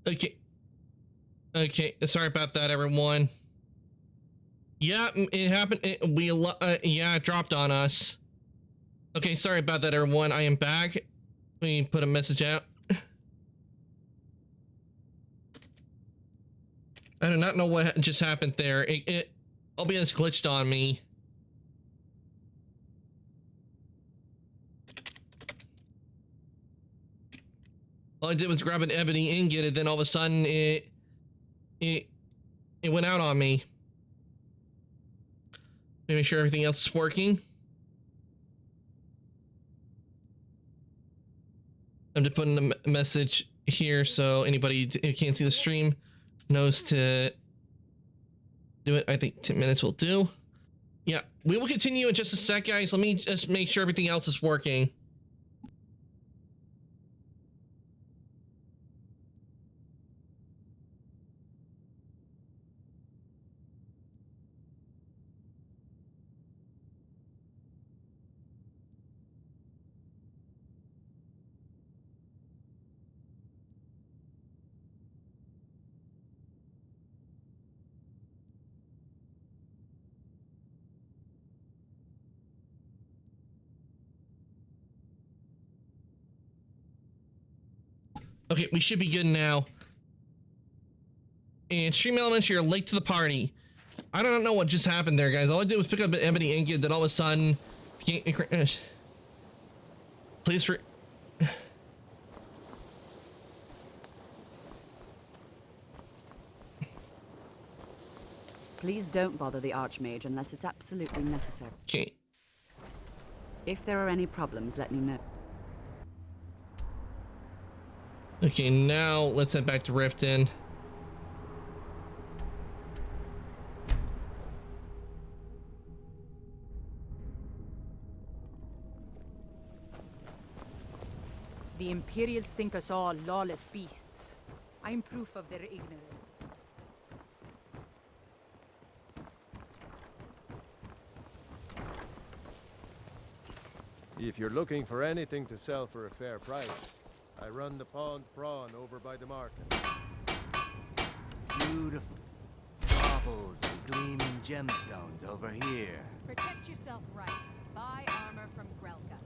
Okay. Okay, sorry about that, everyone. Yeah, it happened. Yeah, it dropped on us. Okay, sorry about that, everyone. I am back. We put a message out. I do not know what just happened there. OBS glitched on me. All I did was grab an ebony ingot, and then all of a sudden it went out on me. Make sure everything else is working. I'm just putting a message here so anybody who can't see the stream knows to do it. I think 10 minutes will do. Yeah, we will continue in just a sec, guys. Let me just make sure everything else is working. Okay, we should be good now. And stream elements, you're late to the party. I don't know what just happened there, guys. All I did was pick up an ebony ingot, then all of a sudden, please for. Please don't bother the Archmage unless it's absolutely necessary. Okay. If there are any problems, let me know. Okay, now let's head back to Riften. The Imperials think us all lawless beasts. I'm proof of their ignorance. If you're looking for anything to sell for a fair price, I run the pawned prawn over by the market. Beautiful baubles and gleaming gemstones over here. Protect yourself right. Buy armor from Grelka.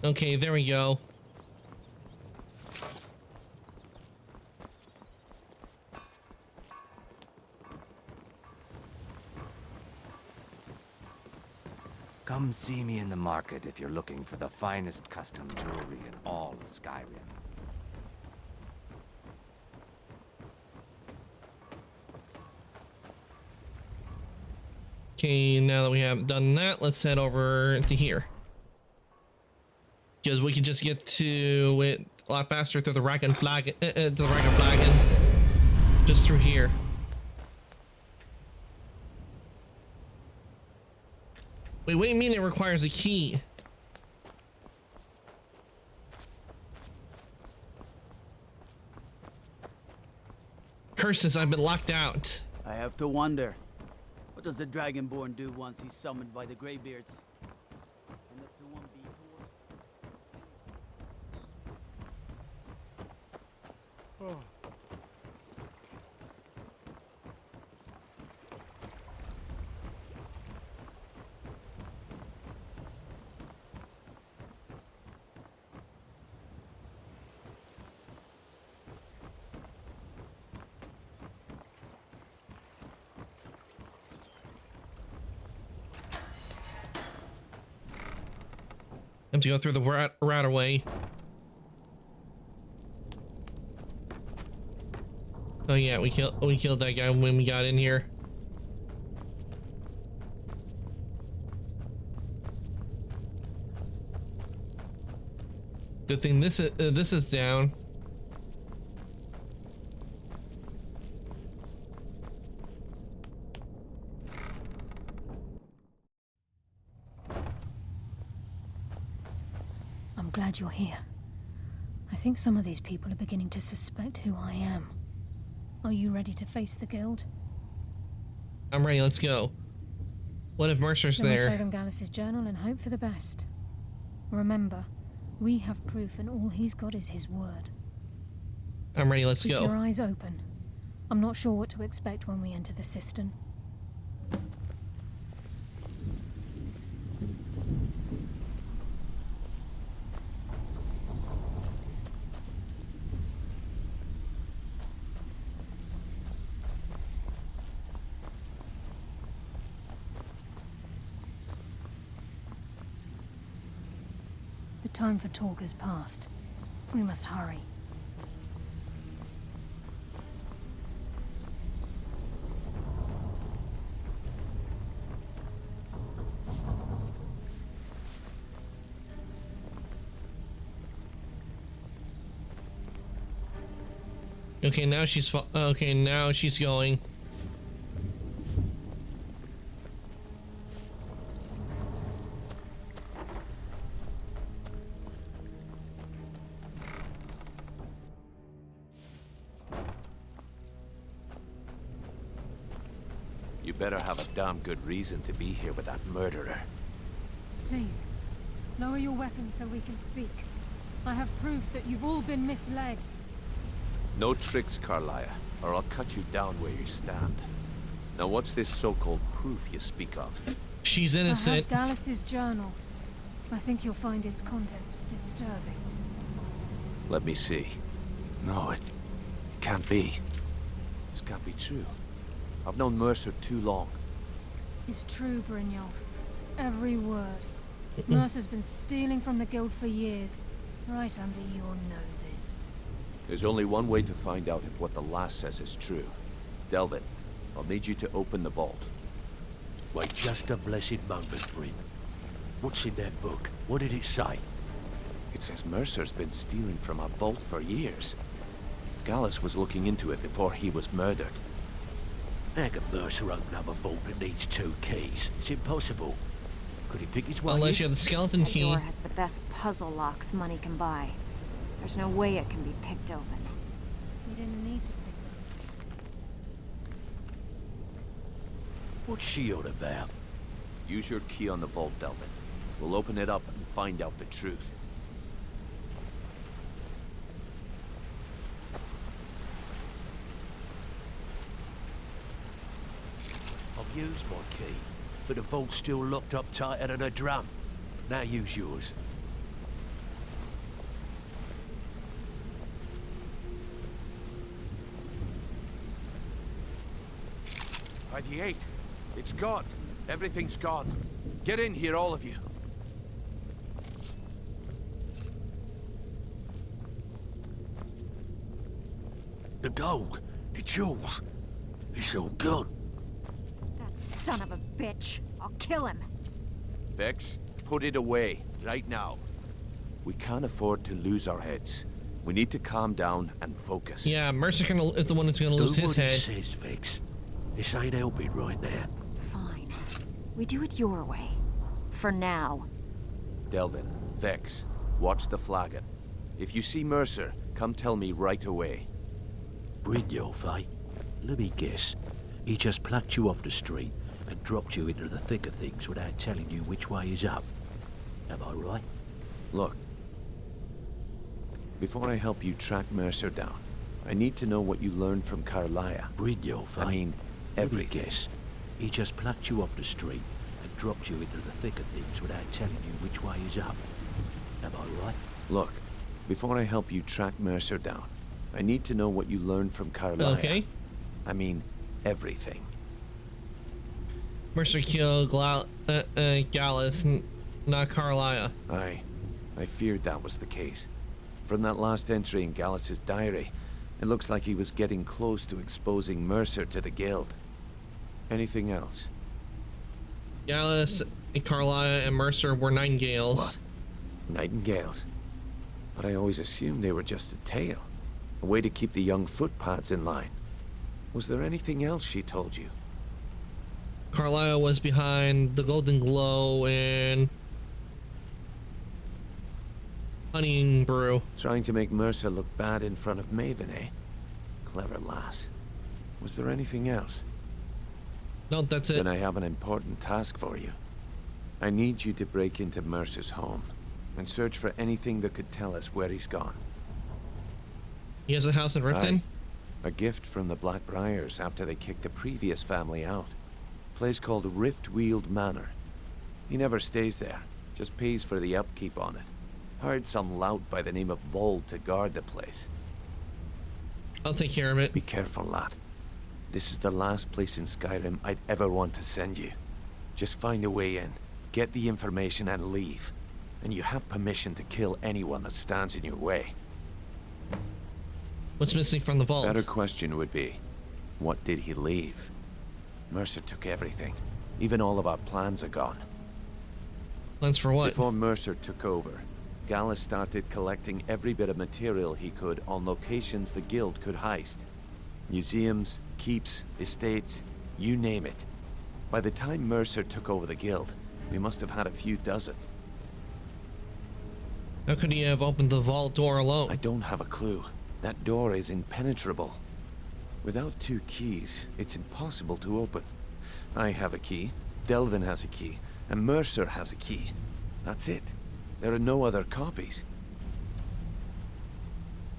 Okay, there we go. Come see me in the market if you're looking for the finest custom jewelry in all of Skyrim. Okay, now that we have done that, let's head over to here. Because we can just get to it a lot faster through the Rack and Flag, just through here. Wait, what do you mean it requires a key? Curses, I've been locked out. I have to wonder, what does the Dragonborn do once he's summoned by the Greybeards? And if the one be towards... Oh. Have to go through the rat away. Oh yeah, we killed that guy when we got in here. Good thing this is down. I'm glad you're here. I think some of these people are beginning to suspect who I am. Are you ready to face the guild? I'm ready. Let's go. What if Mercer's Then we'll show there? them Gallus's journal and hope for the best. Remember, we have proof and all he's got is his word. I'm ready. Let's Keep go. your eyes open. I'm not sure what to expect when we enter the cistern. The time for talk has passed. We must hurry. Okay, now she's okay, now she's going. You better have a damn good reason to be here with that murderer. Please, lower your weapons so we can speak. I have proof that you've all been misled. No tricks, Carlia, or I'll cut you down where you stand. Now what's this so-called proof you speak of? She's I innocent. have Gallus's journal. I think you'll find its contents disturbing. Let me see. No, it can't be. This can't be true. I've known Mercer too long. It's true, Brynjolf. Every word. Mercer's been stealing from the guild for years, right under your noses. There's only one way to find out if what the lass says is true. Delvin, I'll need you to open the vault. Wait just a blessed moment, Bryn. What's in that book? What did it say? It says Mercer's been stealing from a vault for years. Gallus was looking into it before he was murdered. How can Mercer open up a vault that needs 2 keys? It's impossible. Could he pick his way Unless in? you have the skeleton That key. door has the best puzzle locks money can buy. There's no way it can be picked open. We didn't need to pick them. What's she on about? Use your key on the vault, Delvin. We'll open it up and find out the truth. I've used my key, but the vault's still locked up tighter than a drum. Now use yours. By the 8. It's gone. Everything's gone. Get in here, all of you. The gold, the jewels, it's all gone. That son of a bitch. I'll kill him. Vex, put it away, right now. We can't afford to lose our heads. We need to calm down and focus. Yeah, Mercer is the one that's gonna lose Do his what head. he says, Vex. This ain't helping right now. Fine. We do it your way. For now. Delvin, Vex, watch the flagon. If you see Mercer, come tell me right away. Brynjolf, eh? Let me guess. He just plucked you off the street and dropped you into the thick of things without telling you which way is up. Am I right? Look, before I help you track Mercer down, I need to know what you learned from Carlia. Brynjolf, eh? I mean, Let me everything. guess. He just plucked you off the street and dropped you into the thick of things without telling you which way is up. Am I right? Look, before I help you track Mercer down, I need to know what you learned from Carlia. Okay. I mean, everything. Mercer killed Gallus, not Carlia. I feared that was the case. From that last entry in Gallus's diary, it looks like he was getting close to exposing Mercer to the guild. Anything else? Gallus, Carlia, and Mercer were Nightingales. What? Nightingales? But I always assumed they were just a tale. A way to keep the young footpads in line. Was there anything else she told you? Carlia was behind the Golden Glow and Honey Brew. Trying to make Mercer look bad in front of Maven, eh? Clever lass. Was there anything else? No, that's it. Then I have an important task for you. I need you to break into Mercer's home and search for anything that could tell us where he's gone. He has a house in Riften? Aye. A gift from the Blackbriars after they kicked the previous family out. Place called Riftweald Manor. He never stays there, just pays for the upkeep on it. Hired some lout by the name of Vold to guard the place. I'll take care of it. Be careful, lad. This is the last place in Skyrim I'd ever want to send you. Just find a way in, get the information and leave. And you have permission to kill anyone that stands in your way. What's missing from the vault? Better question would be, what did he leave? Mercer took everything. Even all of our plans are gone. Plans for what? Before Mercer took over, Gallus started collecting every bit of material he could on locations the guild could heist. Museums, keeps, estates, you name it. By the time Mercer took over the guild, we must have had a few dozen. How could he have opened the vault door alone? I don't have a clue. That door is impenetrable. Without 2 keys, it's impossible to open. I have a key, Delvin has a key, and Mercer has a key. That's it. There are no other copies.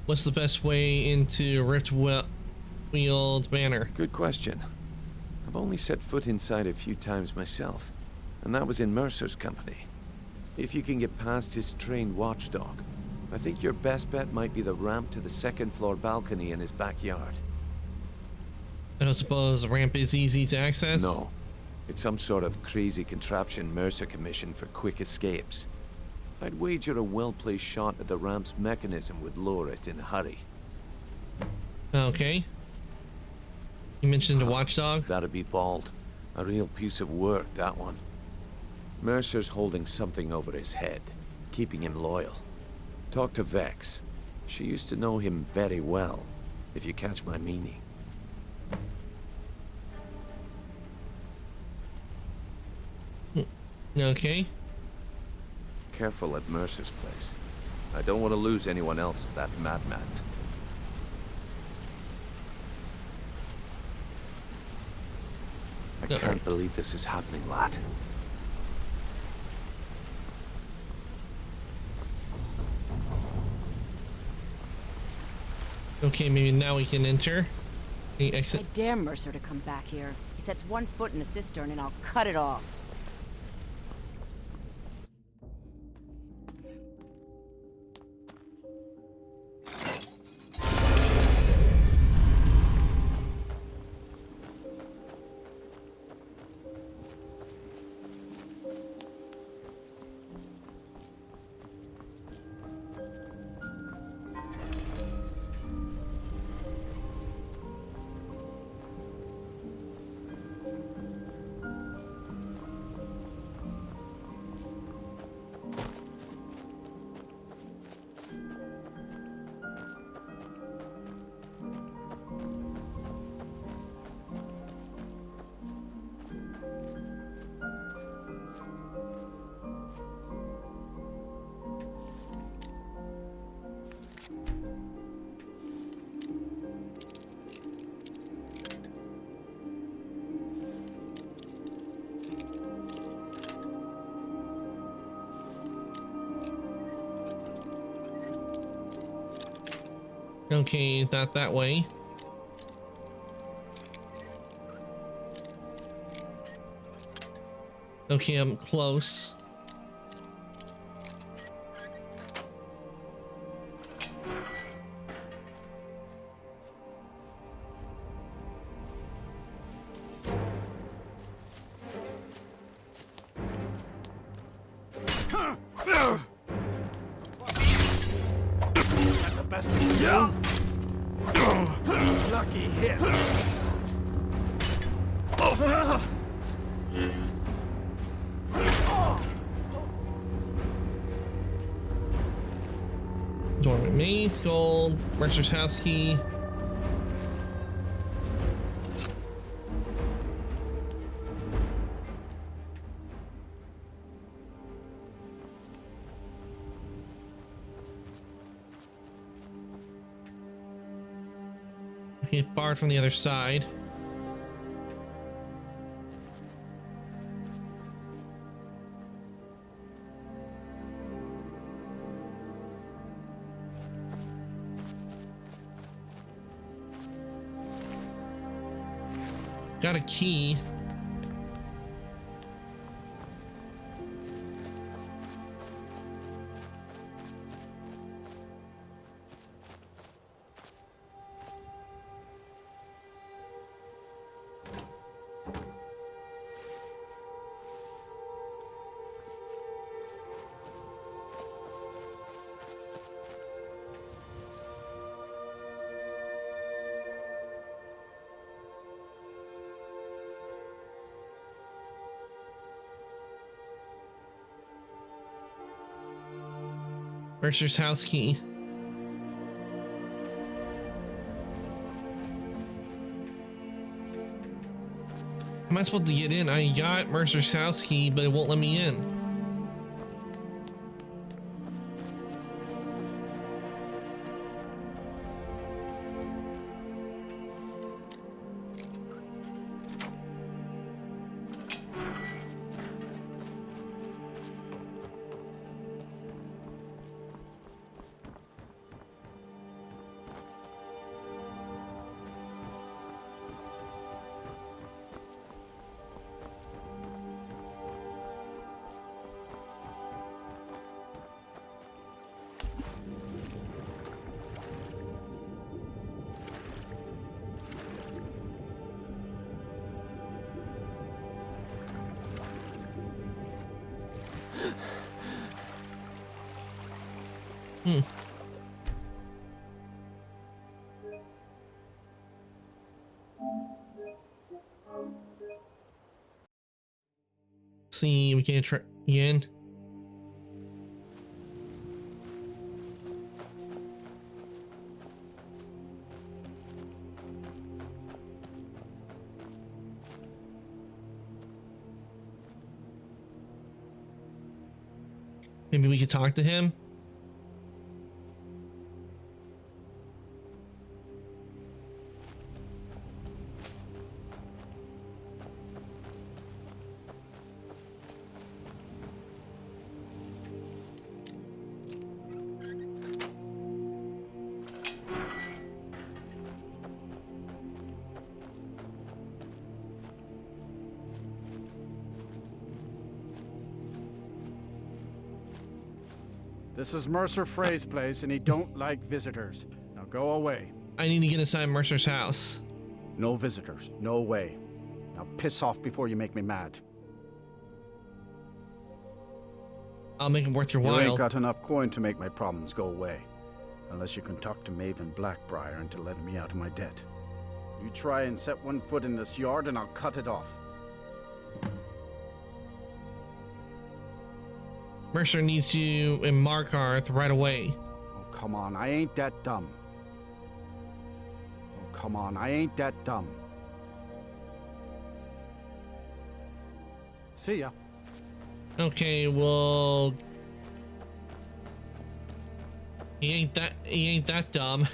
What's the best way into Riftweald Manor? Good question. I've only set foot inside a few times myself, and that was in Mercer's company. If you can get past his trained watchdog, I think your best bet might be the ramp to the 2nd floor balcony in his backyard. I don't suppose the ramp is easy to access? No. It's some sort of crazy contraption Mercer commissioned for quick escapes. I'd wager a well-placed shot at the ramp's mechanism would lower it in a hurry. Okay. You mentioned a watchdog? That'd be Vold. A real piece of work, that one. Mercer's holding something over his head, keeping him loyal. Talk to Vex. She used to know him very well, if you catch my meaning. Okay. Careful at Mercer's place. I don't want to lose anyone else to that madman. I can't believe this is happening, lad. Okay, maybe now we can enter. Can you I exit? dare Mercer to come back here. He sets 1 foot in a cistern and I'll cut it off. Okay, not that way. Okay, I'm close. Lucky hit. Dormant Maze, gold, Mercer's house key. Okay, barred from the other side. Got a key. Mercer's house key. Am I supposed to get in? I got Mercer's house key, but it won't let me in. See, we can't try again. Maybe we could talk to him. This is Mercer Frey's place, and he don't like visitors. Now go away. I need to get inside Mercer's house. No visitors. No way. Now piss off before you make me mad. I'll make it worth your while. You ain't got enough coin to make my problems go away. Unless you can talk to Maven Blackbriar into letting me out of my debt. You try and set one foot in this yard and I'll cut it off. Mercer needs you in Markarth right away. Oh, come on. I ain't that dumb. Oh, come on. I ain't that dumb. See ya. Okay, well, he ain't that dumb.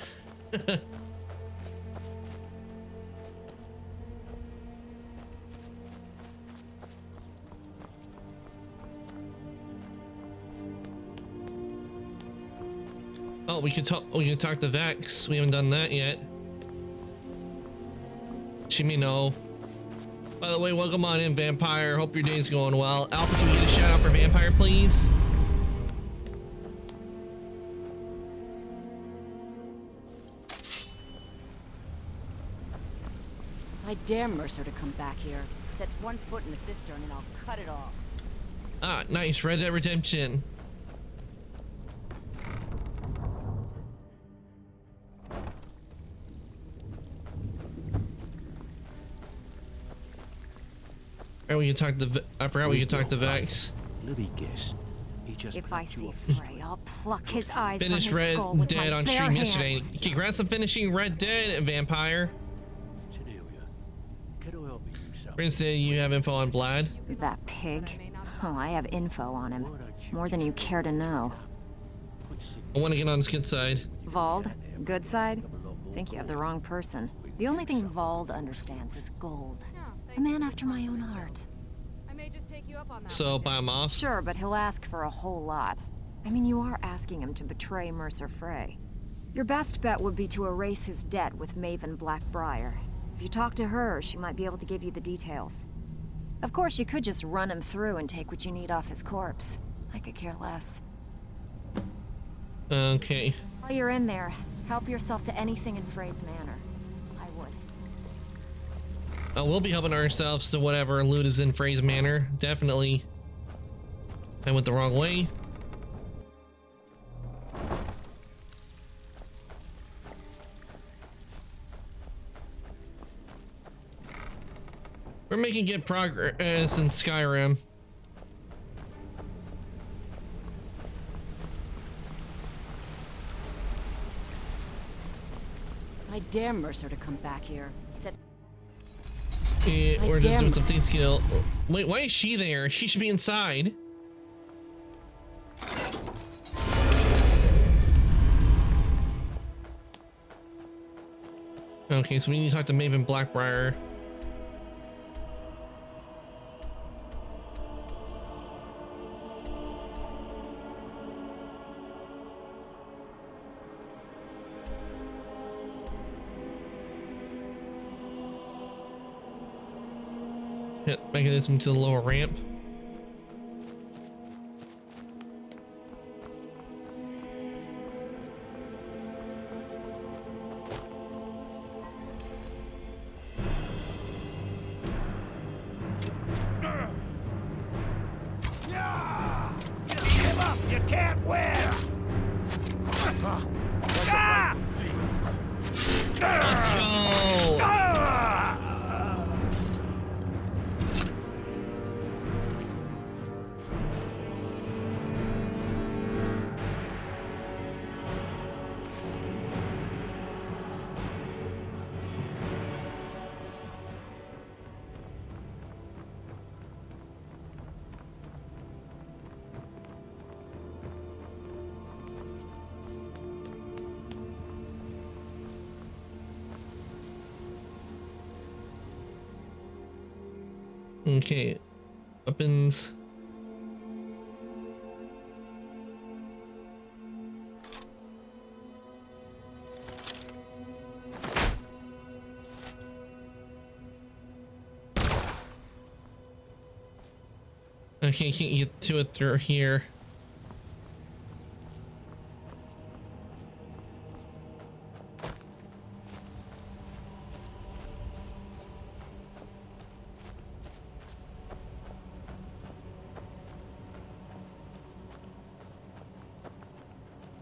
Oh, we can talk to Vex. We haven't done that yet. She may know. By the way, welcome on in, Vampire. Hope your day's going well. Alpha, can we get a shout out for Vampire, please? I dare Mercer to come back here. Sets one foot in the cistern and I'll cut it off. Ah, nice. Red Dead Redemption. We can talk to. I forgot we could talk to Vex. Let me guess. He just If I see Frey, I'll pluck his eyes Finished from his Red skull with Dead my on bare stream hands. yesterday. Congrats on finishing Red Dead, Vampire. Cornelia, can I help you something? Prince said you have info on Blad. That pig. Oh, I have info on him. More than you care to know. I want to get on his good side. Vald, good side? Think you have the wrong person. The only thing Vald understands is gold. A man after my own heart. I may just take you up on that. So buy him off. Sure, but he'll ask for a whole lot. I mean, you are asking him to betray Mercer Frey. Your best bet would be to erase his debt with Maven Blackbriar. If you talk to her, she might be able to give you the details. Of course, you could just run him through and take what you need off his corpse. I could care less. Okay. While you're in there, help yourself to anything in Frey's Manor. I would. We'll be helping ourselves to whatever loot is in Frey's Manor. Definitely. I went the wrong way. We're making good progress in Skyrim. I dare Mercer to come back here. He said, We're just doing something skill. Wait, why is she there? She should be inside. Okay, so we need to talk to Maven Blackbriar. Hit mechanism to the lower ramp. Give up! You can't win! Let's go! Okay, weapons. Okay, can't get to it through here.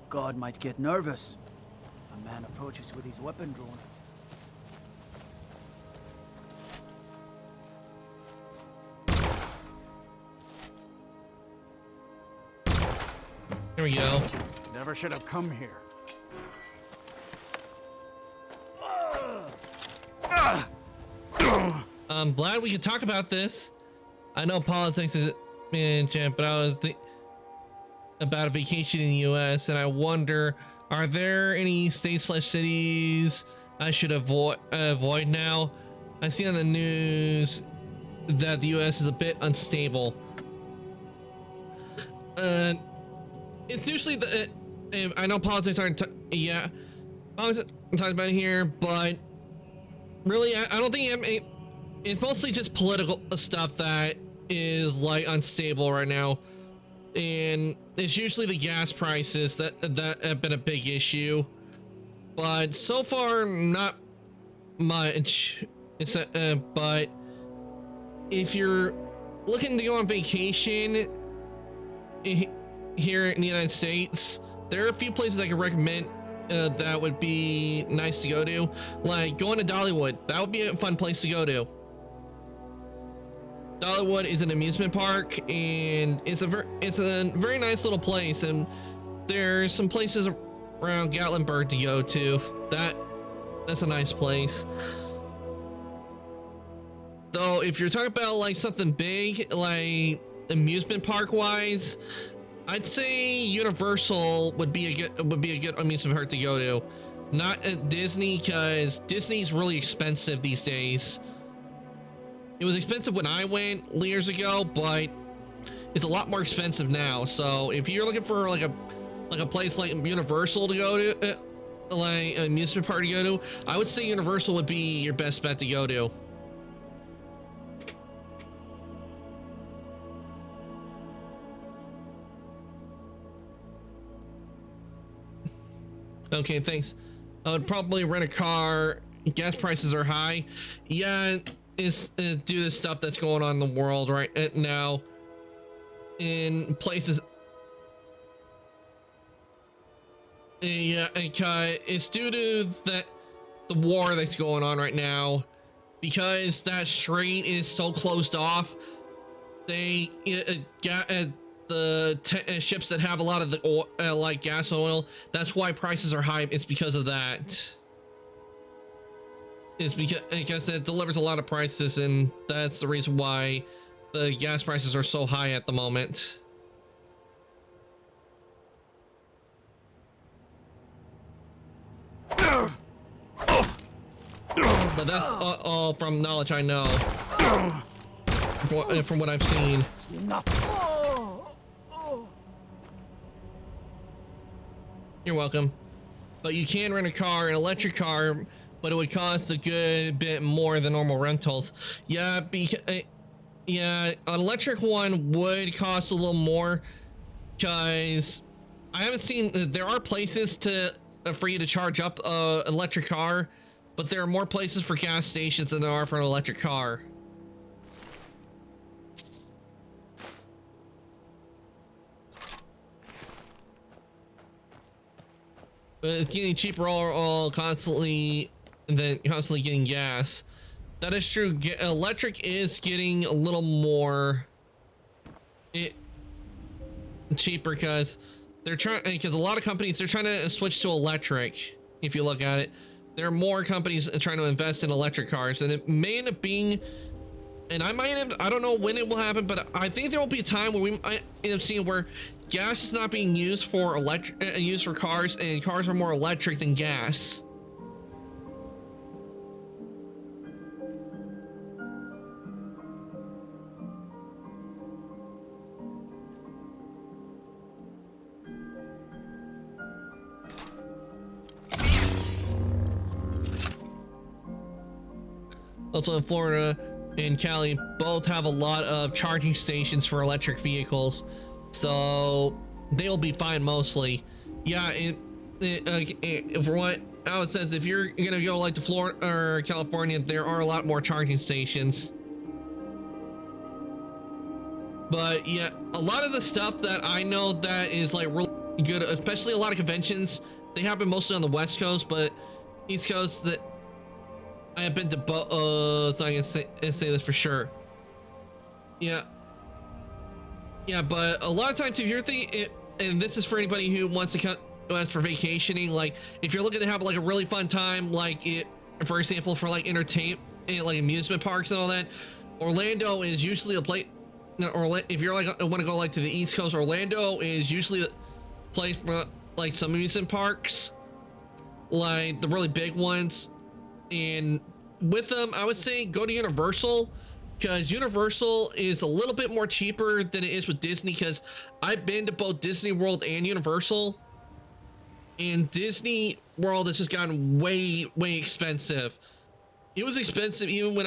God might get nervous. A man approaches with his weapon drawn. Here we go. Never should have come here. I'm glad we could talk about this. I know politics is but I was about a vacation in the US and I wonder, are there any states/cities I should avoid now? I see on the news that the US is a bit unstable. It's usually the I know politics aren't politics I'm talking about here, but really I don't think it's mostly just political stuff that is like unstable right now, and it's usually the gas prices that have been a big issue, but so far not much. It's but if you're looking to go on vacation here in the United States, there are a few places I can recommend that would be nice to go to, like going to Dollywood. That would be a fun place to go to. Dollywood is an amusement park, and it's a very nice little place, and there's some places around Gatlinburg to go to. That's a nice place. Though, if you're talking about like something big, like amusement park wise, I'd say Universal would be a good amusement park to go to. Not at Disney, because Disney's really expensive these days. It was expensive when I went years ago, but it's a lot more expensive now. So if you're looking for like a place like Universal to go to, like amusement park to go to, I would say Universal would be your best bet to go to. Okay, thanks. I would probably rent a car. Gas prices are high. Yeah, it's due to the stuff that's going on in the world right now. In places. Yeah, it's due to the war that's going on right now. Because that strait is so closed off, they the ships that have a lot of the oil, like gas oil, that's why prices are high. It's because of that. It's because it delivers a lot of prices, and that's the reason why the gas prices are so high at the moment. But that's all from knowledge I know, from what I've seen. It's nothing. You're welcome. But you can rent a car, an electric car, but it would cost a good bit more than normal rentals. Yeah, yeah, an electric one would cost a little more, because I haven't seen. There are places for you to charge up an electric car, but there are more places for gas stations than there are for an electric car. It's getting cheaper all constantly, and then constantly getting gas. That is true. Electric is getting a little more cheaper because they're trying. Because a lot of companies, they're trying to switch to electric. If you look at it, there are more companies trying to invest in electric cars, and it may end up being. And I don't know when it will happen, but I think there will be a time where we might end up seeing where gas is not being used for used for cars, and cars are more electric than gas. Also in Florida and Cali both have a lot of charging stations for electric vehicles, so they'll be fine mostly. Yeah, for what Alex says, if you're gonna go like to Florida or California, there are a lot more charging stations. But yeah, a lot of the stuff that I know that is like really good, especially a lot of conventions, they happen mostly on the West Coast, but East Coast, that I have been to both, so I can say this for sure. Yeah, but a lot of times if you're thinking, and this is for anybody who wants to come for vacationing, like if you're looking to have like a really fun time, like for example, for like entertainment, like amusement parks and all that, Orlando is usually a place. Or if you're like want to go like to the East Coast, Orlando is usually the place for like some amusement parks, like the really big ones. And with them, I would say go to Universal, because Universal is a little bit more cheaper than it is with Disney, because I've been to both Disney World and Universal, and Disney World has just gotten way expensive. It was expensive even when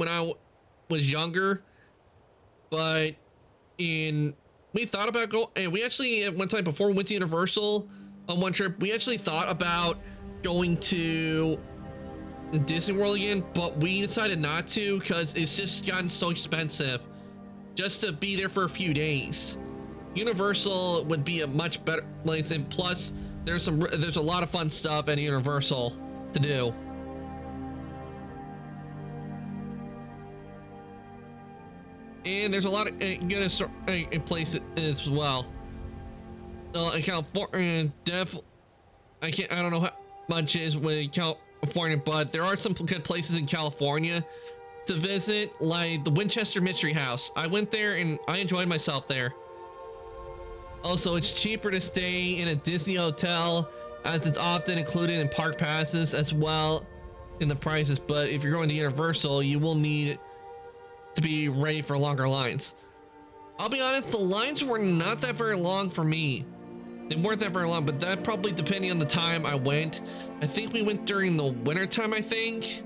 I was younger, but we thought about going, and we actually at one time before we went to Universal on one trip, we actually thought about going to Disney World again, but we decided not to because it's just gotten so expensive just to be there for a few days. Universal would be a much better place, and plus there's a lot of fun stuff at Universal to do. And there's a lot of good places as well. In California, I don't know how much is with California, but there are some good places in California to visit, like the Winchester Mystery House. I went there and I enjoyed myself there. Also, it's cheaper to stay in a Disney hotel, as it's often included in park passes as well in the prices. But if you're going to Universal, you will need to be ready for longer lines. I'll be honest, the lines were not that very long for me. They weren't that very long, but that probably depending on the time I went. I think we went during the winter time, I think.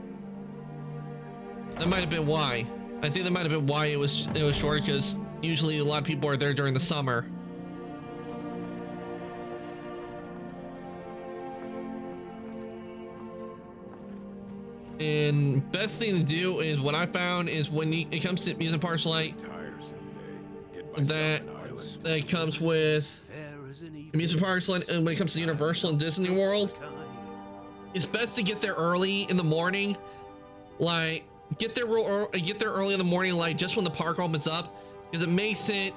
That might have been why. I think that might have been why it was shorter, because usually a lot of people are there during the summer. And best thing to do is what I found is when it comes to amusement parks like that comes with amusement parks like, and when it comes to Universal and Disney World, it's best to get there early in the morning. Like get there early in the morning, like just when the park opens up, because it makes it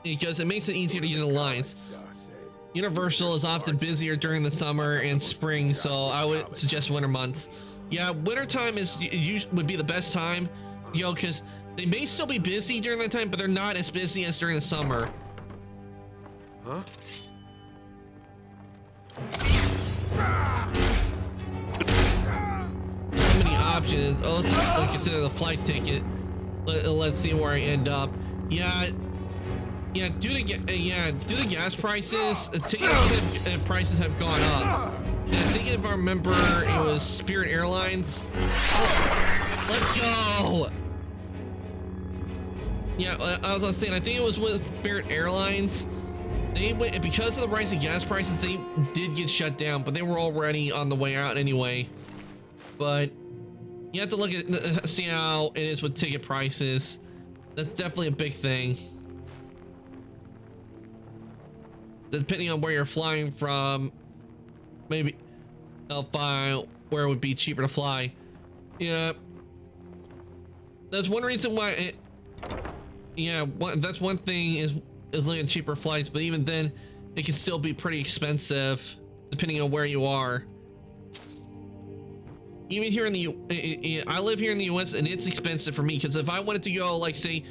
easier to get in the lines. Universal is often busier during the summer and spring, so I would suggest winter months. Yeah, wintertime would be the best time, you know, because they may still be busy during that time, but they're not as busy as during the summer. Huh? So many options. Oh, let's consider the flight ticket. Let's see where I end up. Yeah, due to gas prices, ticket prices have gone up. And I think if I remember, it was Spirit Airlines. Oh, let's go. Yeah, I was saying, I think it was with Spirit Airlines. They went, because of the rising gas prices, they did get shut down, but they were already on the way out anyway. But you have to look at see how it is with ticket prices. That's definitely a big thing. Depending on where you're flying from, maybe I'll find where it would be cheaper to fly. Yeah, that's one reason why that's one thing is looking at cheaper flights, but even then it can still be pretty expensive depending on where you are. Even here in the I live here in the US, and it's expensive for me, because if I wanted to go, like, say,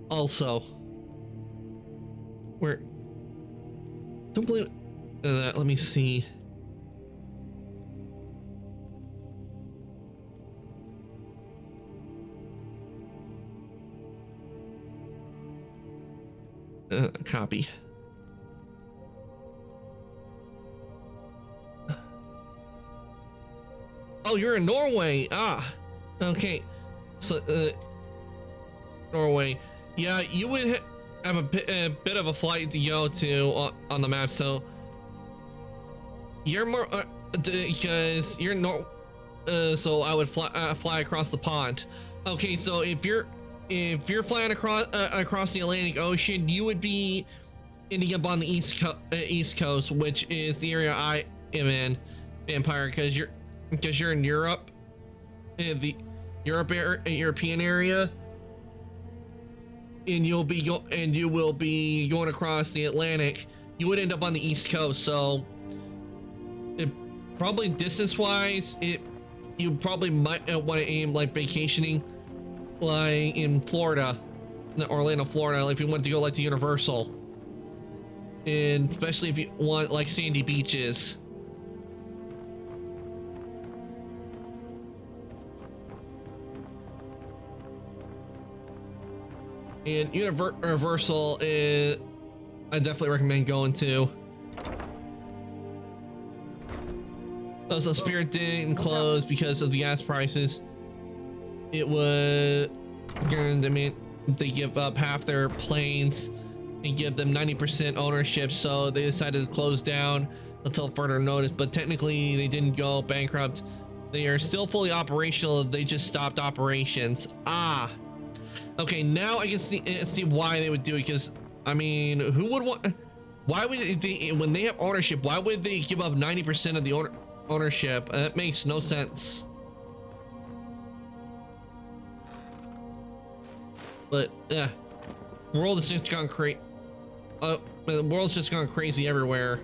also where don't believe let me see. Copy. Oh, you're in Norway. Ah, okay. So Norway. Yeah, you would have a bit of a flight to go to on the map. So you're more because you're so I would fly across the pond. Okay, so if you're flying across the Atlantic Ocean, you would be ending up on the East Coast, which is the area I am in, Vampire, because you're in Europe, in the European area, and you will be going across the Atlantic. You would end up on the East Coast, so it probably distance-wise, you probably might want to aim like vacationing, like in Florida, Orlando, Florida, if you want to go like to Universal, and especially if you want like sandy beaches. And Universal is, I definitely recommend going to. Also, Spirit didn't close because of the gas prices. It was, I mean, they give up half their planes and give them 90% ownership, so they decided to close down until further notice. But technically, they didn't go bankrupt. They are still fully operational. They just stopped operations. Ah. Okay, now I can see why they would do it, because I mean, who would want? Why would they, when they have ownership? Why would they give up 90% of the ownership? That makes no sense. But yeah, the world has just gone crazy. The world's just gone crazy everywhere.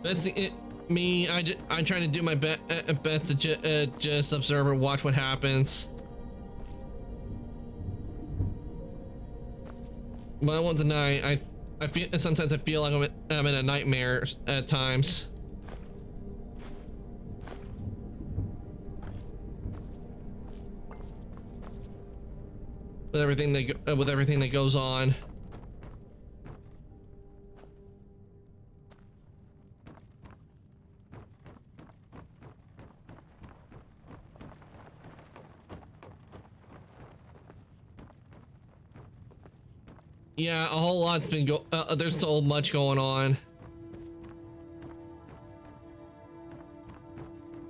That's me. I'm trying to do my best to just observe and watch what happens. But I won't deny, I feel sometimes I feel like I'm in a nightmare at times. with everything that goes on. Yeah, a whole lot's been there's so much going on.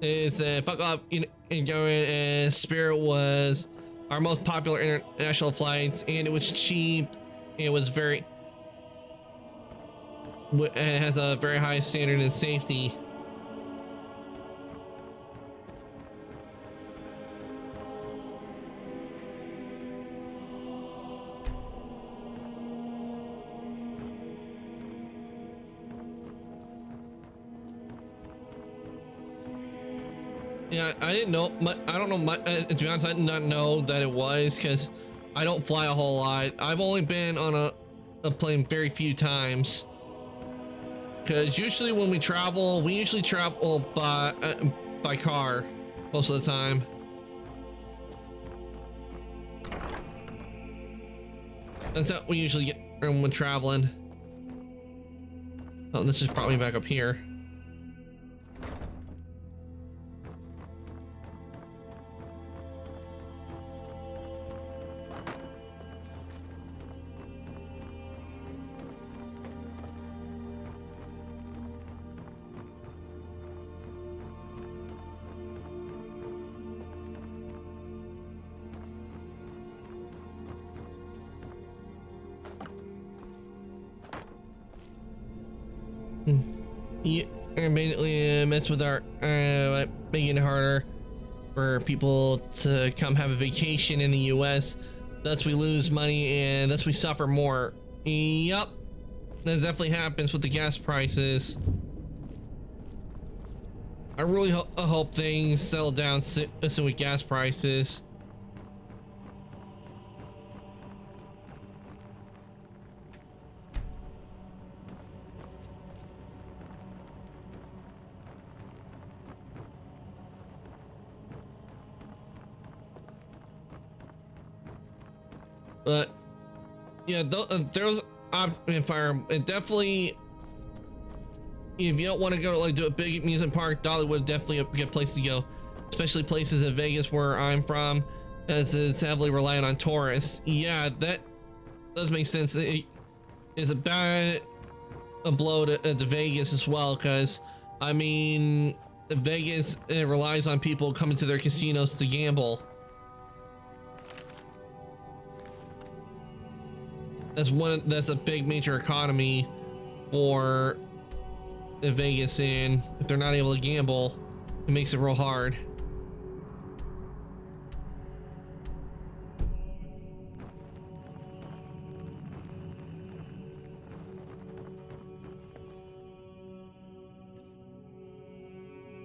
It's fuck up in going. Spirit was our most popular international flights, and it was cheap. It was very. It has a very high standard in safety. Yeah, I didn't know. I don't know. To be honest, I did not know that it was because I don't fly a whole lot. I've only been on a plane very few times. Because usually when we usually travel by car most of the time. That's how we usually get when traveling. Oh, this is probably back up here. Yeah, and basically mess with our making it harder for people to come have a vacation in the US. Thus we lose money and thus we suffer more. Yep, that definitely happens with the gas prices. I really hope things settle down soon with gas prices. But yeah, there's it definitely, if you don't want to go like do a big amusement park, Dollywood definitely a good place to go, especially places in Vegas where I'm from, as it's heavily reliant on tourists. Yeah, that does make sense. It is a blow to Vegas as well, because I mean Vegas, it relies on people coming to their casinos to gamble. That's a big major economy for Vegas, and if they're not able to gamble, it makes it real hard.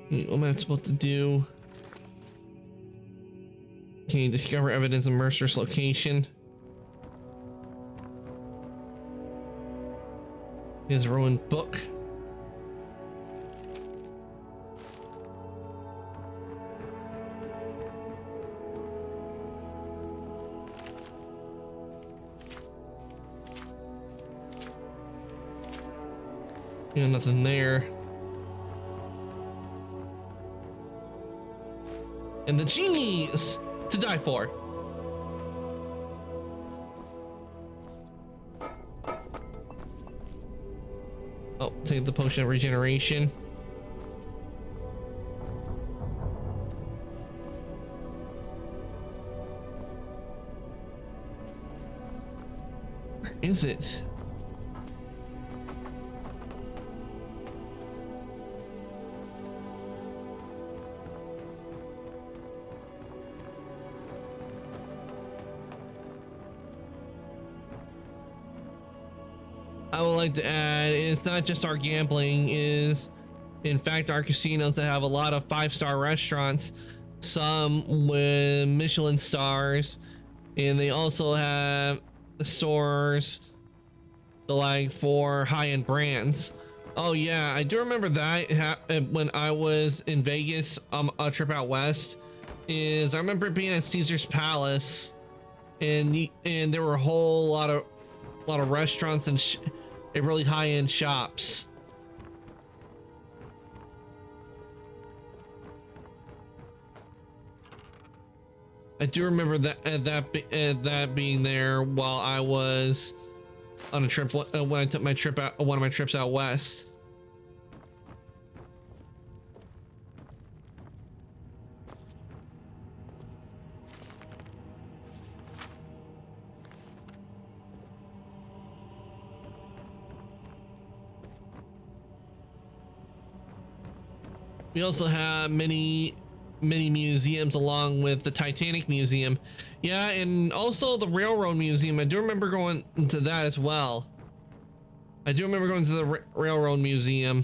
What am I supposed to do? Can you discover evidence of Mercer's location? His ruined book. Yeah, nothing there. And the genies to die for. Oh, take the potion of regeneration. Where is it? I would like to add, it's not just our gambling, is in fact our casinos that have a lot of 5-star restaurants, some with Michelin stars, and they also have stores like for high-end brands. Oh yeah, I do remember that when I was in Vegas, a trip out west, is I remember being at Caesar's Palace, and there were a whole lot of restaurants and really high-end shops. I do remember that being there while I was on a trip when I took my trip out, one of my trips out west. We also have many museums along with the Titanic Museum. Yeah, and also the Railroad Museum. I do remember going to that as well. I do remember going to the Railroad Museum.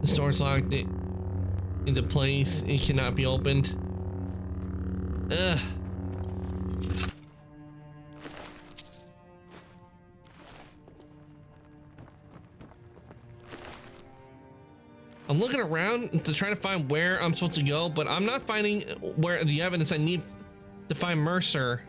The store's locked into place. It cannot be opened. Ugh. I'm looking around to try to find where I'm supposed to go, but I'm not finding where the evidence I need to find Mercer.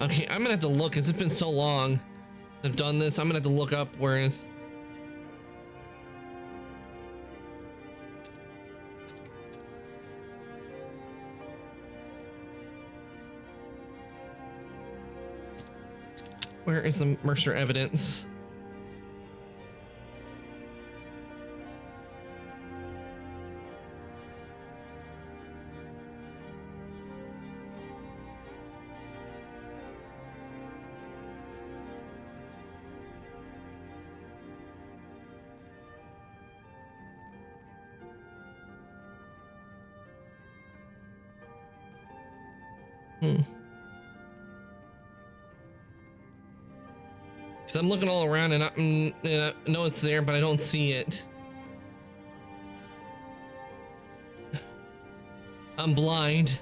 Okay, I'm gonna have to look because it's been so long I've done this. I'm gonna have to look up where it's. Where is the Mercer evidence? Because I'm looking all around and I know it's there, but I don't see it. I'm blind.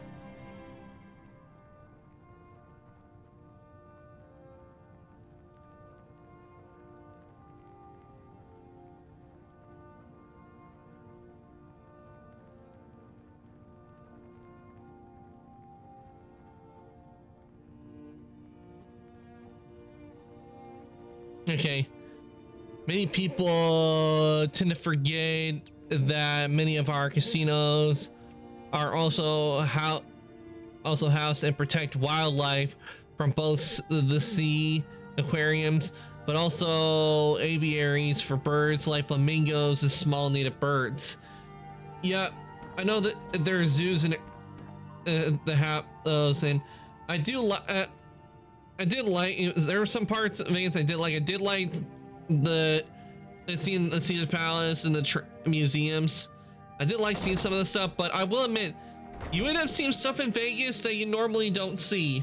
Okay. Many people tend to forget that many of our casinos are also house and protect wildlife from both the sea aquariums, but also aviaries for birds like flamingos and small native birds. Yeah, I know that there are zoos and that have those, and I did like, there were some parts of Vegas I did like. I did like the Caesar's Palace and the museums. I did like seeing some of the stuff, but I will admit, you end up seeing stuff in Vegas that you normally don't see.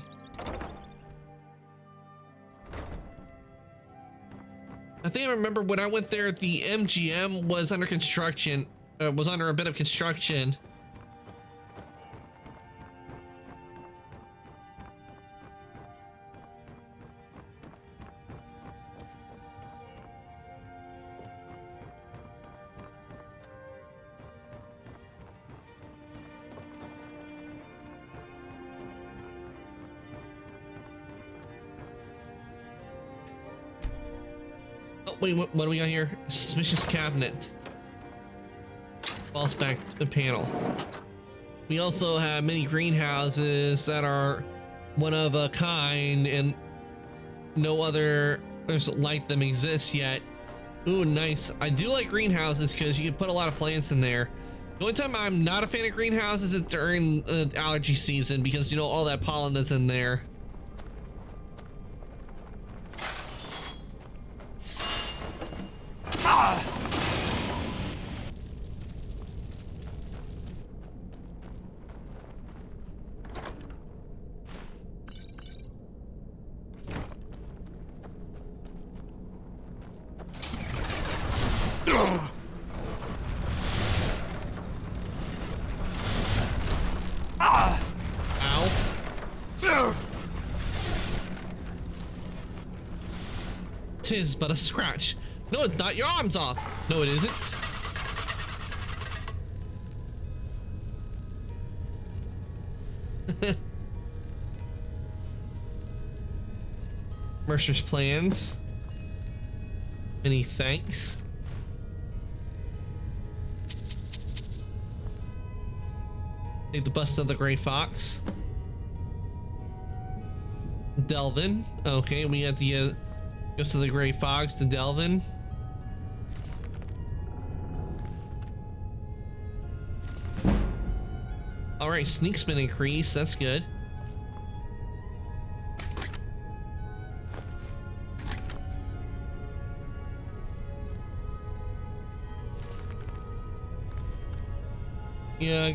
I think I remember when I went there, the MGM was under construction, was under a bit of construction. Wait, what do we got here? Suspicious cabinet. False back panel. We also have many greenhouses that are one of a kind and no other like them exists yet. Ooh, nice. I do like greenhouses because you can put a lot of plants in there. The only time I'm not a fan of greenhouses is during allergy season because, you know, all that pollen that's in there. 'Tis but a scratch. No, it's not. Your arm's off. No, it isn't. Mercer's plans. Many thanks. Take the bust of the Gray Fox. Delvin. Okay, we have to get goes to the Gray Fox to Delvin. All right, sneak's been increased. That's good. Yeah,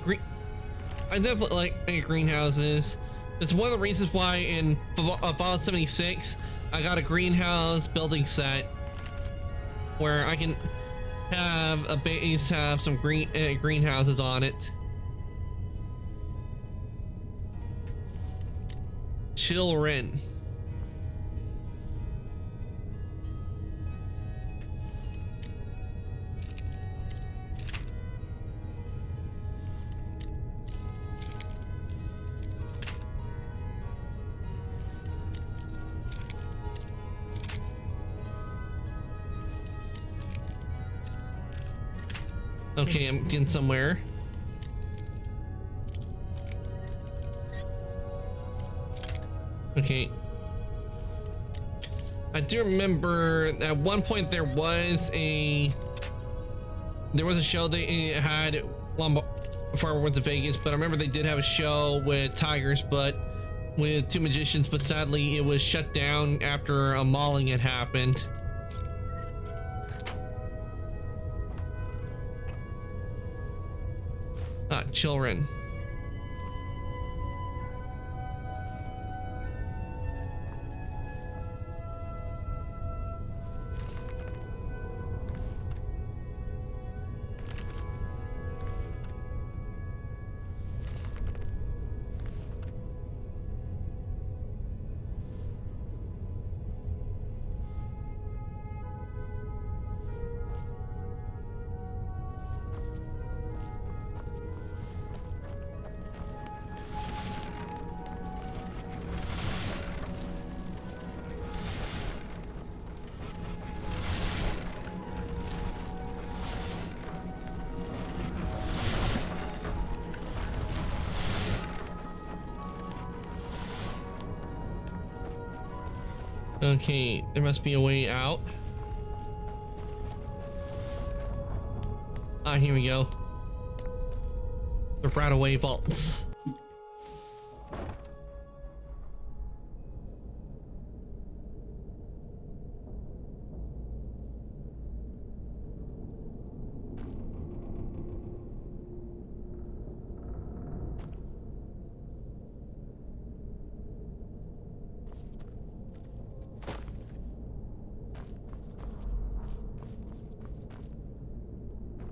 I definitely like greenhouses. It's one of the reasons why in Fallout 76 I got a greenhouse building set where I can have a base, have some greenhouses on it. Children. Okay, I'm getting somewhere. Okay. I do remember at one point there was a show they had before I went to Vegas, but I remember they did have a show with tigers, but with two magicians, but sadly it was shut down after a mauling had happened. Children. Okay, there must be a way out. Ah, here we go. The right-of-way vaults.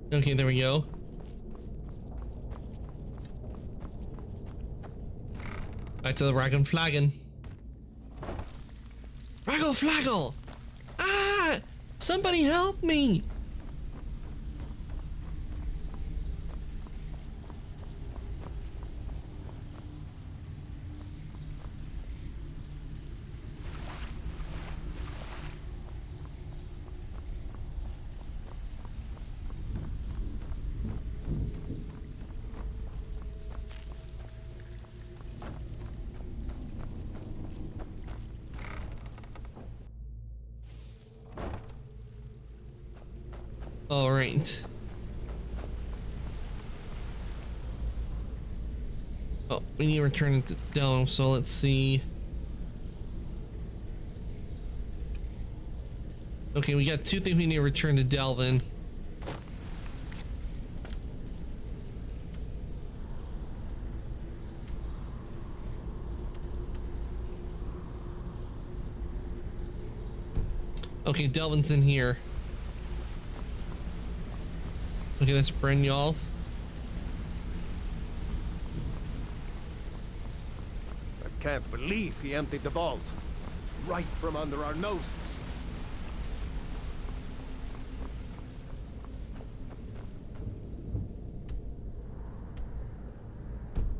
Okay, there we go. Back to the Raggle Flagon. Raggle Flaggle! Ah! Somebody help me! All right. Oh, we need to return it to Dome, so let's see. Okay, we got two things we need to return to Delvin. Okay, Delvin's in here. Okay, that's Brynjolf. I can't believe he emptied the vault right from under our noses.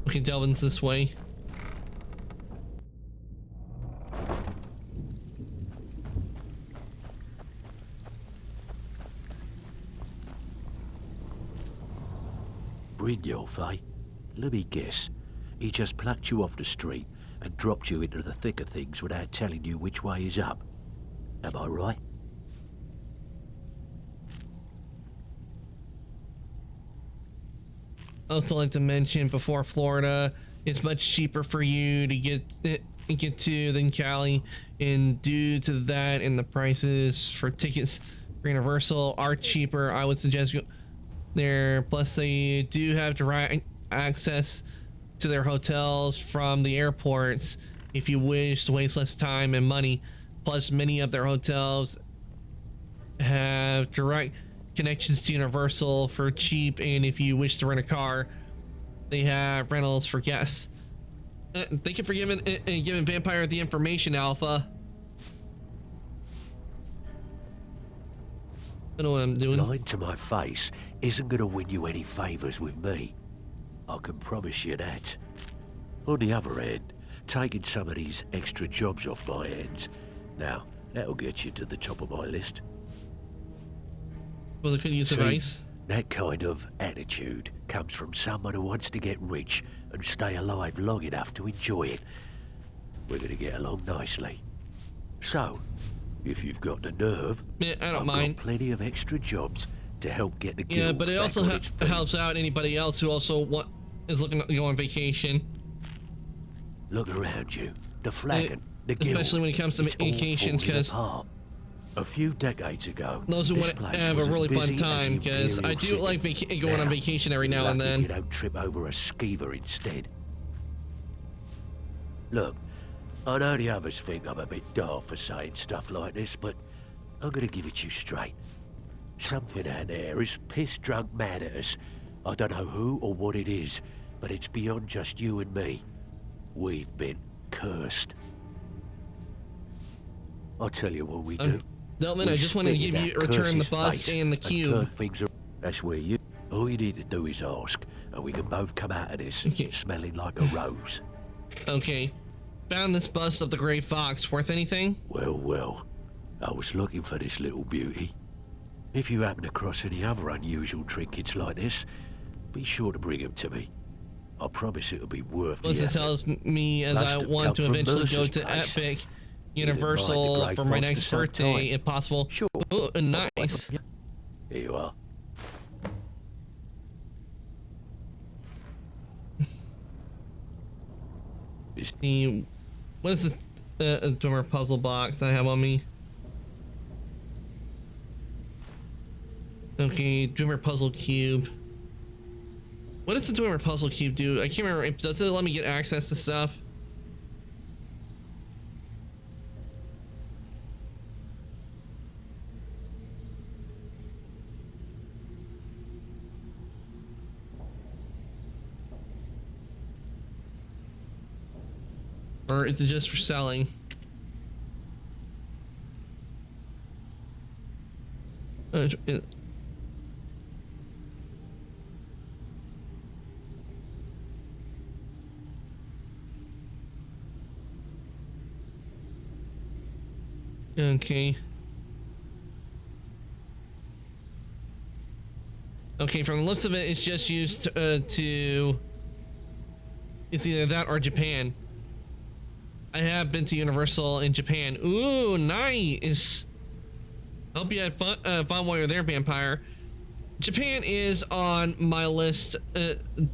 Okay, Delvin's this way. Brynjolf, eh? Let me guess. He just plucked you off the street and dropped you into the thick of things without telling you which way is up. Am I right? Also like to mention before Florida, it's much cheaper for you to get to than Cali, and due to that and the prices for tickets for Universal are cheaper, I would suggest you there. Plus they do have direct access to their hotels from the airports if you wish to waste less time and money. Plus many of their hotels have direct connections to Universal for cheap, and if you wish to rent a car, they have rentals for guests. Thank you for giving Vampire the information, Alpha. I know what I'm doing. Lying to my face isn't gonna win you any favors with me. I can promise you that. On the other hand, taking some of these extra jobs off my hands, now that'll get you to the top of my list. Well, I could use advice. That kind of attitude comes from someone who wants to get rich and stay alive long enough to enjoy it. We're gonna get along nicely. So, if you've got the nerve, yeah, I don't I've mind. got plenty of extra jobs to help get the guild. Yeah, but it also helps out anybody else who also is looking to go on vacation. Look around you. The flagon, the guild. Especially when it comes to vacations, because a few decades ago, those who want to have a really fun time, because I do like going on vacation every now and then. You don't trip over a skeever instead. Look, I know the others think I'm a bit daft for saying stuff like this, but I'm gonna give it to you straight. Something out there is piss drunk mad at us. I don't know who or what it is, but it's beyond just you and me. We've been cursed. I'll tell you what we do. Delvin, I just want to give you return the bust and the cube. That's where you. All you need to do is ask, and we can both come out of this smelling like a rose. Okay. Found this bust of the Grey Fox. Worth anything? Well. I was looking for this little beauty. If you happen across any other unusual trinkets like this, be sure to bring them to me. I promise it'll be worth the effort. This tells me as I want to eventually go to Epic Universal for my next birthday, if possible. Sure. Oh, nice. Here you are. What is this Dwemer puzzle box I have on me? Okay, Dwemer puzzle cube. What does the Dwemer puzzle cube do? I can't remember. Does it let me get access to stuff? Or is it just for selling? Okay. Okay, from the looks of it, it's just used to... It's either that or Japan. I have been to Universal in Japan. Ooh, nice! Hope you had fun while you're there, Vampire. Japan is on my list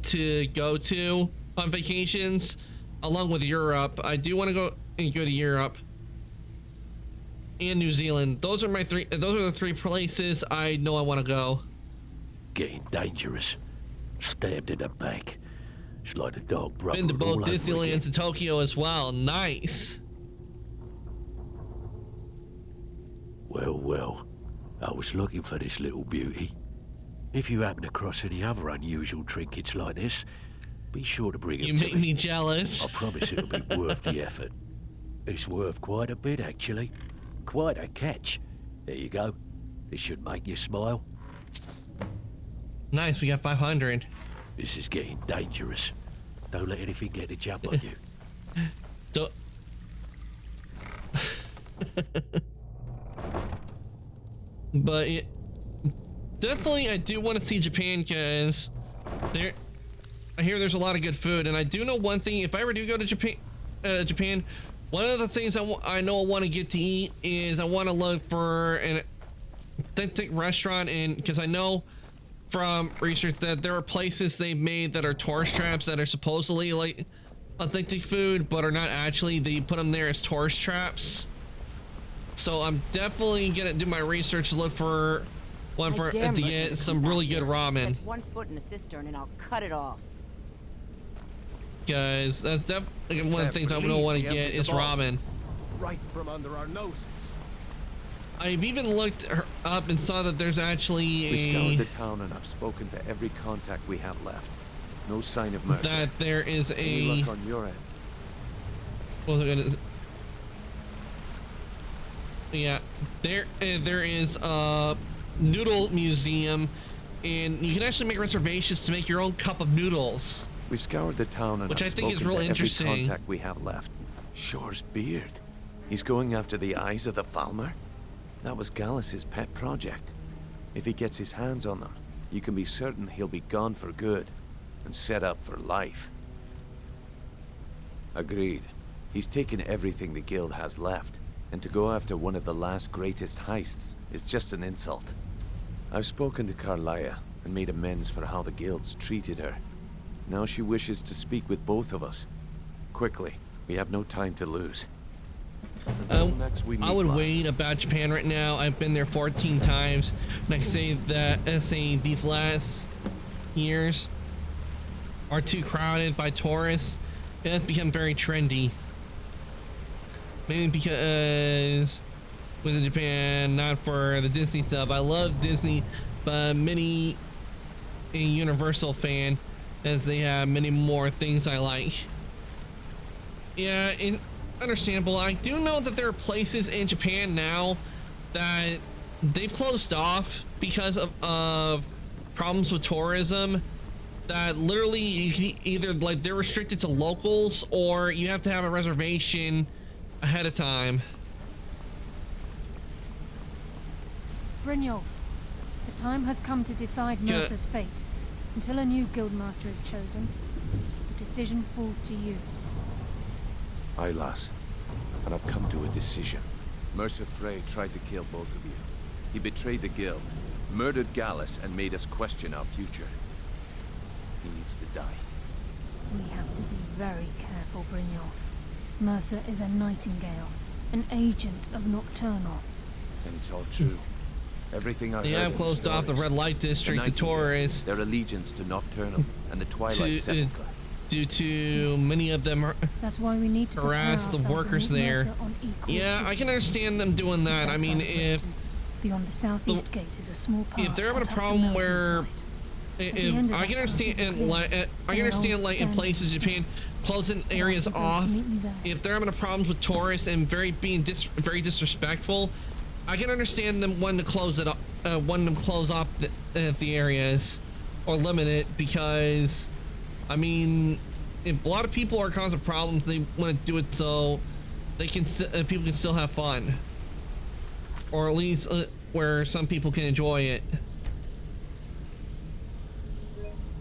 to go to on vacations, along with Europe. I do want to go to Europe and New Zealand. Those are my three. Those are the three places I know I want to go. Getting dangerous. Stabbed in the back. It's like a dog brother. Been to both Disneylands and Tokyo as well. Nice. Well. I was looking for this little beauty. If you happen across any other unusual trinkets like this, be sure to bring them to me. You make me jealous. I promise it'll be worth the effort. It's worth quite a bit, actually. Quite a catch. There you go. This should make you smile. Nice, we got 500. This is getting dangerous. Don't let anything get the jump on you. Don't. But definitely, I do want to see Japan because I hear there's a lot of good food, and I do know one thing. If I ever do go to Japan, one of the things I know I want to get to eat is I want to look for an authentic restaurant, and because I know from research that there are places they've made that are tourist traps that are supposedly like authentic food, but are not actually. They put them there as tourist traps. So I'm definitely gonna do my research to look for one to get some really good ramen. Set 1 foot in a cistern and I'll cut it off. Guys, that's definitely one of the things I don't want to get is ramen. Right from under our noses. I've even looked up and saw that there's actually We scoured the town and I've spoken to every contact we have left. No sign of Mercer. That there is Any luck on your end? What was it gonna? Yeah, there is a noodle museum, and you can actually make reservations to make your own cup of noodles. We've scoured the town and which I've I think is spoken real to interesting. every contact we have left. Shore's beard. He's going after the eyes of the Falmer? That was Gallus's pet project. If he gets his hands on them, you can be certain he'll be gone for good and set up for life. Agreed. He's taken everything the guild has left, and to go after one of the last greatest heists is just an insult. I've spoken to Carlia and made amends for how the guilds treated her. Now she wishes to speak with both of us. Quickly, we have no time to lose. I would wait about Japan right now. I've been there 14 times, and I can say that these last years are too crowded by tourists. It has become very trendy. Maybe because with Japan, not for the Disney stuff. I love Disney, but many a Universal fan, as they have many more things I like. Yeah, it's understandable. I do know that there are places in Japan now that they've closed off because of problems with tourism. That literally either like they're restricted to locals or you have to have a reservation ahead of time. Brynjolf, the time has come to decide Mercer's fate. Until a new guildmaster is chosen, the decision falls to you. Aye, lass. And I've come to a decision. Mercer Frey tried to kill both of you. He betrayed the guild, murdered Gallus, and made us question our future. He needs to die. We have to be very careful, Brynjolf. Mercer is a nightingale, an agent of Nocturnal. And it's all true. Everything I heard. They have closed off the red light district to tourists. Their allegiance to Nocturnal and the Twilight Sepulchre. Due to many of them that's why we need to harass the workers there. Yeah, I can understand them doing that. I mean, if beyond the southeast gate is a small path. If they're having a problem where if I can understand like in places in Japan closing areas off, if they're having a problems with tourists and very disrespectful, I can understand them wanting to close it wanting to close off the areas or limit it, because I mean, if a lot of people are causing problems, they want to do it so they can people can still have fun, or at least where some people can enjoy it.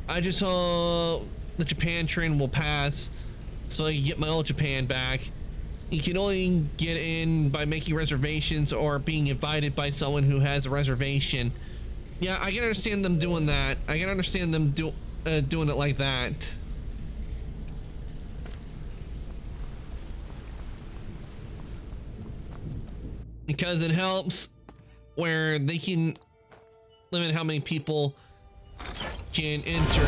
I just hope the Japan trend will pass so I can get my old Japan back. You can only get in by making reservations or being invited by someone who has a reservation. Yeah, I can understand them doing that. I can understand them doing it like that. Because it helps where they can limit how many people can enter,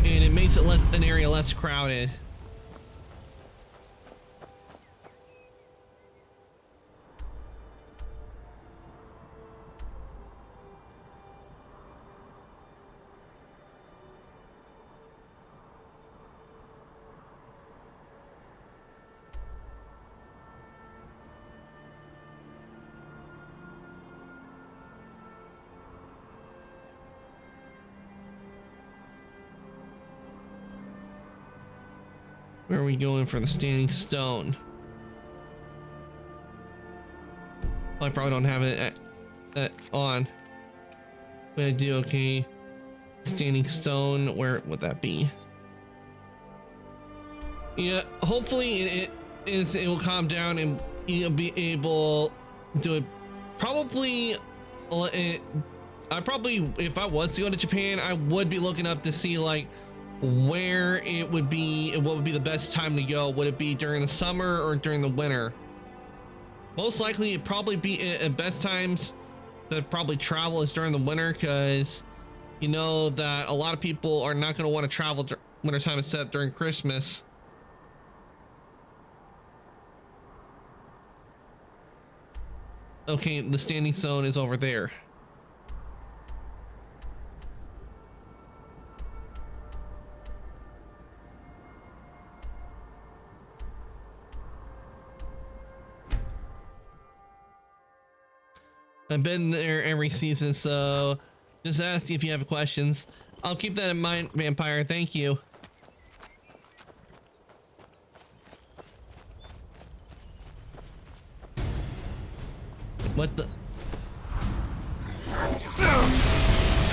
and it makes it an area less crowded. Where are we going for the standing stone? I probably don't have it on. But I do, okay. Standing stone, where would that be? Yeah, hopefully it will calm down and you'll be able to it. Probably, if I was to go to Japan, I would be looking up to see like where it would be and what would be the best time to go. Would it be during the summer or during the winter? Most likely it'd probably be at best times to probably travel is during the winter, because you know that a lot of people are not going to want to travel winter time except during Christmas. Okay, the standing stone is over there. I've been there every season, so just ask if you have questions. I'll keep that in mind, Vampire. Thank you. What the?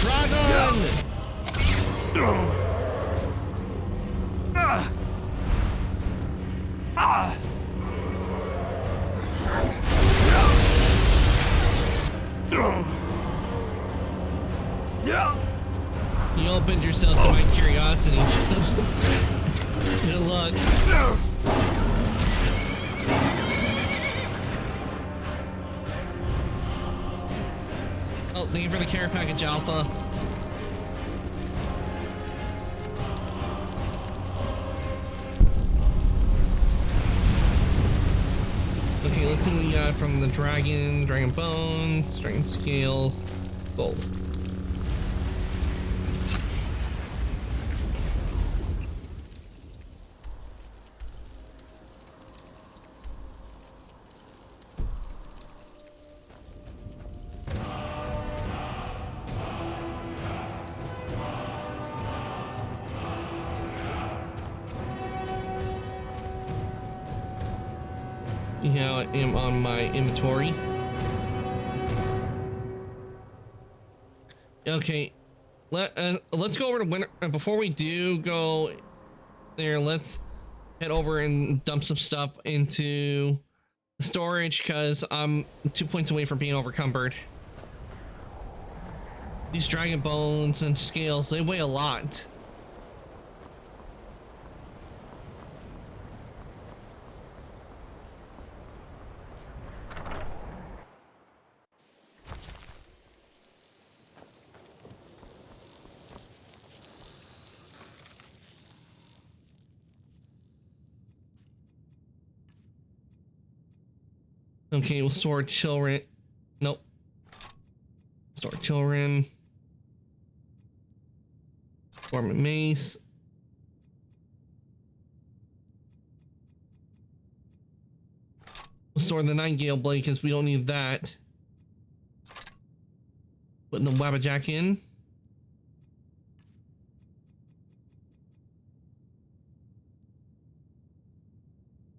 Dragon! You opened yourself to my curiosity. Good luck. Oh, thank you for the care package, Alpha. Okay, let's see what we got from the dragon. Dragon bones, dragon scales, gold. Yeah, I am on my inventory. Okay, let's go over to winter. Before we do go there, let's head over and dump some stuff into storage, because I'm 2 points away from being overcumbered. These dragon bones and scales, they weigh a lot. Okay, we'll store children. Nope. Store children. Storm and mace. We'll store the Nightingale blade because we don't need that. Putting the Wabbajack in.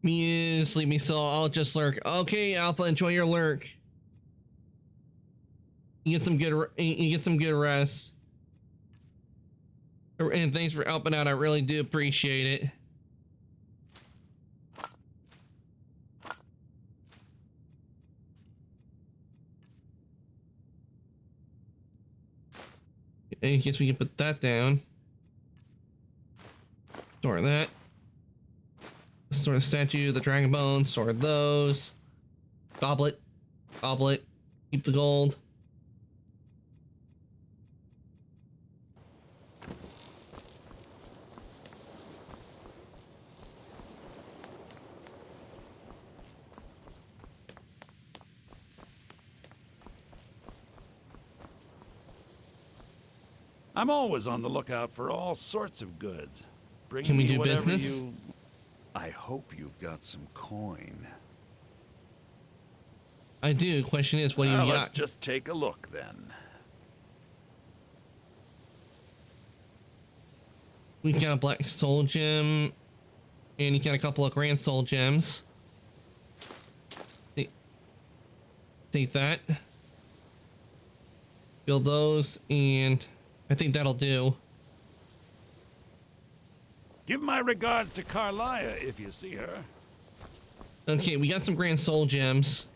Me is leave me, so I'll just lurk. Okay, Alpha, enjoy your lurk. You get some good rest. And thanks for helping out. I really do appreciate it. I guess we can put that down. Store that. Store the statue, the dragon bones, store those. Goblet. Goblet. Keep the gold. I'm always on the lookout for all sorts of goods. Bring Can we me do whatever business? I hope you've got some coin. I do. Question is, what do you got? Let's just take a look then. We got a black soul gem And you got a couple of Grand Soul gems. Take that. Build those, and I think that'll do. Give my regards to Carlia if you see her. Okay, we got some Grand Soul gems.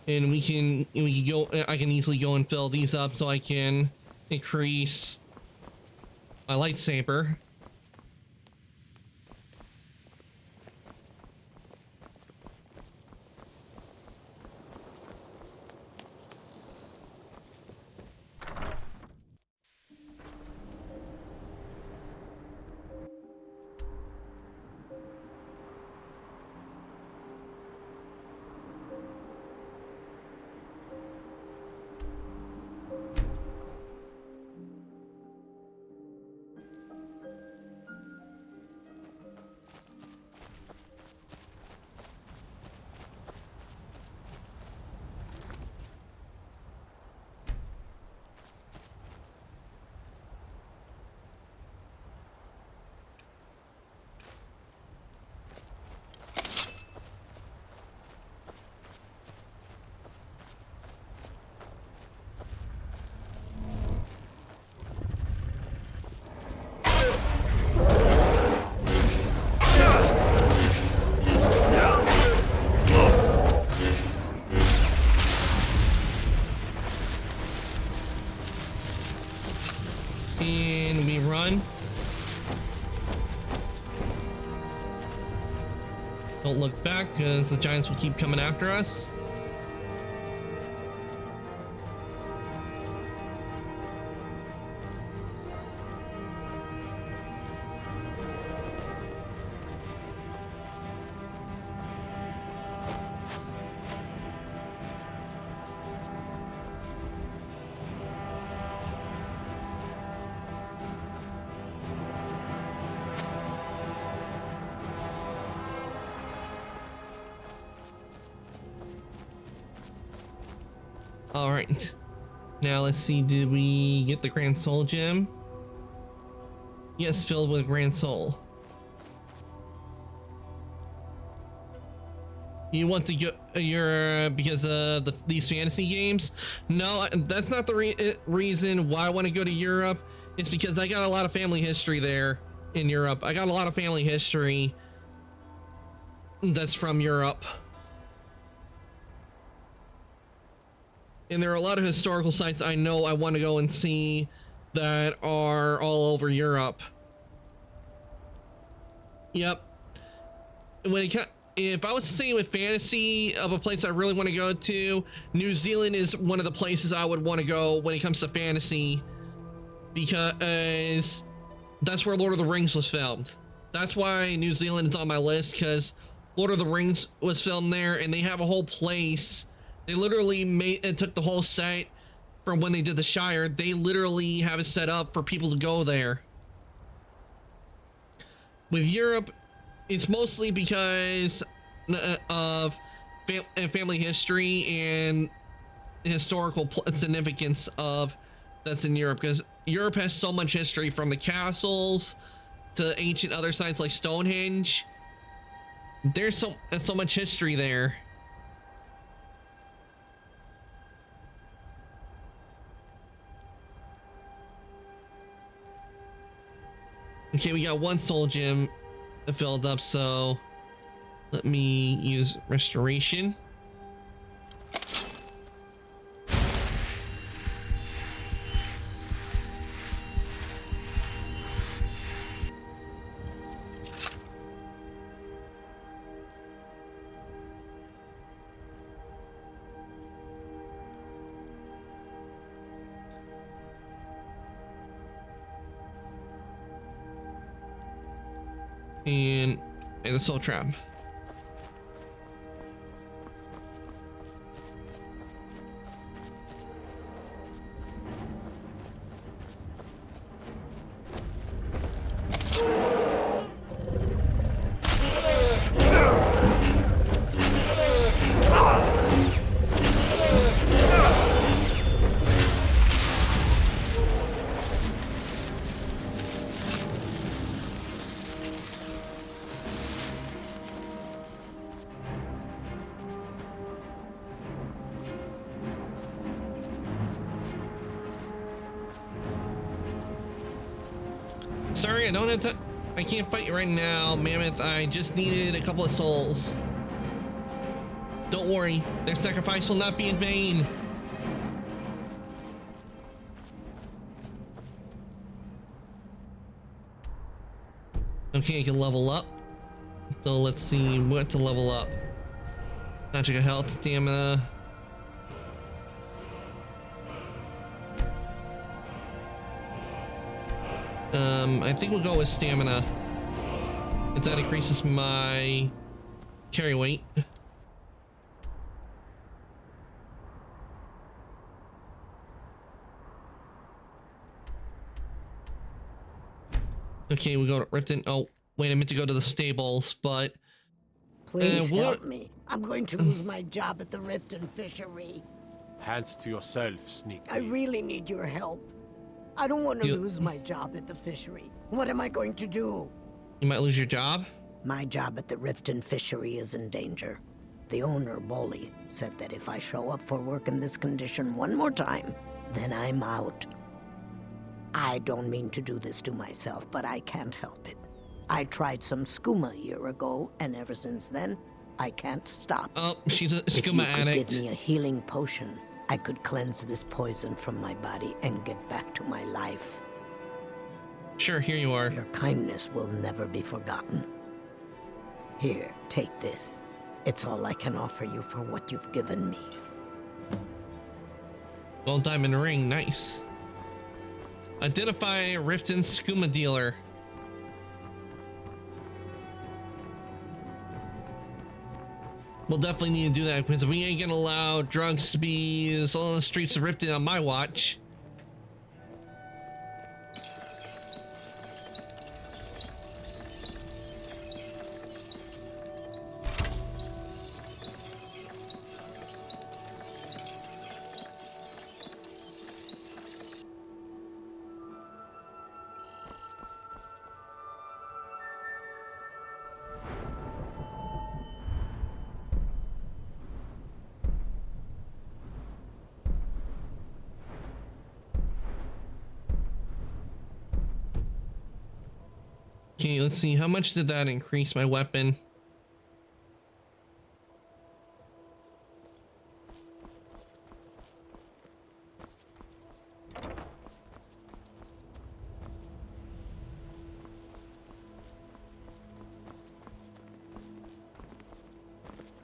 And we can go, I can easily go and fill these up so I can increase my lightsaber. And we run. Don't look back because the giants will keep coming after us. All right, now let's see, did we get the Grand Soul gem? Yes, filled with Grand Soul. You want to go because of these fantasy games? No, that's not the reason why I want to go to Europe. It's because I got a lot of family history there in Europe. I got a lot of family history that's from Europe. And there are a lot of historical sites I know I want to go and see that are all over Europe. Yep. If I was to say with fantasy of a place I really want to go to, New Zealand is one of the places I would want to go when it comes to fantasy, because that's where Lord of the Rings was filmed. That's why New Zealand is on my list, because Lord of the Rings was filmed there, and they have a whole place. They literally took the whole site from when they did the Shire. They literally have it set up for people to go there. With Europe, it's mostly because of family history and historical significance of that's in Europe, because Europe has so much history, from the castles to ancient other sites like Stonehenge. There's so much history there. Okay, we got one soul gem filled up, so let me use restoration. And the soul trap. Sorry, I don't have to. I can't fight you right now, Mammoth. I just needed a couple of souls. Don't worry, their sacrifice will not be in vain. Okay, I can level up. So let's see what to level up. Magic of health, stamina. I think we'll go with stamina. If that increases my carry weight. Okay, we go to Ripton. Oh, wait, I meant to go to the stables, but Please help me. I'm going to lose my job at the Riften fishery. Hands to yourself, sneak I thief. really need your help. I don't want to lose my job at the fishery. What am I going to do? You might lose your job? My job at the Riften fishery is in danger. The owner, Bolly, said that if I show up for work in this condition one more time, then I'm out. I don't mean to do this to myself, but I can't help it. I tried some skooma a year ago, and ever since then, I can't stop. Oh, she's a skooma addict. If you could give me a healing potion, I could cleanse this poison from my body and get back to my life. Sure, here you are. Your kindness will never be forgotten. Here, take this. It's all I can offer you for what you've given me. Gold diamond ring, nice. Identify Riften's skooma dealer. We'll definitely need to do that because we ain't gonna allow drugs to be on the streets of Riften on my watch. Okay, let's see. How much did that increase my weapon?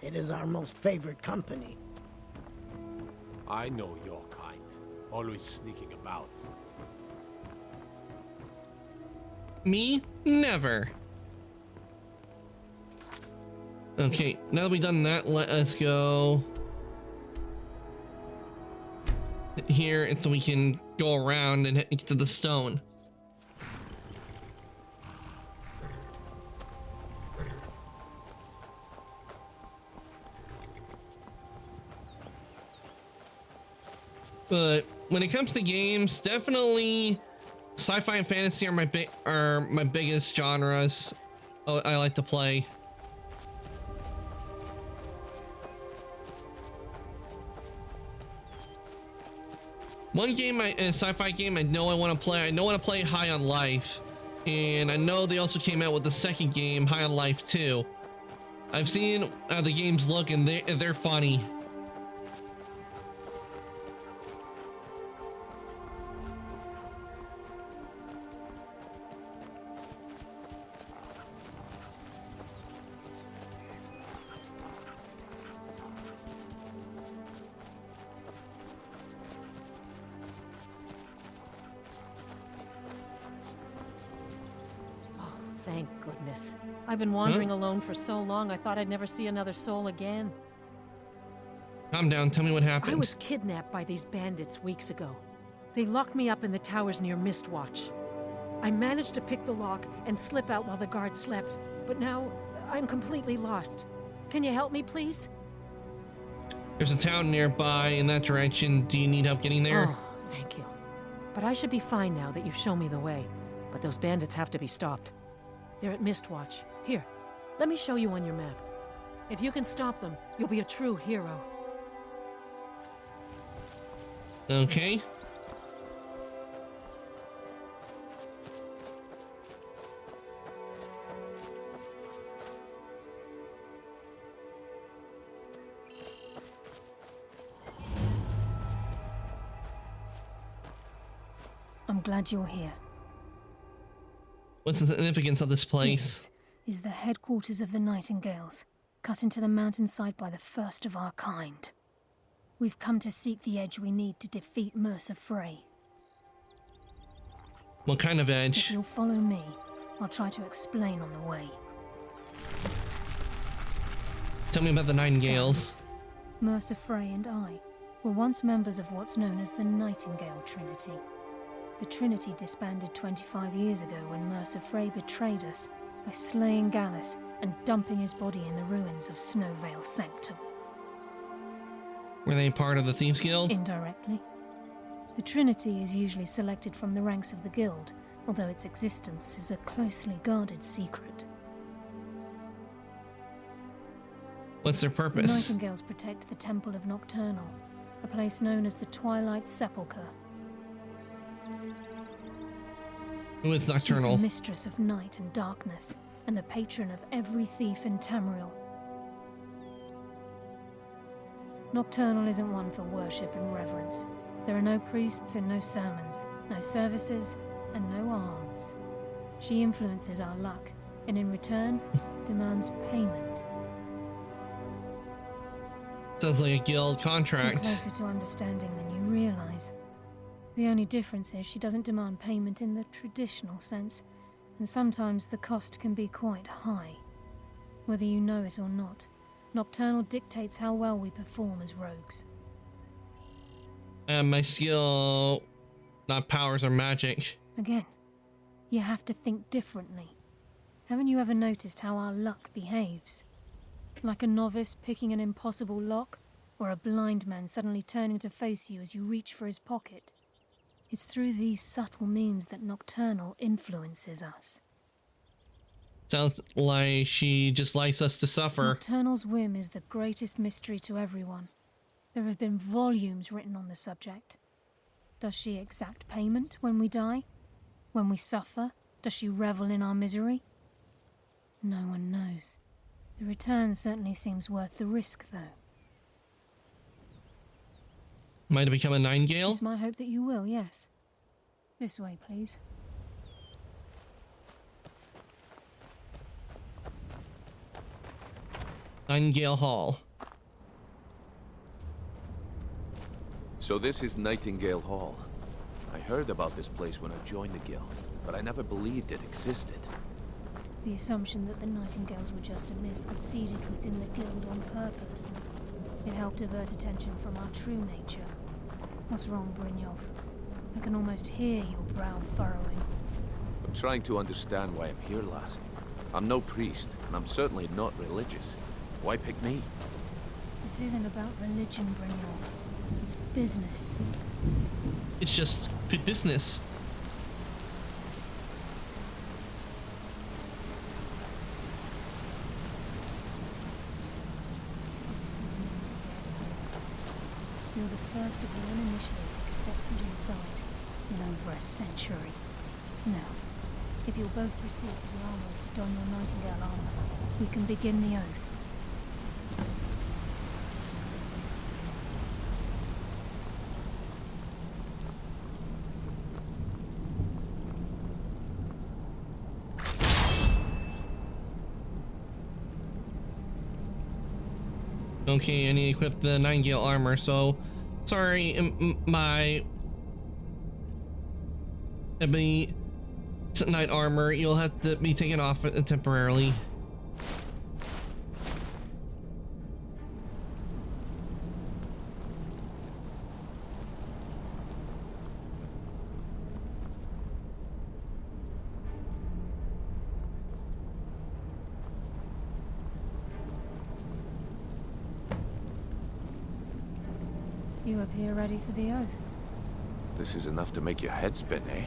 It is our most favored company. I know your kind. Always sneaking about. Me? Never. Okay, now that we've done that, let us go here and so we can go around and get to the stone. But when it comes to games, definitely sci-fi and fantasy are my biggest genres I like to play. One game, a sci-fi game I know I want to play. I know I want to play High on Life, and I know they also came out with the second game, High on Life 2. I've seen how the games look, and they're funny. Thank goodness. I've been wandering alone for so long, I thought I'd never see another soul again. Calm down, tell me what happened. I was kidnapped by these bandits weeks ago. They locked me up in the towers near Mistwatch. I managed to pick the lock and slip out while the guards slept, but now I'm completely lost. Can you help me, please? There's a town nearby in that direction. Do you need help getting there? Oh, thank you. But I should be fine now that you've shown me the way. But those bandits have to be stopped. They're at Mistwatch. Here, let me show you on your map. If you can stop them, you'll be a true hero. Okay. I'm glad you're here. What's the significance of this place? This is the headquarters of the Nightingales, cut into the mountainside by the first of our kind. We've come to seek the edge we need to defeat Mercer Frey. What kind of edge? If you'll follow me, I'll try to explain on the way. Tell me about the Nightingales. Mercer Frey and I were once members of what's known as the Nightingale Trinity. The Trinity disbanded 25 years ago when Mercer Frey betrayed us by slaying Gallus and dumping his body in the ruins of Snowvale Sanctum. Were they part of the Thieves Guild? Indirectly. The Trinity is usually selected from the ranks of the Guild, although its existence is a closely guarded secret. What's their purpose? The Nightingales protect the Temple of Nocturnal, a place known as the Twilight Sepulchre. Who is Nocturnal? She's the mistress of night and darkness, and the patron of every thief in Tamriel. Nocturnal isn't one for worship and reverence. There are no priests and no sermons, no services, and no alms. She influences our luck, and in return, demands payment. Sounds like a guild contract. You're closer to understanding than you realize. The only difference is she doesn't demand payment in the traditional sense, and sometimes the cost can be quite high. Whether you know it or not, Nocturnal dictates how well we perform as rogues. My skill, not powers or magic. Again, you have to think differently. Haven't you ever noticed how our luck behaves? Like a novice picking an impossible lock, or a blind man suddenly turning to face you as you reach for his pocket. It's through these subtle means that Nocturnal influences us. Sounds like she just likes us to suffer. Nocturnal's whim is the greatest mystery to everyone. There have been volumes written on the subject. Does she exact payment when we die? When we suffer, does she revel in our misery? No one knows. The return certainly seems worth the risk, though. Might have become a Nightingale? It's my hope that you will, yes. This way, please. Nightingale Hall. So this is Nightingale Hall. I heard about this place when I joined the guild, but I never believed it existed. The assumption that the Nightingales were just a myth was seeded within the guild on purpose. It helped divert attention from our true nature. What's wrong, Brynjolf? I can almost hear your brow furrowing. I'm trying to understand why I'm here, lass. I'm no priest, and I'm certainly not religious. Why pick me? This isn't about religion, Brynjolf. It's business. It's just good business. You're the first of the uninitiated to set foot inside in over a century. Now, if you'll both proceed to the armory to don your Nightingale armor, we can begin the oath. Okay, I need to equip the Nightingale armor, so sorry, my ebony knight armor, you'll have to be taken off temporarily. You appear ready for the oath. This is enough to make your head spin, eh?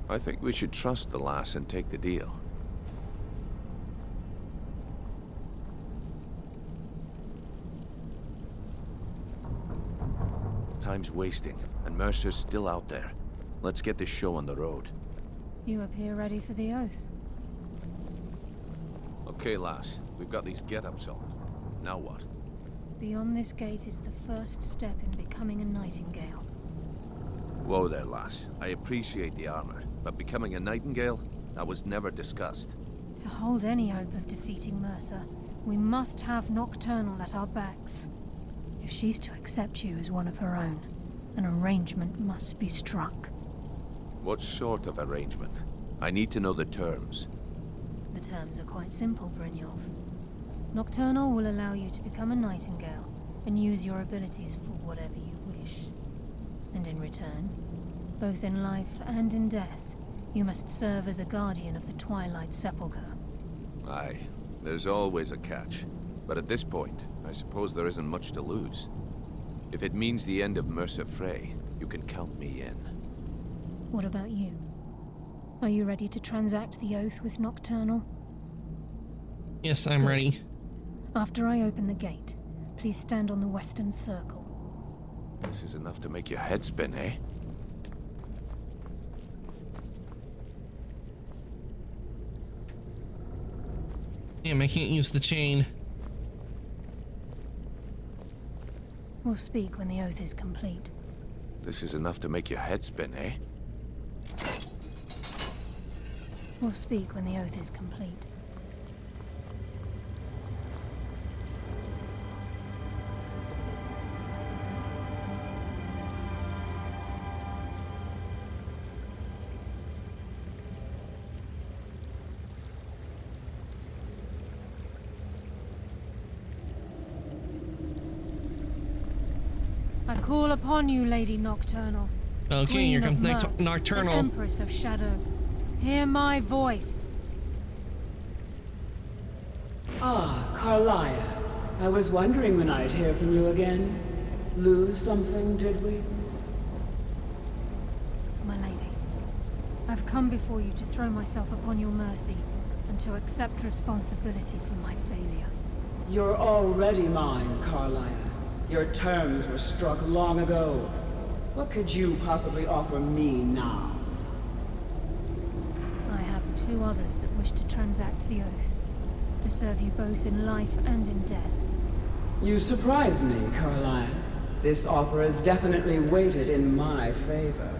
I think we should trust the lass and take the deal. Time's wasting, and Mercer's still out there. Let's get this show on the road. You appear ready for the oath. Okay, lass. We've got these get-ups on. Now what? Beyond this gate is the first step in becoming a nightingale. Whoa there, lass. I appreciate the armor, but becoming a nightingale? That was never discussed. To hold any hope of defeating Mercer, we must have Nocturnal at our backs. If she's to accept you as one of her own, an arrangement must be struck. What sort of arrangement? I need to know the terms. The terms are quite simple, Brynjolf. Nocturnal will allow you to become a nightingale and use your abilities for whatever you wish. And in return, both in life and in death, you must serve as a guardian of the Twilight Sepulchre. Aye, there's always a catch. But at this point, I suppose there isn't much to lose. If it means the end of Mercer Frey, you can count me in. What about you? Are you ready to transact the oath with Nocturnal? Yes, I'm ready. After I open the gate, please stand on the western circle. This is enough to make your head spin, eh? Damn, I can't use the chain. We'll speak when the oath is complete. This is enough to make your head spin, eh? We'll speak when the oath is complete. I call upon you, Lady Nocturnal. Okay, Queen here of comes Murk, Nocturnal. and Empress of Shadow. Hear my voice. Ah, Carlia. I was wondering when I'd hear from you again. Lose something, did we? My lady, I've come before you to throw myself upon your mercy and to accept responsibility for my failure. You're already mine, Carlia. Your terms were struck long ago. What could you possibly offer me now? I have two others that wish to transact the oath, to serve you both in life and in death. You surprise me, Carlia. This offer is definitely weighted in my favor.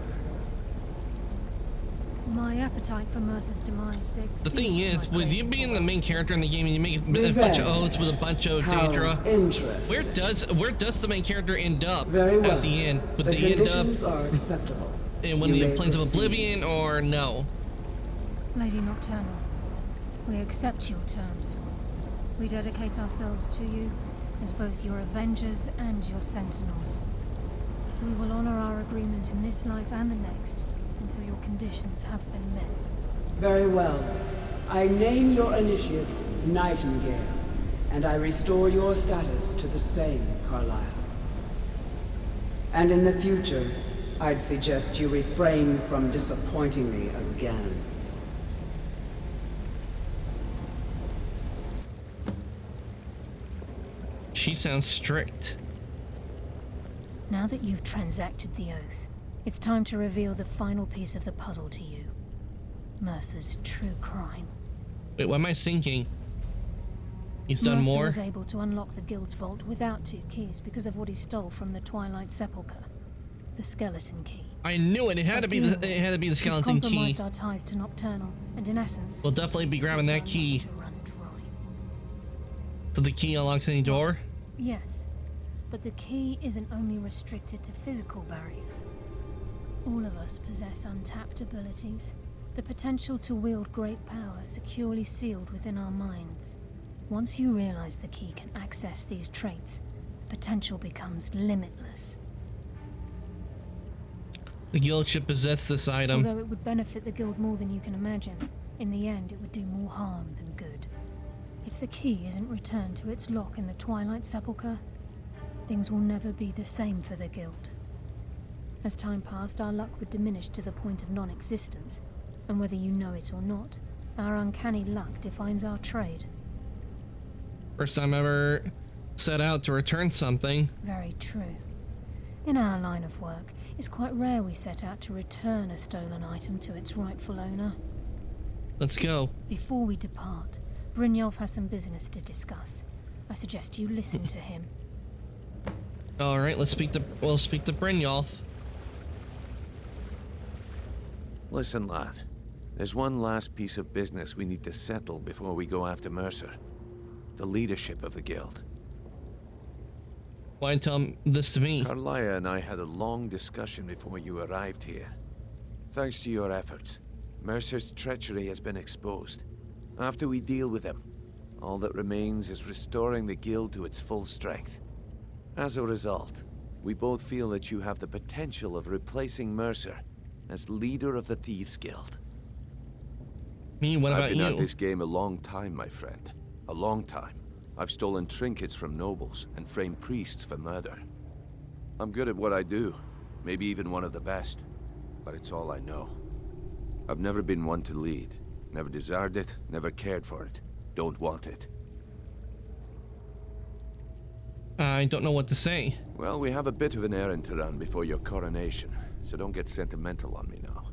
My appetite for Mercer's demise exceeds The thing is, with you being the main character in the game and you make a bunch of oaths with a bunch of Daedra, where does the main character end up at the end? Would The they end up conditions are acceptable. in one of the Plains of Oblivion or no? Lady Nocturnal, we accept your terms. We dedicate ourselves to you as both your avengers and your sentinels. We will honor our agreement in this life and the next until your conditions have been met. Very well. I name your initiates Nightingale, and I restore your status to the same, Carlisle. And in the future, I'd suggest you refrain from disappointing me again. She sounds strict. Now that you've transacted the oath, it's time to reveal the final piece of the puzzle to you. Mercer's true crime. Wait, why am I sinking? He's done Mercer more? was able to unlock the guild's vault without 2 keys because of what he stole from the Twilight Sepulchre. The skeleton key. I knew it. It had to be the skeleton key. He's compromised our ties to Nocturnal, and in essence, We'll definitely be grabbing that key. So the key unlocks any door? yes, but the key isn't only restricted to physical barriers. All of us possess untapped abilities, the potential to wield great power securely sealed within our minds. Once you realize the key can access these traits, the potential becomes limitless. The guild should possess this item. Although it would benefit the guild more than you can imagine, in the end it would do more harm than good. If the key isn't returned to its lock in the Twilight Sepulchre, things will never be the same for the guild. As time passed, our luck would diminish to the point of non-existence, and whether you know it or not, our uncanny luck defines our trade. First time ever set out to return something. Very true. In our line of work, it's quite rare we set out to return a stolen item to its rightful owner. Let's go. Before we depart, Brynjolf has some business to discuss. I suggest you listen to him. All right, we'll speak to Brynjolf. Listen, lad. There's one last piece of business we need to settle before we go after Mercer. The leadership of the guild. Why tell this to me? Carlia and I had a long discussion before you arrived here. Thanks to your efforts, Mercer's treachery has been exposed. After we deal with him, all that remains is restoring the guild to its full strength. As a result, we both feel that you have the potential of replacing Mercer as leader of the Thieves Guild. Me? What about you? I've been at this game a long time, my friend. A long time. I've stolen trinkets from nobles and framed priests for murder. I'm good at what I do, maybe even one of the best, but it's all I know. I've never been one to lead. Never desired it, never cared for it. Don't want it. I don't know what to say. Well, we have a bit of an errand to run before your coronation, so don't get sentimental on me now.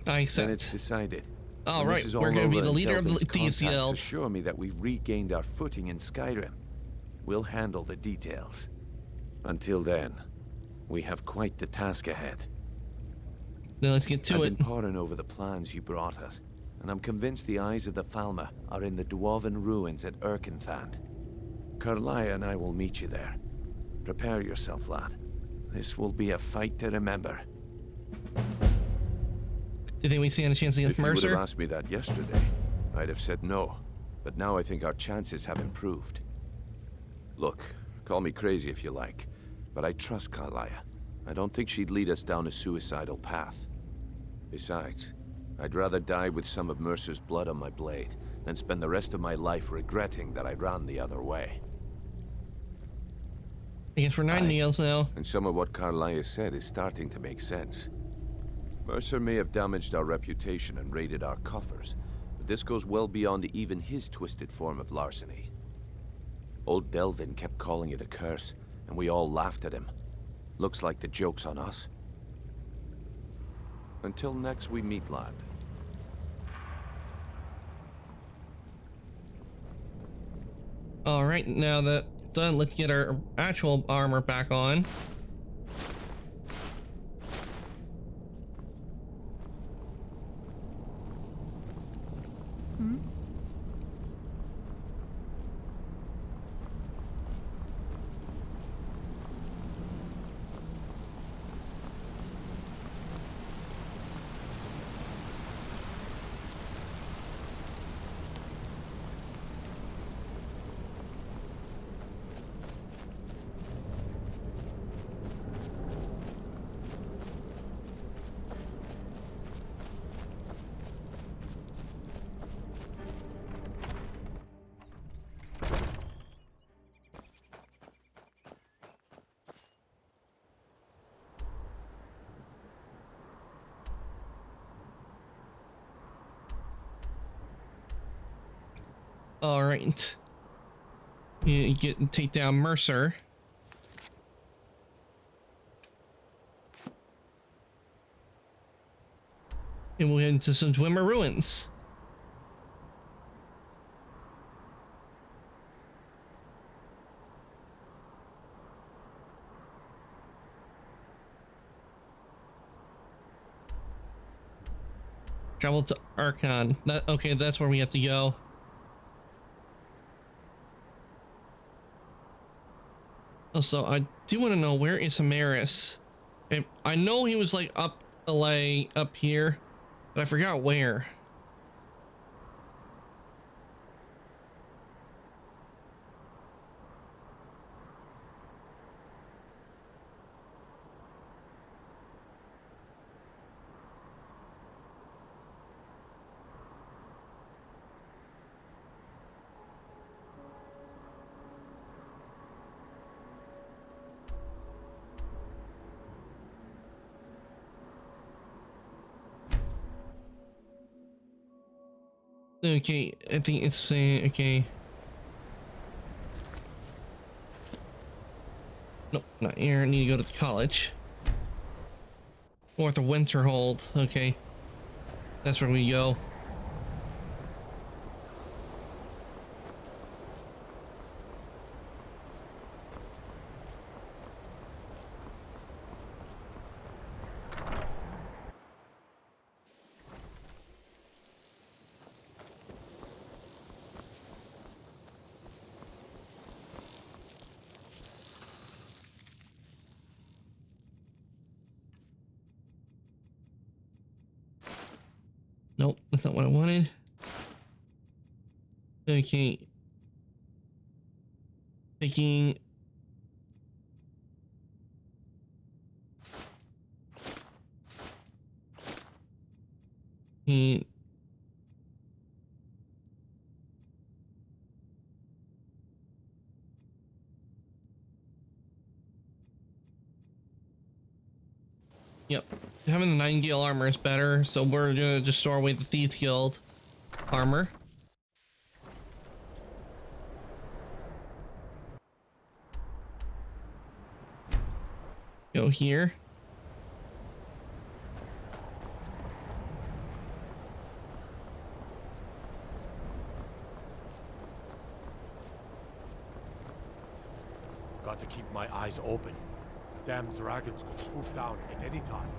I accept. Then it's decided. All right, we're going to be the leader of the Thieves Guild. Assure me that we've regained our footing in Skyrim. We'll handle the details. Until then, we have quite the task ahead. Then let's get to it. I've been poring over the plans you brought us, and I'm convinced the eyes of the Falmer are in the Dwarven ruins at Erkenthand. Carlia and I will meet you there. Prepare yourself, lad. This will be a fight to remember. Do you think we stand a chance against Mercer? If you would have asked me that yesterday, I'd have said no. But now I think our chances have improved. Look, call me crazy if you like, but I trust Carlia. I don't think she'd lead us down a suicidal path. Besides, I'd rather die with some of Mercer's blood on my blade than spend the rest of my life regretting that I ran the other way. I guess we're 9 nails now. And some of what Carlia said is starting to make sense. Mercer may have damaged our reputation and raided our coffers, but this goes well beyond even his twisted form of larceny. Old Delvin kept calling it a curse, and we all laughed at him. Looks like the joke's on us. Until next we meet, lad. All right, now that done, let's get our actual armor back on. All right. You take down Mercer. And we'll head into some Dwemer ruins. Travel to Archon. Okay, that's where we have to go. Also, I do want to know, where is Hamaris? I know he was like up here, but I forgot where. Okay, I think it's saying, okay. Nope, not here. I need to go to the college. North of Winterhold. Okay. That's where we go. Nope, that's not what I wanted. Okay. Taking... Yep, having the Nightingale armor is better, so we're gonna just store away the Thieves Guild armor. Go here. Got to keep my eyes open. Damn dragons could swoop down at any time.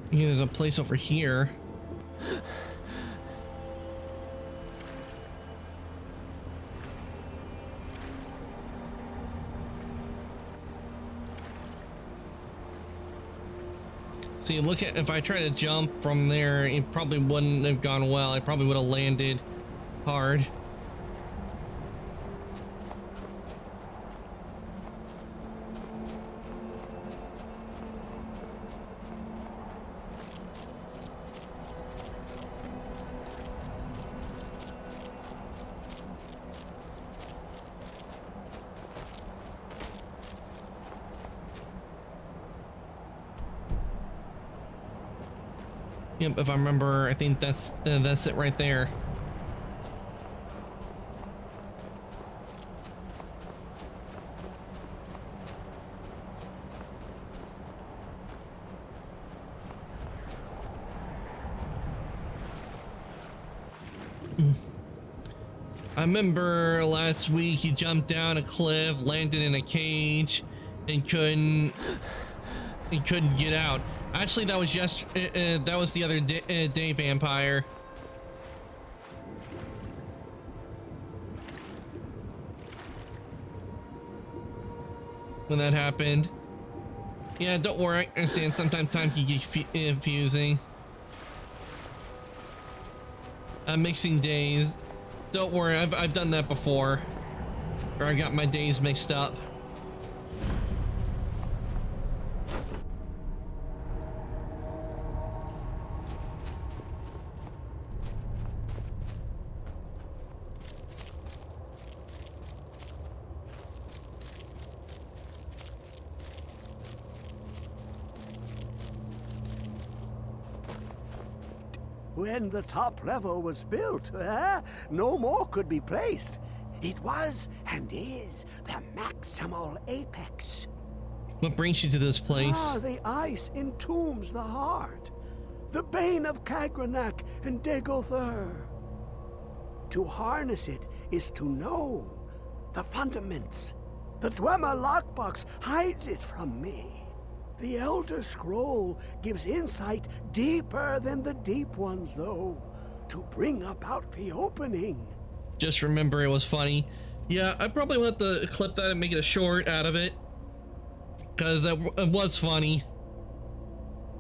Yeah, there's a place over here. See, look at, if I try to jump from there, it probably wouldn't have gone well. I probably would have landed hard. Yep, if I remember, I think that's it right there. I remember last week you jumped down a cliff, landed in a cage, and couldn't get out. Actually, that was that was the other day, Vampire. When that happened. Yeah, don't worry. I understand sometimes time can get confusing. I'm mixing days. Don't worry, I've done that before. Where I got my days mixed up. When the top level was built, no more could be placed. It was and is the maximal apex. What brings you to this place? The ice entombs the heart. The bane of Kagranak and Degother. To harness it is to know the fundaments. The Dwemer lockbox hides it from me. The Elder Scroll gives insight deeper than the deep ones, though, to bring about the opening. Just remember it was funny. Yeah, I probably want to clip that and make it a short out of it. Because it was funny.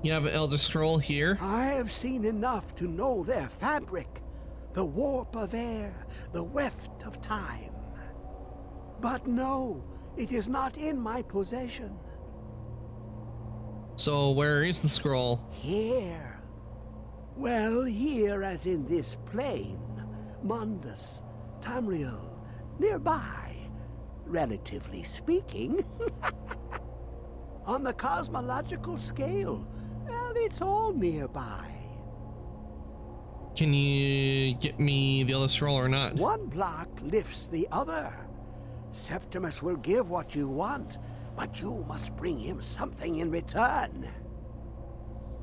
You have an Elder Scroll here. I have seen enough to know their fabric. The warp of air, the weft of time. But no, it is not in my possession. So where is the scroll? Here. Well, here as in this plain, Mundus, Tamriel, nearby, relatively speaking. On the cosmological scale, well, it's all nearby. Can you get me the other scroll or not? One block lifts the other. Septimus will give what you want, but you must bring him something in return.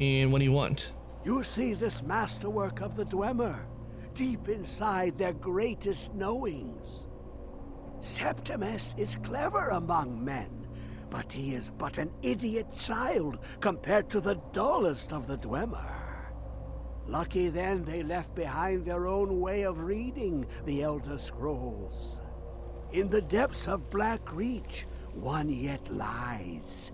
And what do you want? You see this masterwork of the Dwemer, deep inside their greatest knowings. Septimus is clever among men, but he is but an idiot child compared to the dullest of the Dwemer. Lucky then they left behind their own way of reading the Elder Scrolls. In the depths of Black Reach, one yet lies.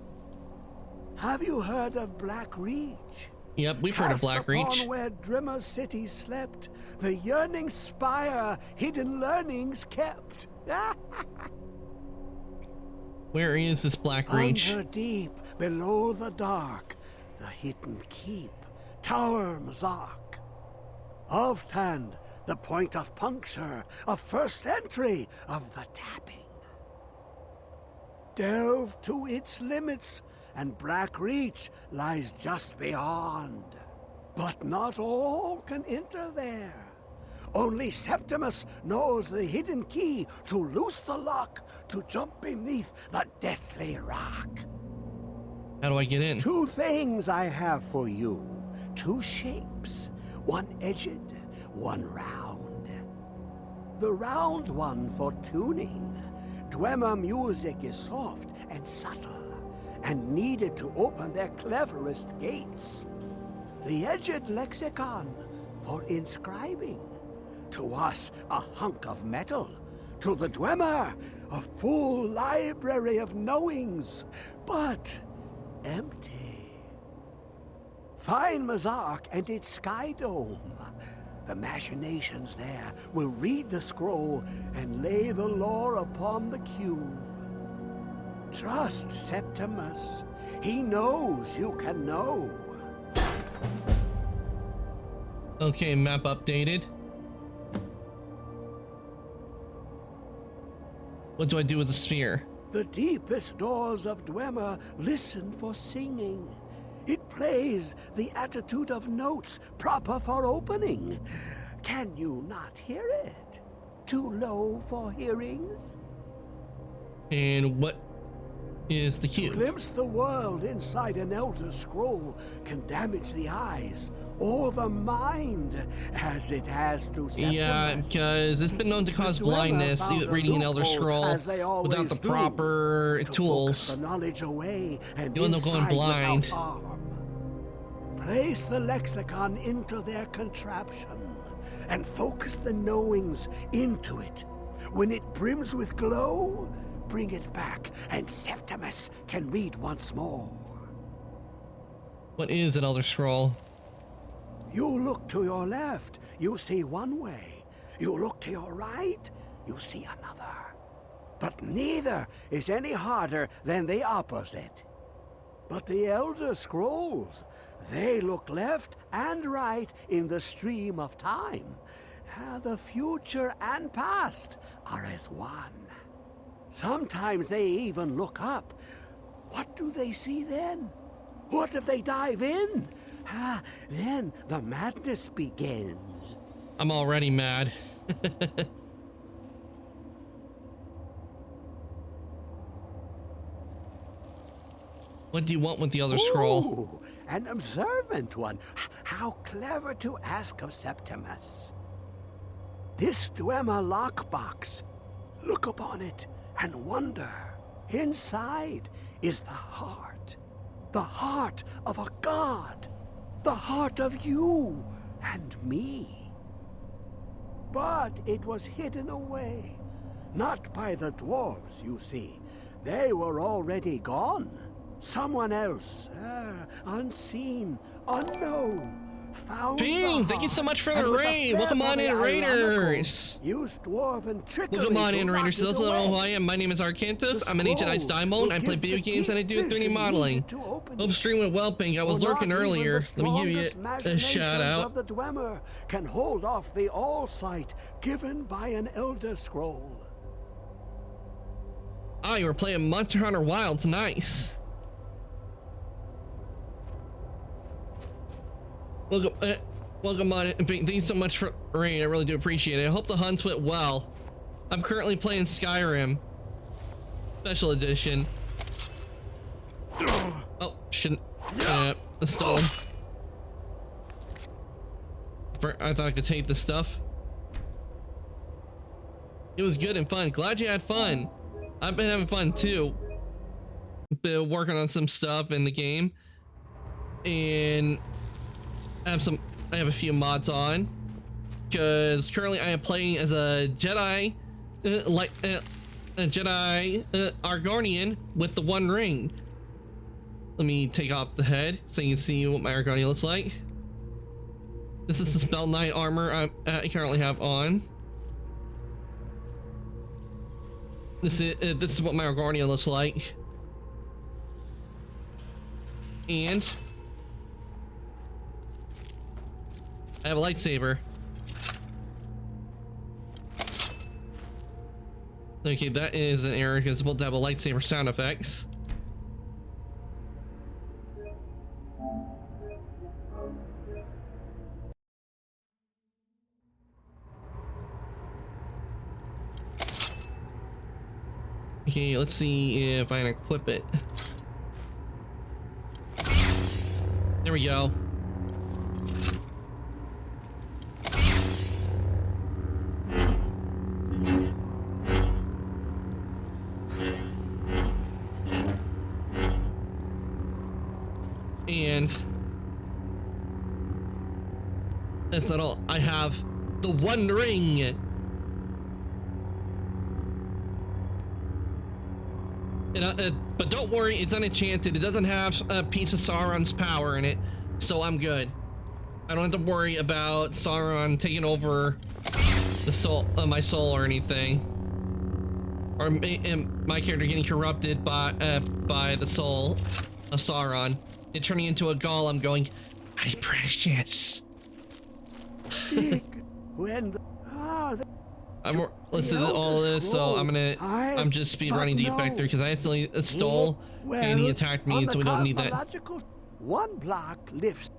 Have you heard of Black Reach? Yep, we've heard of Black Reach. Cast upon where Drimmer's city slept, the yearning spire hidden learnings kept. Where is this Black Reach? Under deep, below the dark, the hidden keep, Tower Mazak. Oftand, the point of puncture, of first entry of the tapping. Delve to its limits, and Black Reach lies just beyond. But not all can enter there. Only Septimus knows the hidden key to loose the lock, to jump beneath the deathly rock. How do I get in? Two things I have for you. Two shapes. One edged, one round. The round one for tuning. Dwemer music is soft and subtle, and needed to open their cleverest gates. The edged lexicon for inscribing. To us, a hunk of metal. To the Dwemer, a full library of knowings, but empty. Find Mazark and its sky dome. The machinations there will read the scroll and lay the lore upon the cube. Trust Septimus. He knows you can know. Okay, map updated. What do I do with the sphere? The deepest doors of Dwemer listen for singing. It plays the attitude of notes proper for opening. Can you not hear it? Too low for hearings? And what is the cube? To glimpse the world inside an Elder Scroll can damage the eyes or the mind, as it has to Septimus. Yeah, because it's been known to cause blindness reading an Elder Scroll without the proper tools. The knowledge away and you'll end up going blind. Place the lexicon into their contraption and focus the knowings into it. When it brims with glow, bring it back and Septimus can read once more. What is an Elder Scroll? You look to your left, you see one way. You look to your right, you see another. But neither is any harder than the opposite. But the Elder Scrolls, they look left and right in the stream of time. The future and past are as one. Sometimes they even look up. What do they see then? What if they dive in? Then the madness begins. I'm already mad. What do you want with the Elder Scroll? An observant one. How clever to ask of Septimus. This Dwemer lockbox. Look upon it and wonder. Inside is the heart. The heart of a god. The heart of you and me. But it was hidden away. Not by the dwarves, you see. They were already gone. Someone else, unseen, unknown, found Ping, the thank you so much for heart, the and with a raid. Welcome on feather in, the Raiders. Used dwarven trickery Welcome on to in, knock Raiders. it To those who don't know who away. I am, my name is Arcantus. I'm an Ancient Ice scroll Daimon. will I play give video the games and I do 3D vision modeling. needed to open Hope stream went well, Ping. I was For lurking not even earlier. the Let me give you strongest a shout machinations out. of the Dwemer can hold off the all-sight given by an Elder Scroll. Ah, you were playing Monster Hunter Wilds. Nice. Welcome on. Thank you so much for rain. I really do appreciate it. I hope the hunts went well. I'm currently playing Skyrim Special Edition. Oh, shouldn't. Stole him. I thought I could take this stuff. It was good and fun. Glad you had fun. I've been having fun too. Been working on some stuff in the game, and I have a few mods on because currently I am playing as a Jedi, a Jedi Argonian with the One Ring. Let me take off the head so you can see what my Argonian looks like. This is the Spell Knight armor I currently have on. This is what my Argonian looks like. And I have a lightsaber. Okay, that is an error because it's supposed to have a lightsaber sound effects. Okay, let's see if I can equip it. There we go. And that's not all. I have the One Ring. But don't worry, it's unenchanted. It doesn't have a piece of Sauron's power in it, so I'm good. I don't have to worry about Sauron taking over the soul, my soul, or anything, or my character getting corrupted by the soul of Sauron and turning into a golem, going, "My precious." I'm listening to all of this, so I'm just speed running deep back through because I accidentally stole and he attacked me, so we don't need that. One block lifts.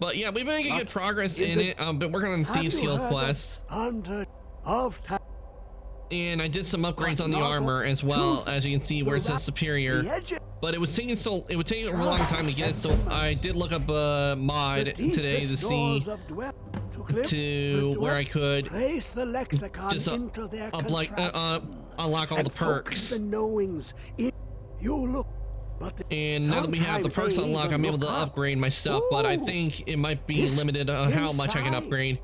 But yeah, we've been making good progress in it. Been working on Thieves Guild quests, and I did some upgrades on the armor as well, as you can see where it says superior. But it was taking it would take a long time to get it, so I did look up a mod today to see where I could just unlock all the perks. And now that we have the perks unlocked, I'm able to upgrade my stuff, but I think it might be limited on how much I can upgrade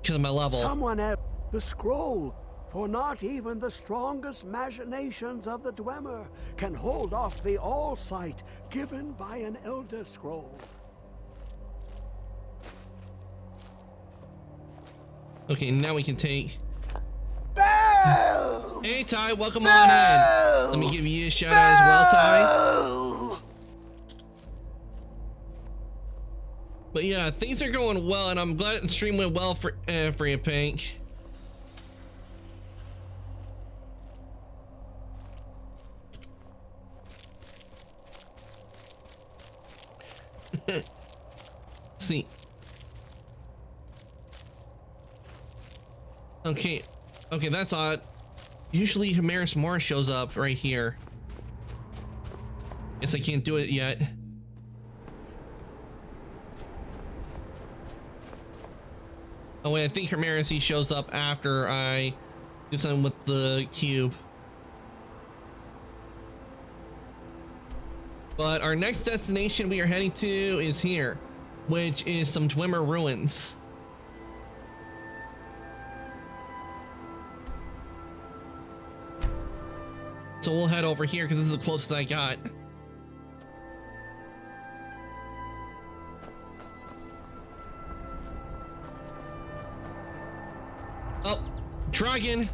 because of my level. Someone have the scroll, for not even the strongest machinations of the Dwemer can hold off the all-sight given by an Elder Scroll. Okay, now we can take... Boo! Hey, Ty, welcome on in. Let me give you a shout out as well, Ty. But yeah, things are going well, and I'm glad the stream went well for you, Pink. See. Okay, that's odd. Usually Hamaris Morris shows up right here. Guess I can't do it yet. Oh wait, I think Hamaris, he shows up after I do something with the cube. But our next destination we are heading to is here, which is some Dwemer ruins. So we'll head over here because this is the closest I got. Dragon.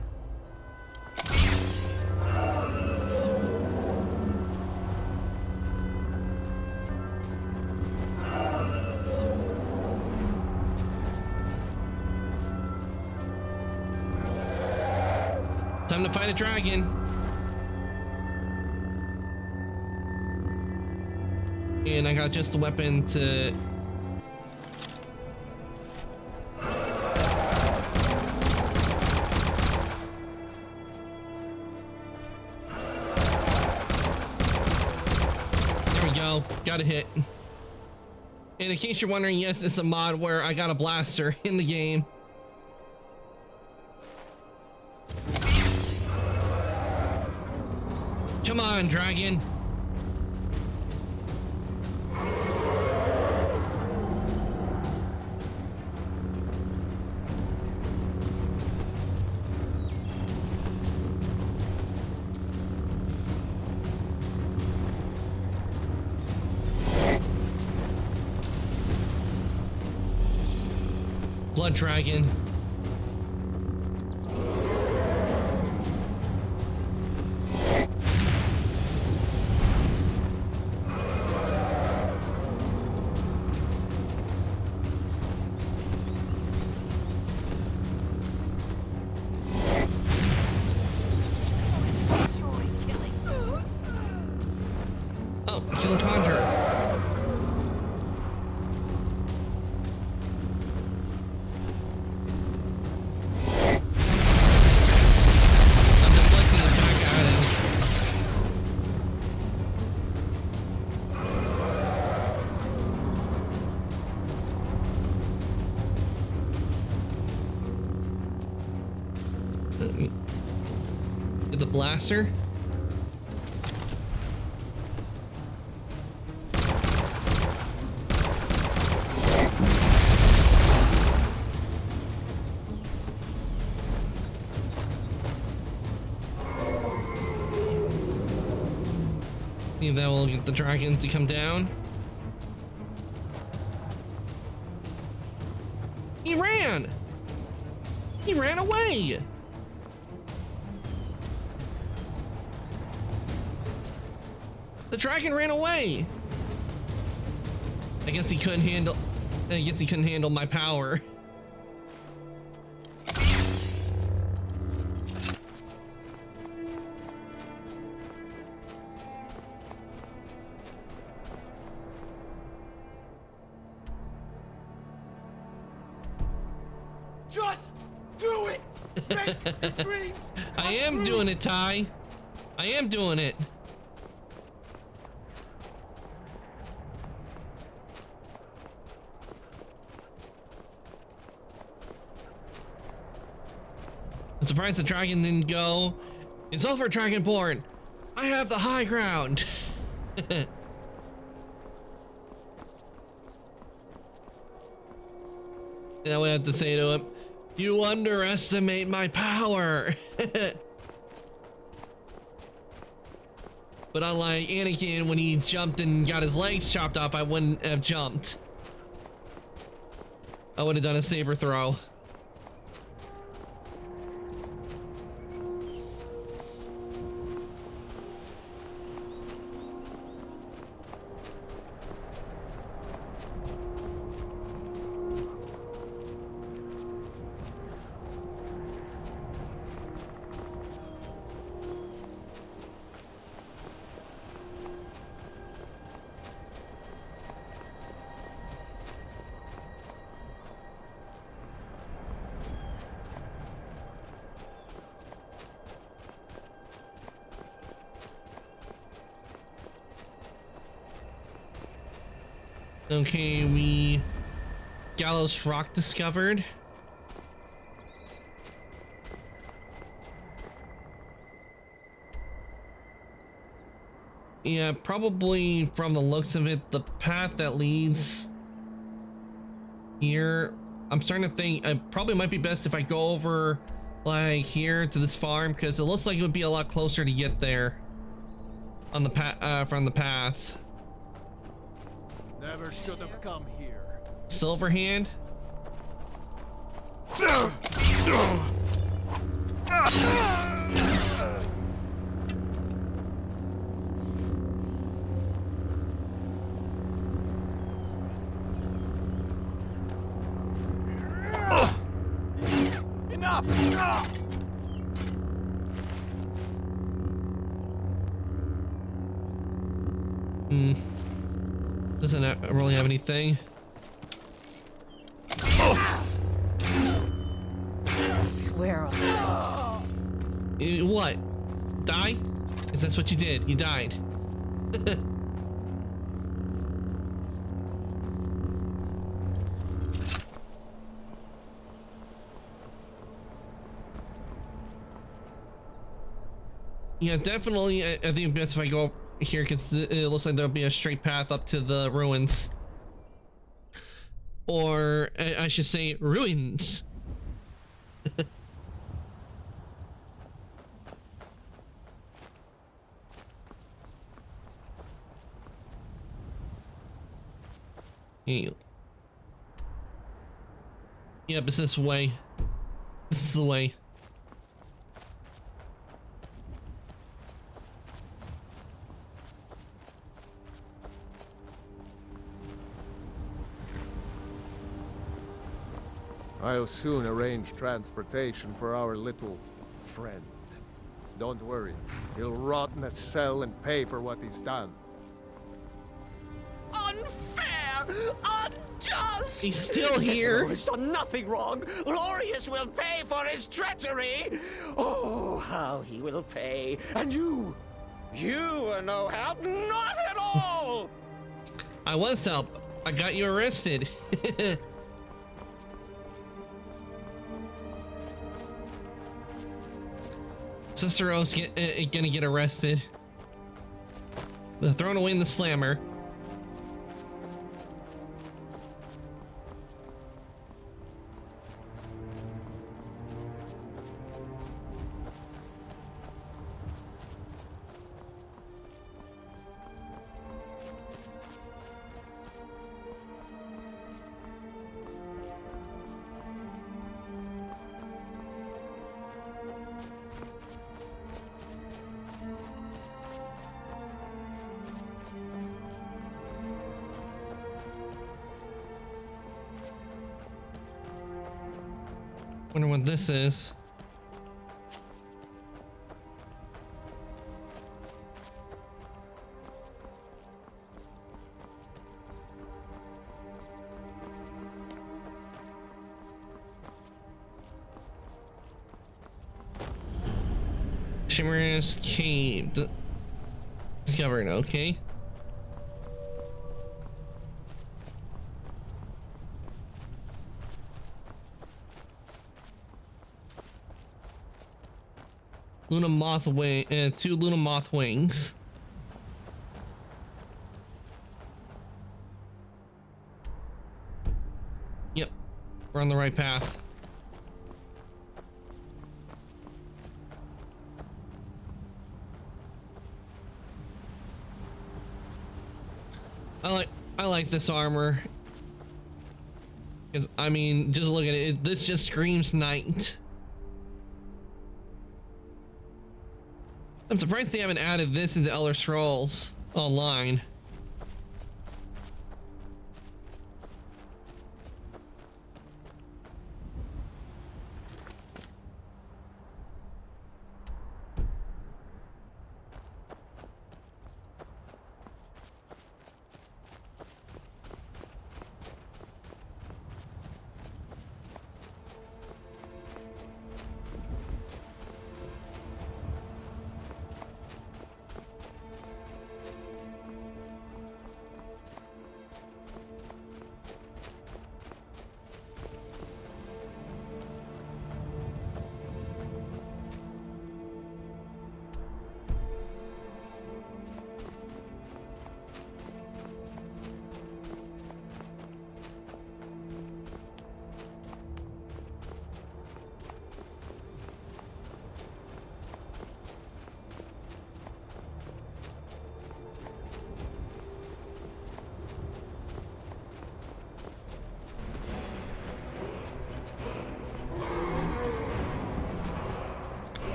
Time to fight a dragon. And I got just the weapon to... There we go. Got a hit. And in case you're wondering, yes, it's a mod where I got a blaster in the game. Come on, dragon. Blood dragon. Oh, killing conjurer. The blaster. Think that will get the dragon to come down. He ran! He ran away! The dragon ran away. I guess he couldn't handle my power. Just do it! Make your dreams come I am true. doing it, Ty. I am doing it. I'm surprised the dragon didn't go. It's over, Dragonborn. I have the high ground. And I would have to say to him, you underestimate my power. But unlike Anakin, when he jumped and got his legs chopped off, I wouldn't have jumped. I would have done a saber throw. Okay, we Gallows Rock discovered. Yeah, probably from the looks of it, the path that leads here, I'm starting to think it probably might be best if I go over like here to this farm, because it looks like it would be a lot closer to get there on the path from the path. Never should have come here. Silverhand. Enough! Doesn't really have anything. I swear I'll... What? Die? Is that what you did? You died. Yeah, definitely. I think it's best if I go up here because it looks like there'll be a straight path up to the ruins. Or I should say ruins. Yep, it's this way. This is the way. I'll soon arrange transportation for our little friend. Don't worry, he'll rot in a cell and pay for what he's done. Unfair! Unjust! He's still here! He's done nothing wrong! Glorious will pay for his treachery! Oh, how he will pay! And you are no help! Not at all! I was help. I got you arrested. Sister O's gonna get arrested. They're thrown away in the slammer. Wonder what this is. Shimmer's Cave. Discovered, okay. Luna moth wing, 2 Luna moth wings. Yep, we're on the right path. I like this armor. Because I mean, just look at it. This just screams knight. I'm surprised they haven't added this into Elder Scrolls Online.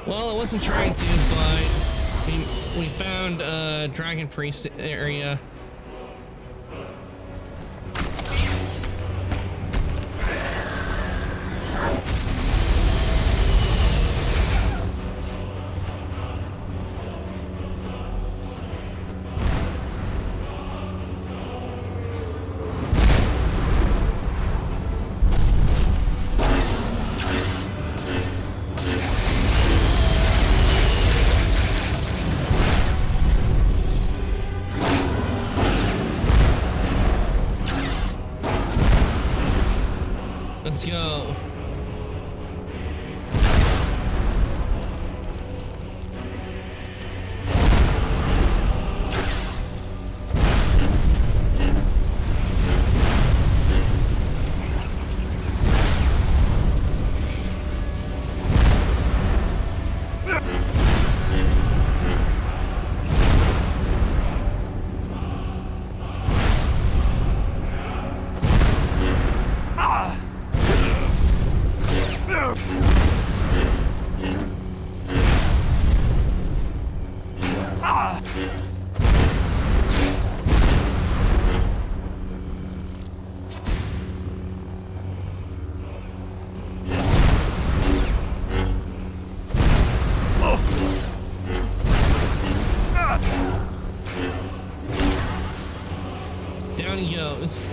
Well, I wasn't trying to, but we found a Dragon Priest area. Let's go. Down he goes.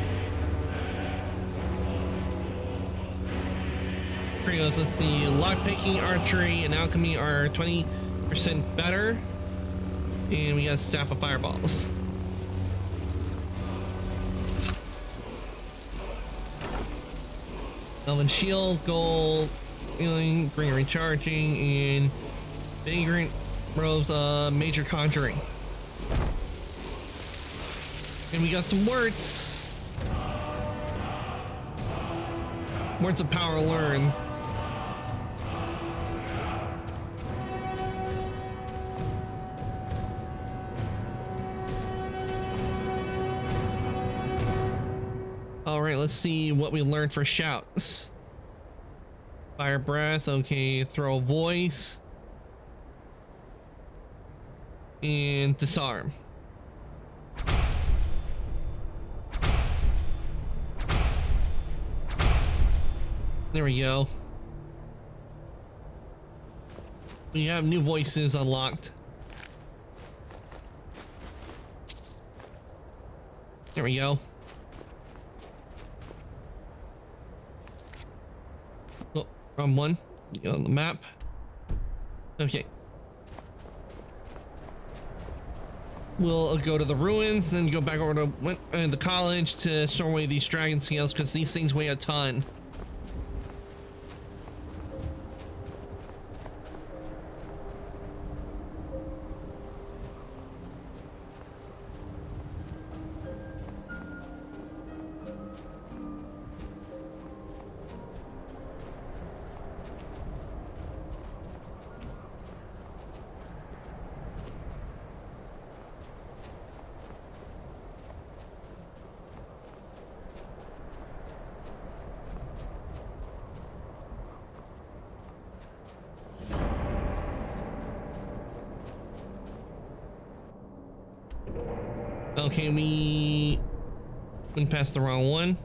Here he goes. Let's see. Lockpicking, archery, and alchemy are 20% better. And we got a staff of fireballs. Elven shield, gold, healing, bring recharging, and vagrant robes, major conjuring. And we got some words. Words of power learn. All right, let's see what we learned for shouts. Fire breath, okay, throw voice. And disarm. There we go. We have new voices unlocked. There we go. Oh, wrong one. Get on the map. Okay. We'll go to the ruins, then go back over to the college to store away these dragon scales because these things weigh a ton. Okay, we went past the wrong one.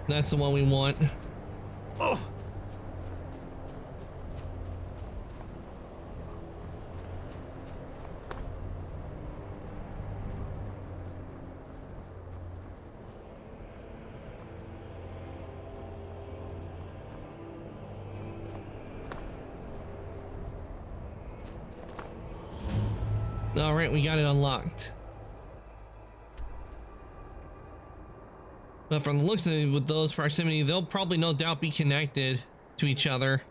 That's the one we want. Oh. All right, we got it unlocked. But from the looks of it, with those proximity, they'll probably no doubt be connected to each other.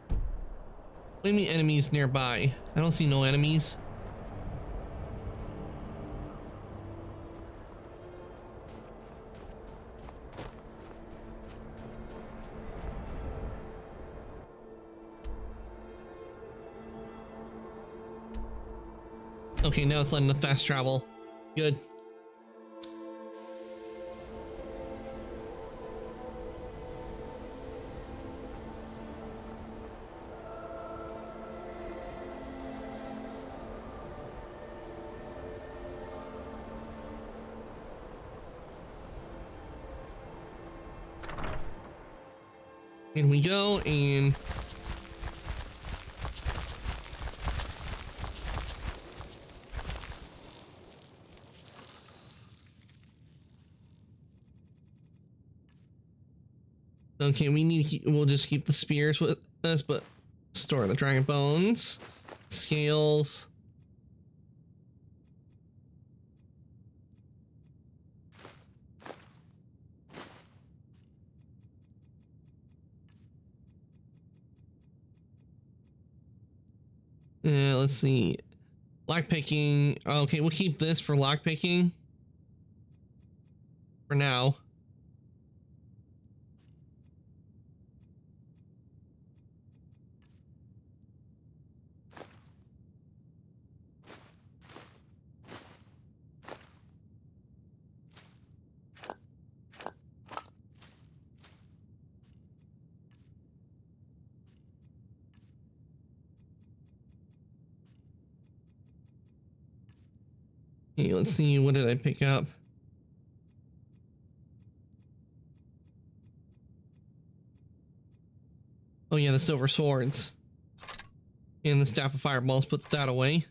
What do you mean enemies nearby? I don't see no enemies. Okay, now it's letting the fast travel. Good. In we go, and okay, we'll just keep the spears with us, but store the dragon bones, scales. Let's see. Lockpicking. Okay, we'll keep this for lockpicking. For now. Okay, let's see, what did I pick up? Oh yeah, the silver swords. And the staff of fireballs, put that away.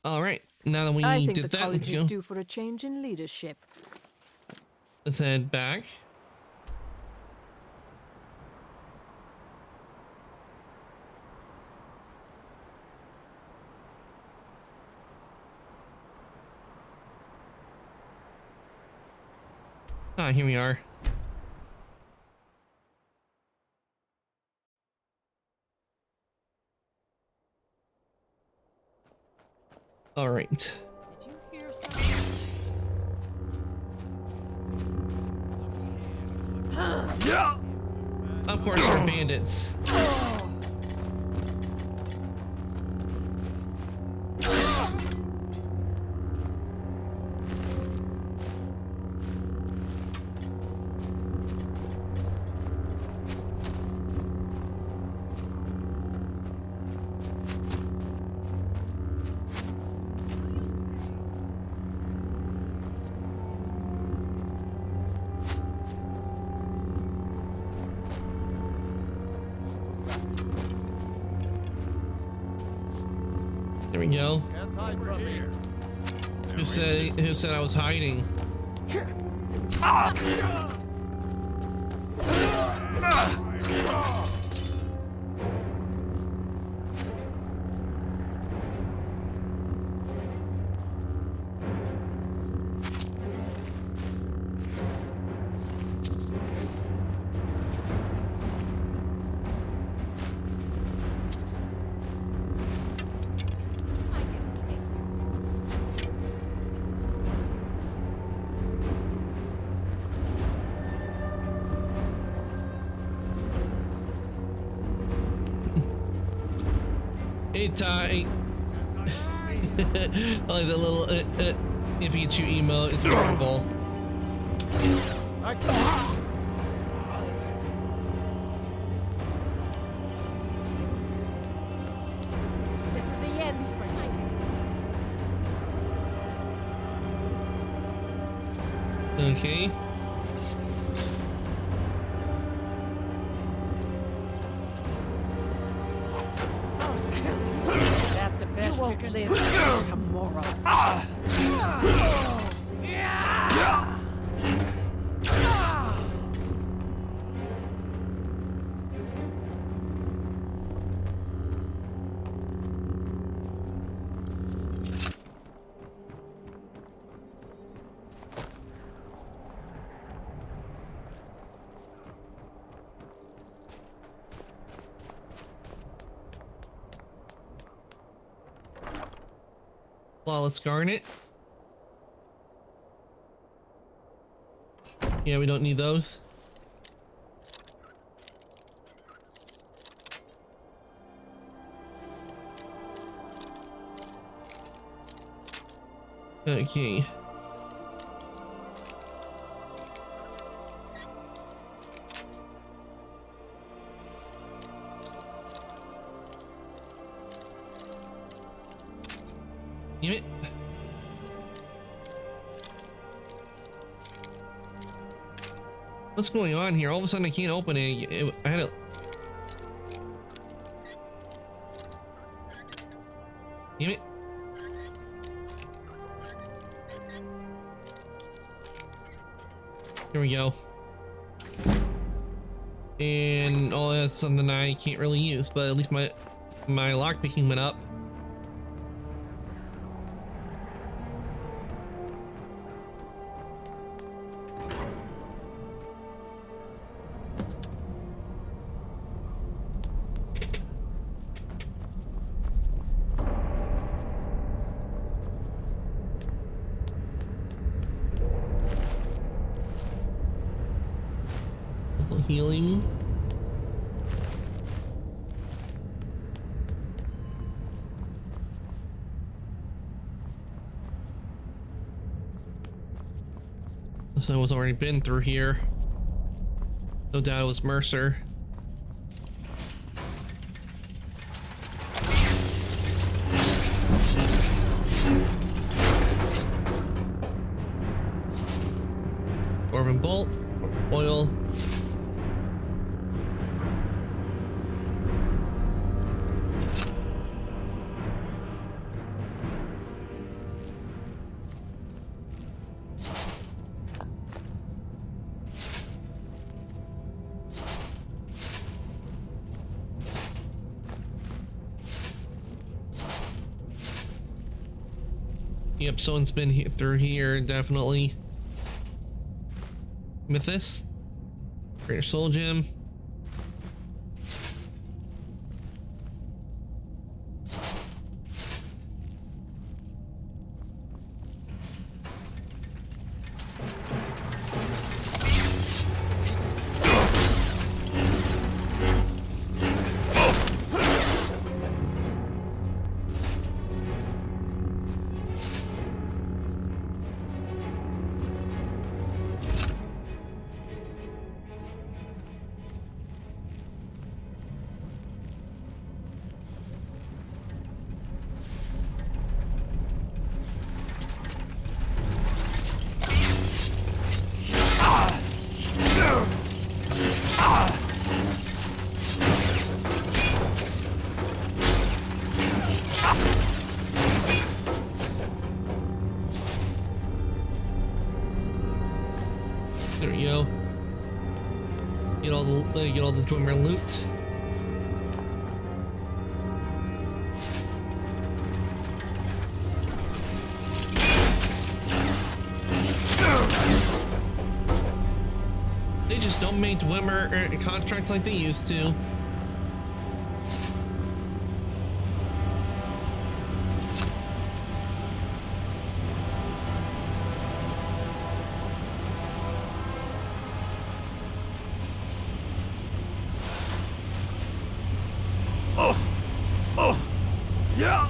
All right, now that we I think did the that, college let's is go. due for a change in leadership. Let's head back. Ah, here we are. All right. Of course, they're bandits. There we go. Who said I was hiding? I like the little Pikachu emote. It's adorable. This is the end for Okay. You won't live tomorrow. Flawless garnet. Yeah, we don't need those. Okay. Damn it. What's going on here? All of a sudden I can't open it. I had to... Damn it. Here we go. And oh, that's something I can't really use, but at least my lockpicking went up. Healing. So I was already been through here. No doubt it was Mercer. Orban bolt, oil. Yep, someone's been through here, definitely. Mythos. Greater Soul Gem. There we go. Get all the Dwemer loot. They just don't make Dwemer contracts like they used to. Yeah!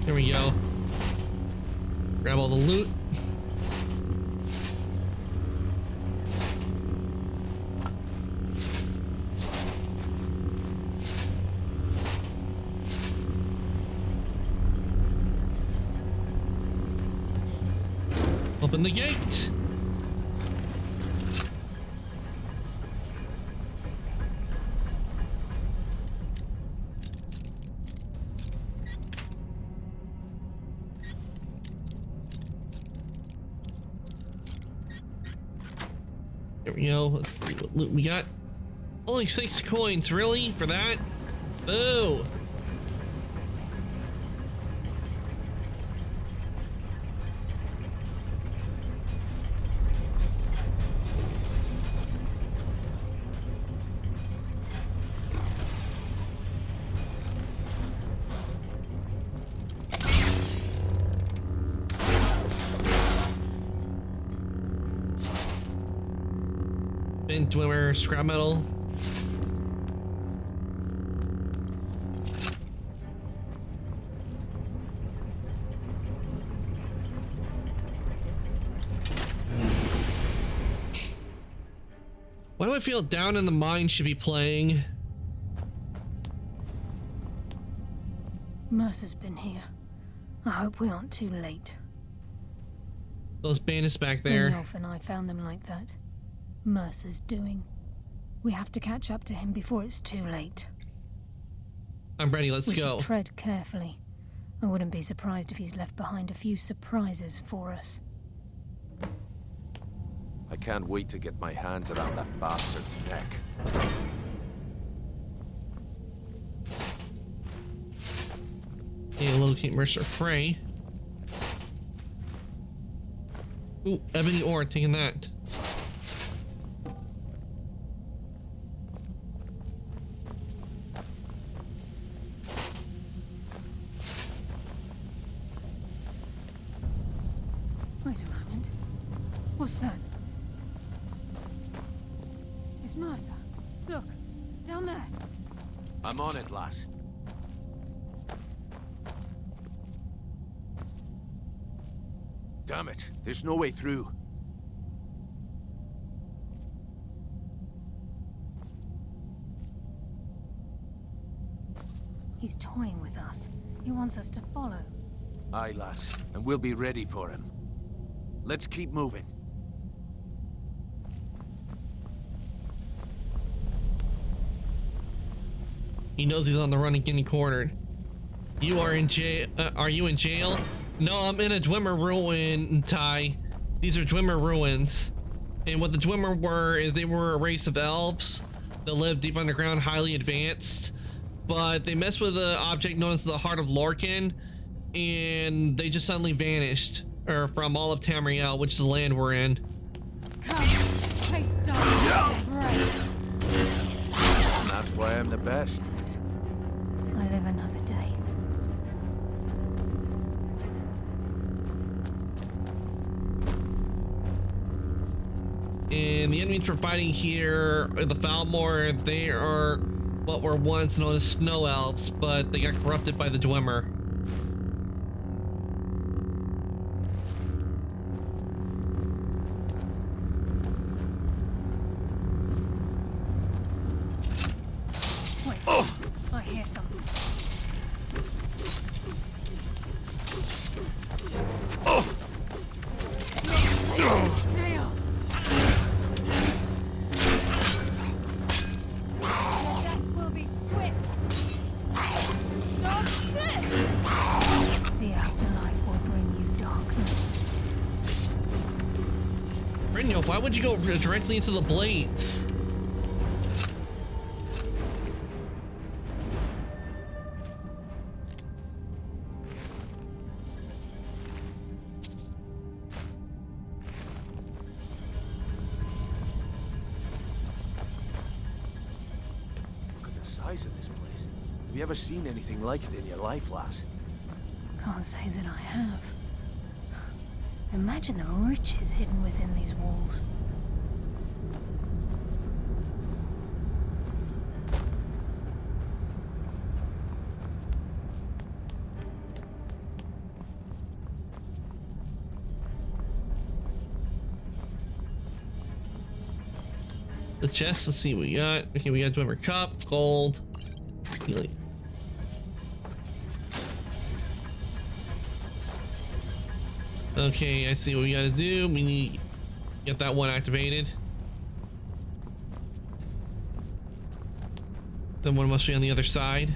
Here we go. Grab all the loot. Open the gate. There we go. Let's see what loot we got. Only 6 coins, really? For that? Boo! Dwemer, scrap metal. Why do I feel Down in the Mine should be playing? Mercer's been here. I hope we aren't too late. Those bandits back there. Brynjolf and I found them like that. Mercer's doing. We have to catch up to him before it's too late. I'm ready, let's we go. Should tread carefully. I wouldn't be surprised if he's left behind a few surprises for us. I can't wait to get my hands around that bastard's neck. Yeah, locate Mercer Frey. Ooh, ebony ore, taking that. Wait a moment. What's that? It's Mercer. Look, down there. I'm on it, lass. Damn it, there's no way through. He's toying with us. He wants us to follow. Aye, lass, and we'll be ready for him. Let's keep moving. He knows he's on the run and getting cornered. You are in jail. Are you in jail? No, I'm in a Dwemer ruin, Ty. These are Dwemer ruins. And what the Dwemer were is they were a race of elves that lived deep underground, highly advanced. But they messed with an object known as the Heart of Lorcan, and they just suddenly vanished from all of Tamriel, which is the land we're in. Come, taste darkness. And that's why I'm the best. I live another day. And the enemies we're fighting here, the Falmor, they are what were once known as snow elves, but they got corrupted by the Dwemer. Wait, I hear something. Sails. Your death will be swift. Dodge this. The afterlife will bring you darkness. Brynjolf, why would you go directly into the blades? Of this place. Have you ever seen anything like it in your life, lass? Can't say that I have. Imagine the riches hidden within these walls. The chest, let's see what we got. Okay, we got Dwemer Cup, gold. Okay, I see what we gotta do. We need to get that one activated. Then one must be on the other side.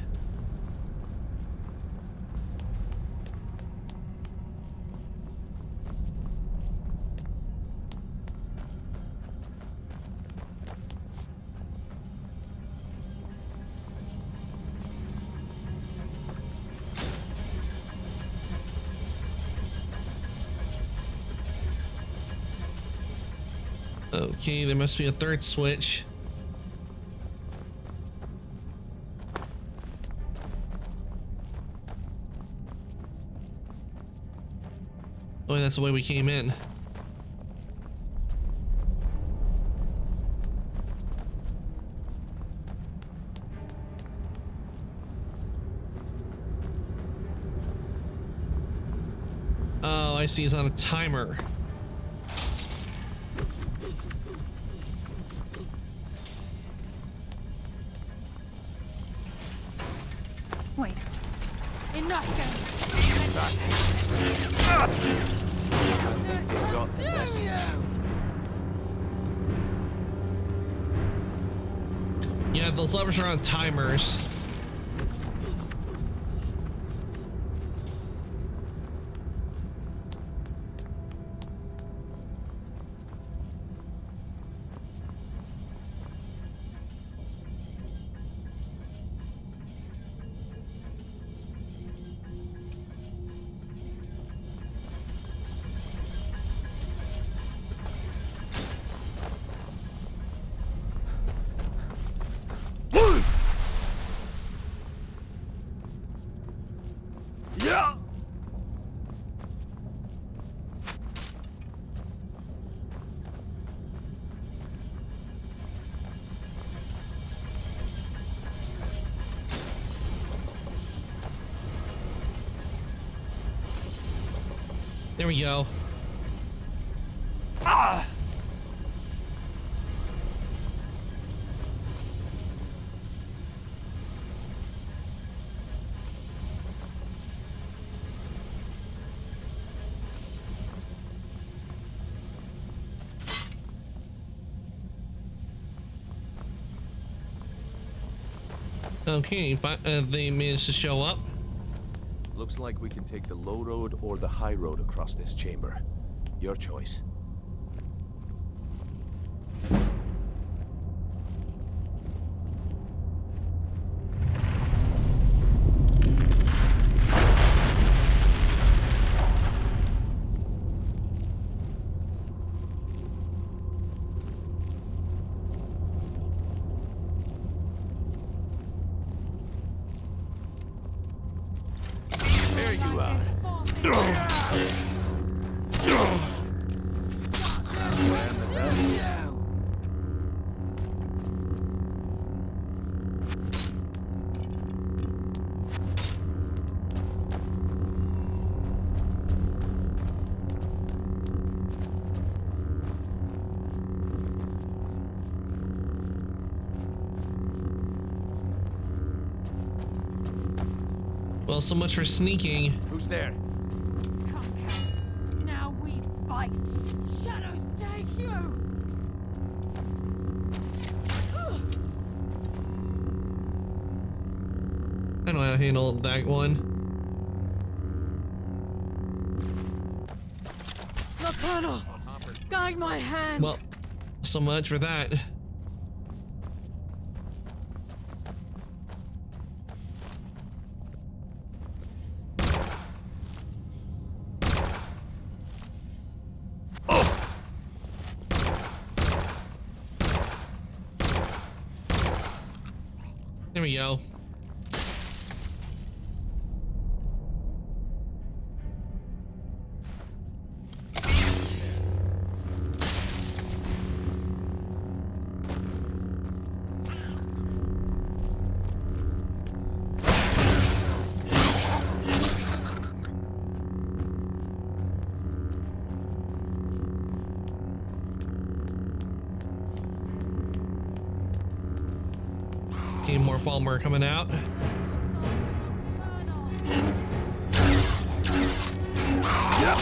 Okay, there must be a third switch. Oh, that's the way we came in. Oh, I see. It's on a timer. Wait. Enough, Yeah, those levers are on timers. There we go. Ah! Okay, they managed to show up. Looks like we can take the low road or the high road across this chamber. Your choice. There you are. Well, so much for sneaking. Who's there? Come, Count. Now we fight. Shadows take you. I don't know how to handle that one. Nocturnal, guide my hand. Well, so much for that. There we go. Okay, more Falmer coming out. Yeah.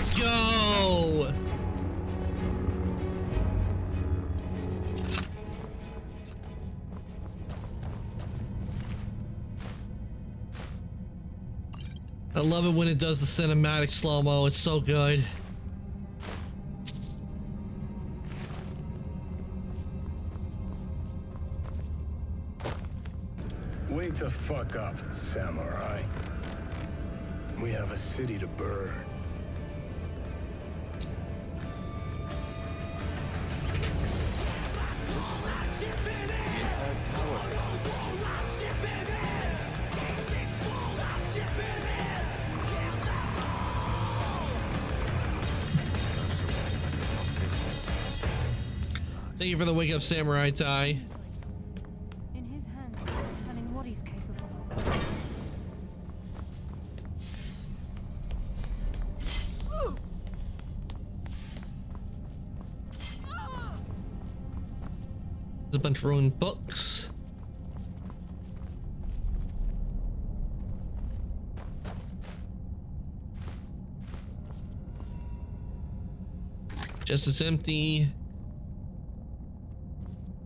Let's go! I love it when it does the cinematic slow-mo. It's so good. Wake the fuck up, samurai. We have a city to burn. Thank you for the wake up, Samurai Ty. In his hands, there's no telling what he's capable of. There's a bunch of ruined books. Chest is empty.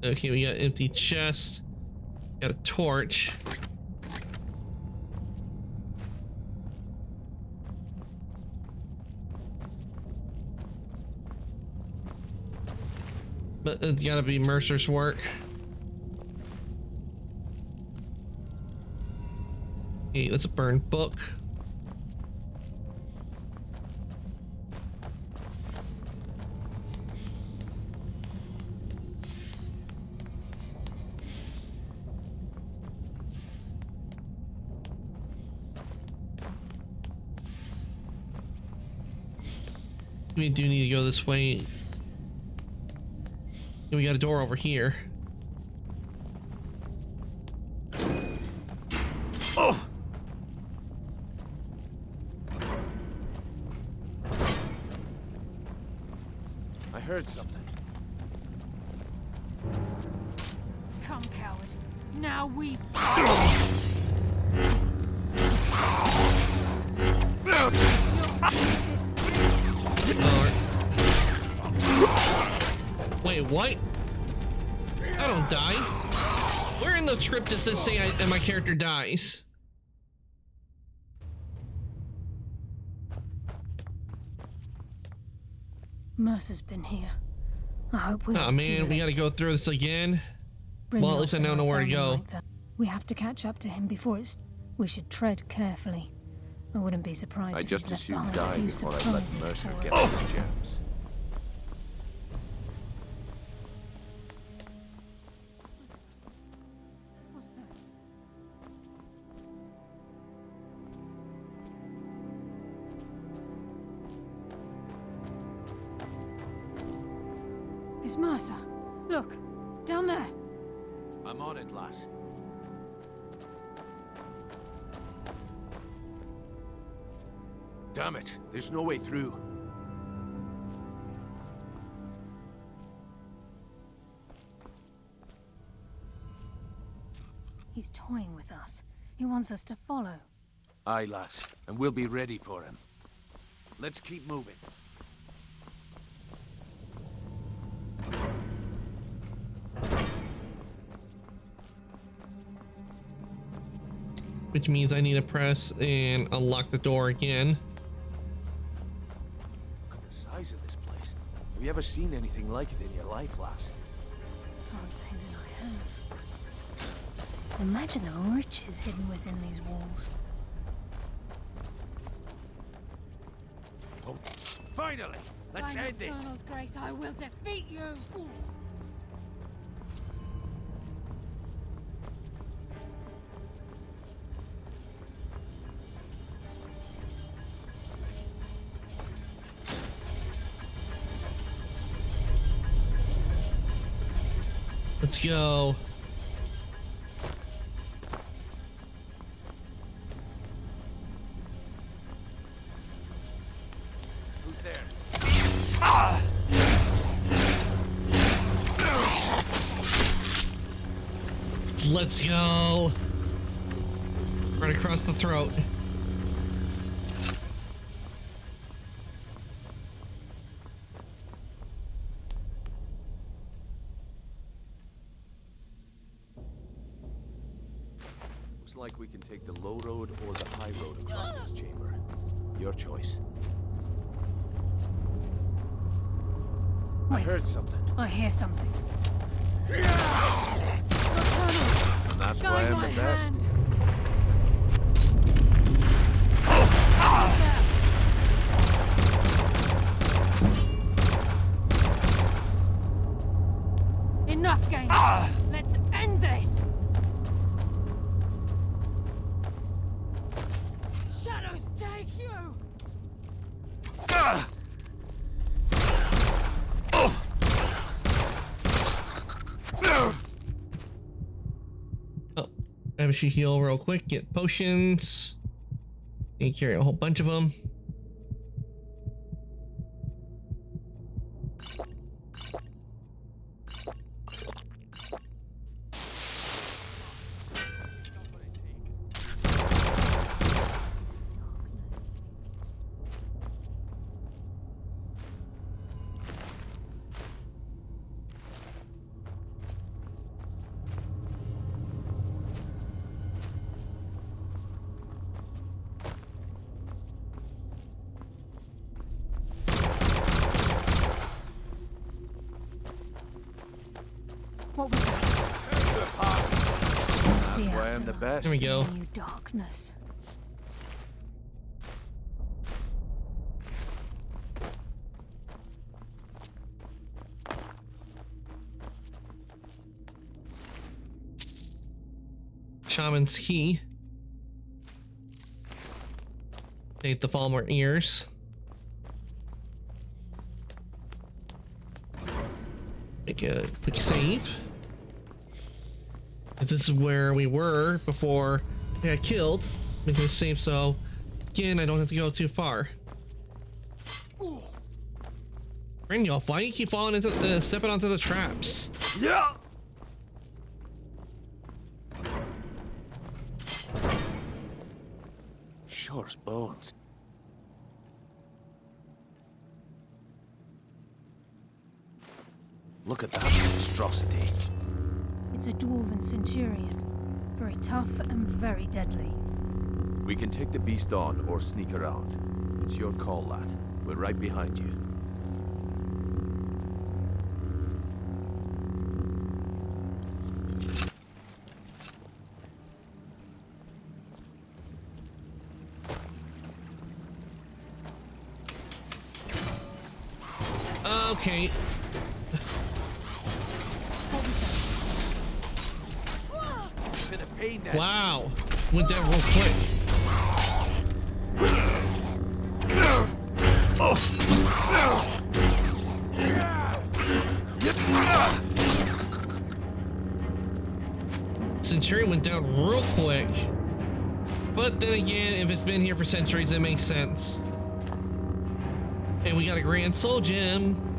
Okay, we got empty chest. Got a torch. But it's gotta be Mercer's work. Okay, that's a burned book. We do need to go this way. We got a door over here. Oh! I heard something. Come, coward. Now we Wait, what? I don't die. Where in the script does this say my character dies? Mercer's been here. I hope we're Oh man, we gotta go through this again. Well, at least I now know where to go. Like that. We have to catch up to him before it's... We should tread carefully. I wouldn't be surprised I if just he's as soon left behind a die few before I let surprises Mercer for get us. his gems. What's that? It's Mercer. Look, down there. I'm on it, lass. Damn it, there's no way through. He's toying with us. He wants us to follow. Aye, lass, and we'll be ready for him. Let's keep moving. Which means I need to press and unlock the door again. Look at the size of this place. Have you ever seen anything like it in your life, lass? Can't say that I have. Imagine the riches hidden within these walls. Oh, finally! Let's by end this! Eternal's grace, I will defeat you! Ooh. Let's go. Who's there? Let's go. Right across the throat. Looks like we can take the low road or the high road across this chamber. Your choice. I heard something. I hear something. And that's why I'm the best. Enough games. Let's end this. Shadows take you! Oh, I should heal real quick. Get potions. You carry a whole bunch of them. What was that? That's why I'm the best. There we go. New darkness. Shaman's key. Take the Falmer ears. Make a quick save. This is where we were before I got killed. Making a save so again I don't have to go too far. Brynjolf, why do you keep falling into stepping onto the traps? Yeah. Sure as bones. Look at that monstrosity. It's a dwarven centurion. Very tough and very deadly. We can take the beast on or sneak around. It's your call, lad. We're right behind you. Okay. Wow, went down real quick. Centurion went down real quick. But then again, if it's been here for centuries, it makes sense. And we got a Grand Soul Gem.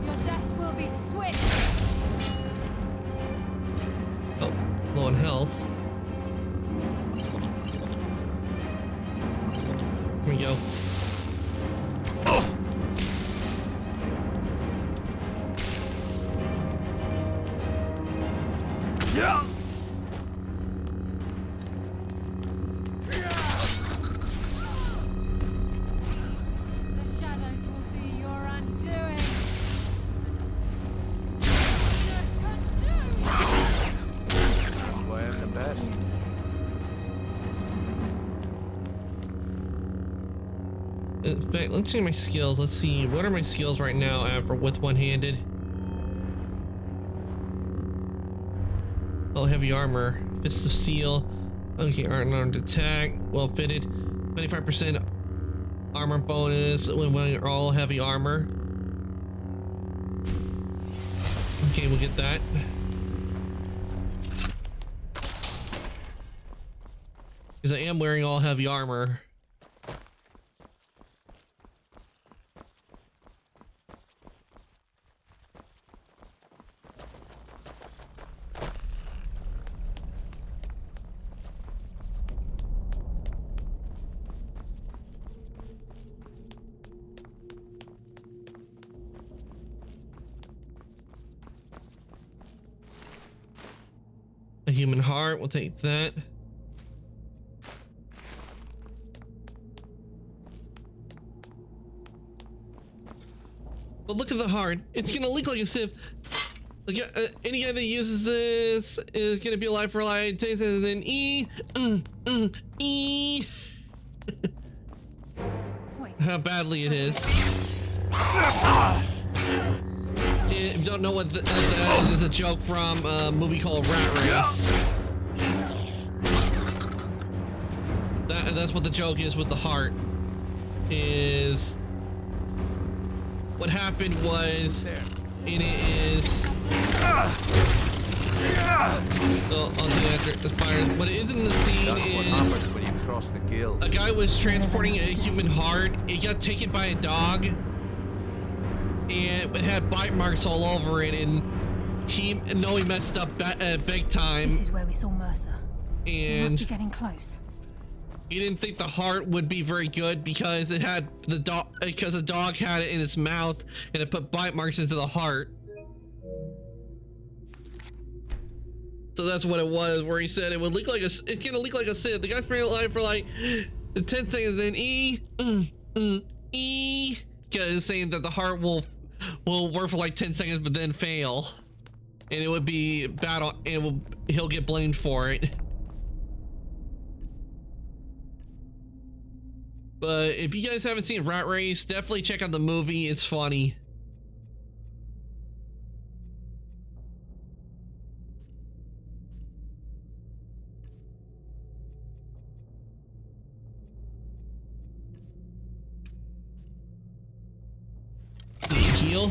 Your death will be swift! Oh, low on health. Here we go. Yeah. The shadows will be your undoing. That's why I'm the best. In fact, let's see my skills. Let's see, what are my skills right now for with one-handed? Oh, heavy armor. Fists of Steel. Okay, unarmed attack. Well fitted. 25% armor bonus when wearing all heavy armor. Okay, we'll get that. Because I am wearing all heavy armor. human heart. We'll take that. But look at the heart. It's gonna leak like a sieve. Like, any guy that uses this is gonna be alive for like 10 seconds and then E. How badly it is. If you don't know what that is, it's a joke from a movie called Rat Race. That's what the joke is with the heart. Is what happened was, and it is. What it is in the scene is when you cross the guild. A guy was transporting a human heart. It got taken by a dog, and it had bite marks all over it. And he messed up big time. This is where we saw Mercer. We And must be getting close. he didn't think the heart would be very good because it had the dog. Because the dog had it in its mouth, and it put bite marks into the heart. So that's what it was, where he said it would leak like it's gonna leak like a sieve. The guy's been alive for like 10 seconds, then because saying that the heart will work for like 10 seconds, but then fail, and it would be bad on, and he'll get blamed for it. But if you guys haven't seen Rat Race, definitely check out the movie. It's funny. Heal.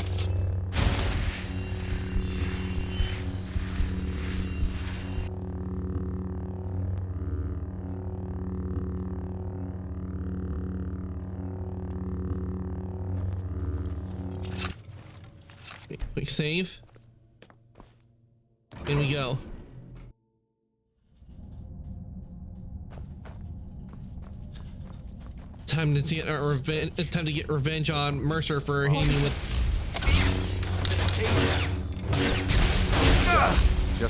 Quick save. In we go. Time to get our revenge. Time to get revenge on Mercer for hitting me with.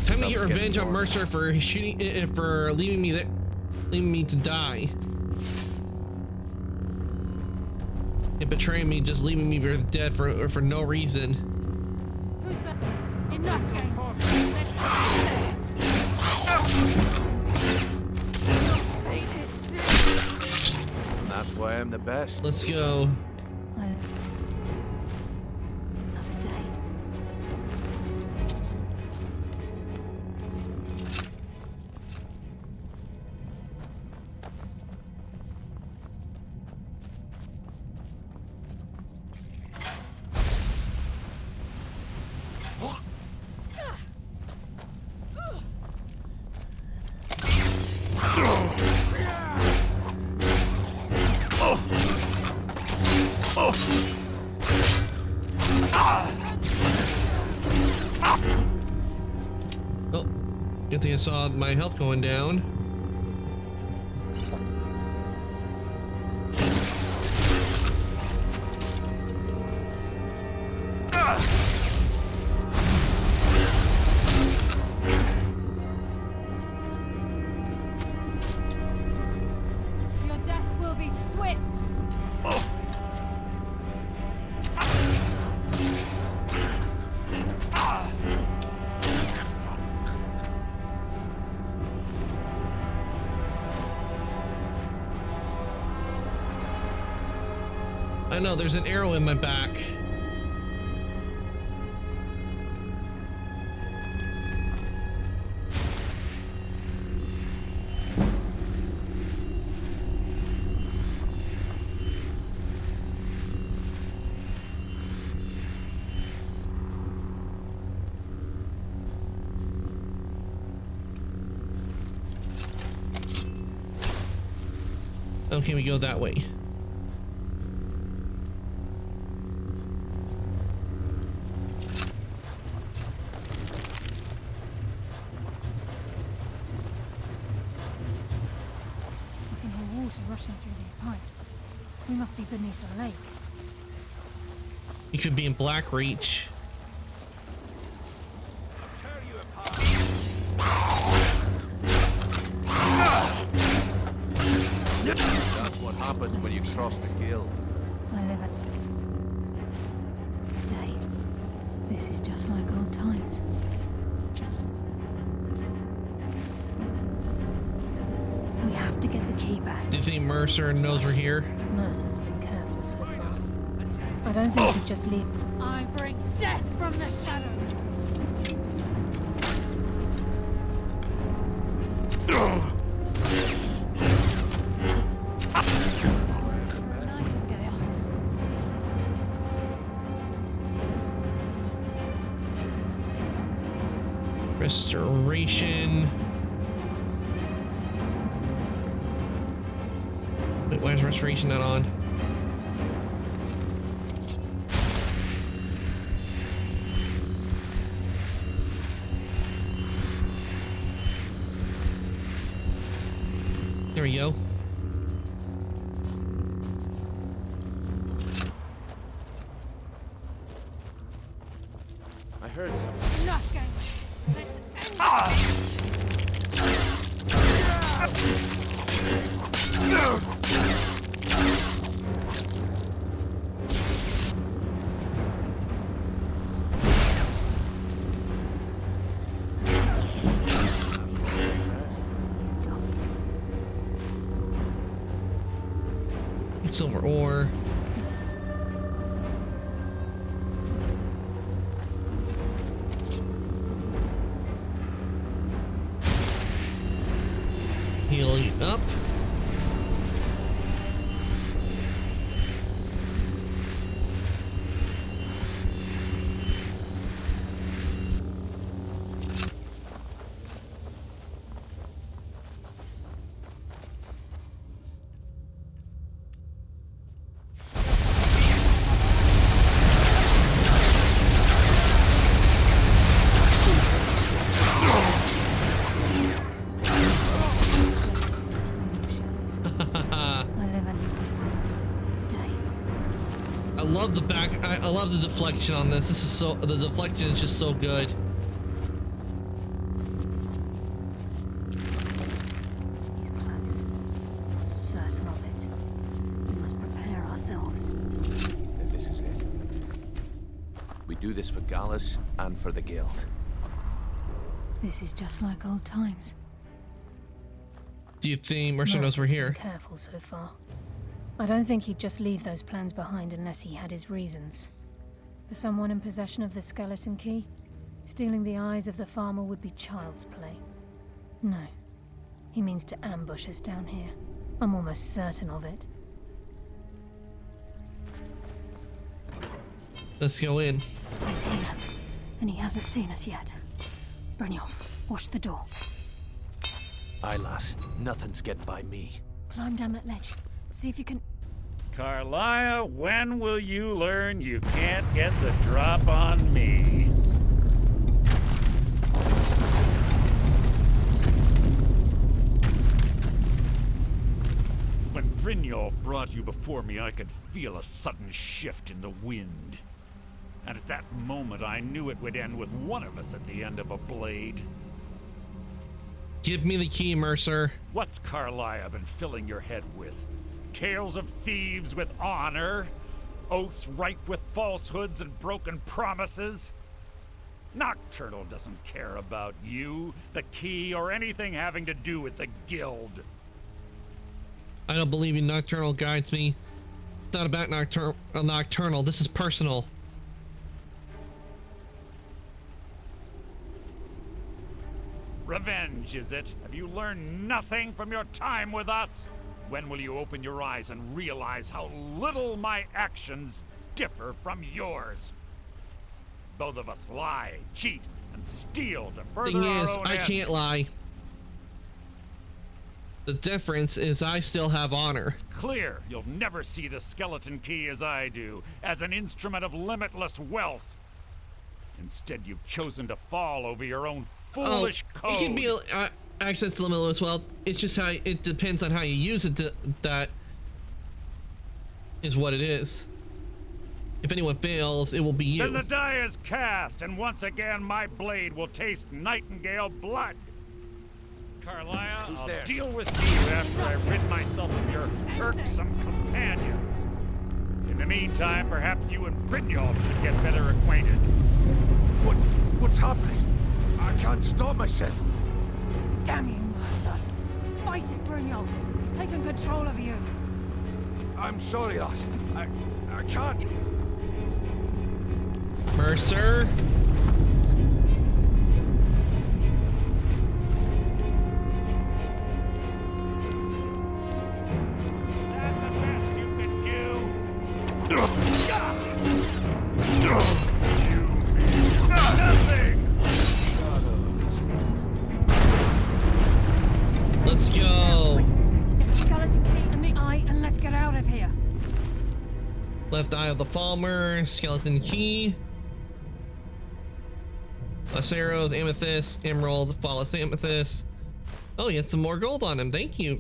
Time to get revenge on Mercer for shooting, for leaving me to die. And betraying me, just leaving me for dead for no reason. Who's that? Enough games. Let's do this. That's why I'm the best. Let's go. Another day. Oh, good thing I saw my health going down. Your death will be swift. I know, there's an arrow in my back. Okay, we go that way. I can hear water rushing through these pipes. We must be beneath a lake. You could be in Blackreach. happens when you cross the guild. I live a day. This is just like old times. We have to get the key back. Do you think Mercer knows we're here? Mercer's been careful so far. I don't think he'd just leave. I bring death from the shadows. Restoration. Wait, why is restoration not on? There we go. I heard something. Enough games. Let's end Silver ore. Healing up. I love the deflection on this. This is so, the deflection is just so good. He's close. I'm certain of it. We must prepare ourselves. Then this is it. We do this for Gallus and for the guild. This is just like old times. Do you think Mercer knows we're here? Been careful so far. I don't think he'd just leave those plans behind unless he had his reasons. For someone in possession of the skeleton key, stealing the eyes of the farmer would be child's play. No. He means to ambush us down here. I'm almost certain of it. Let's go in. He's here, and he hasn't seen us yet. Brynjolf, watch the door. Aye, lass. Nothing's getting by me. Climb down that ledge. See if you can... Carlia, when will you learn you can't get the drop on me? When Brynjolf brought you before me, I could feel a sudden shift in the wind. And at that moment, I knew it would end with one of us at the end of a blade. Give me the key, Mercer. What's Carlia been filling your head with? Tales of thieves with honor? Oaths ripe with falsehoods and broken promises? Nocturnal doesn't care about you, the key, or anything having to do with the guild. I don't believe you. Nocturnal guides me. It's not about Nocturnal. This is personal. Revenge, is it? Have you learned nothing from your time with us? When will you open your eyes and realize how little my actions differ from yours? Both of us lie, cheat, and steal to further Thing our is, own I ends. can't lie. The difference is I still have honor. Clear, you'll never see the skeleton key as I do, as an instrument of limitless wealth. Instead, you've chosen to fall over your own foolish code. It can be access to limitless wealth. It's just how it depends on how you use it. That is what it is. If anyone fails, it will be you. Then the die is cast, and once again my blade will taste nightingale blood. Carlia. Who's I'll there? deal with you after I rid myself of your irksome companions. In the meantime, perhaps you and Brynjolf should get better acquainted. What's happening? I can't stop myself. Damn you, Mercer. Fight it, Brynjolf. He's taken control of you. I'm sorry, lass. I can't. Mercer. Let's go. Get the skeleton key and the eye, and let's get out of here. Left eye of the Falmer, skeleton key. Laceros, amethyst, emerald, flawless amethyst. Oh, he has some more gold on him. Thank you.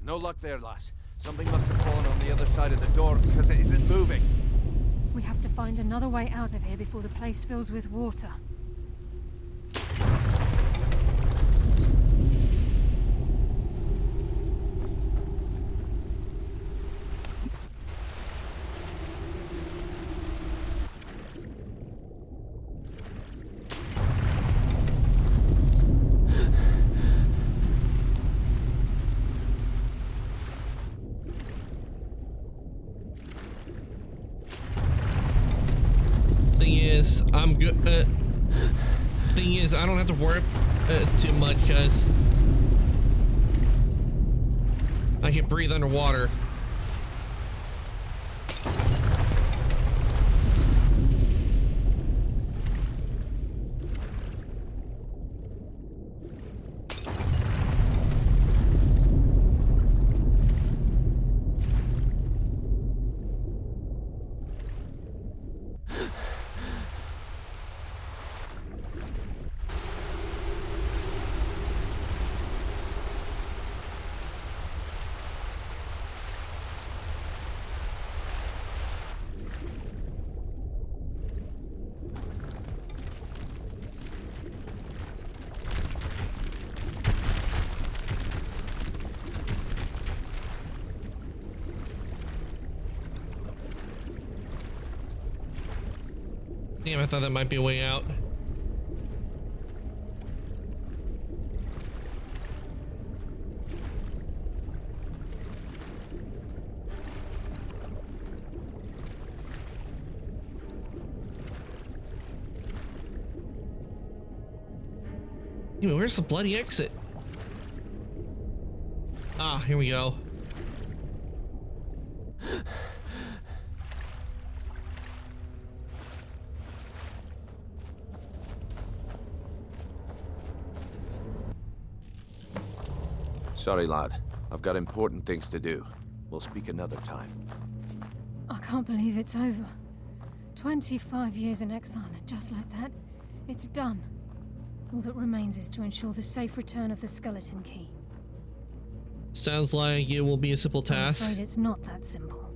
No luck there, lass. Something must have fallen on the other side of the door because it isn't moving. We have to find another way out of here before the place fills with water. I'm good. Thing is, I don't have to worry too much because I can breathe underwater. Damn, I thought that might be a way out. Anyway, where's the bloody exit? Ah, here we go. Sorry, lad. I've got important things to do. We'll speak another time. I can't believe it's over. 25 years in exile, and just like that, it's done. All that remains is to ensure the safe return of the skeleton key. Sounds like it will be a simple task. I'm afraid it's not that simple.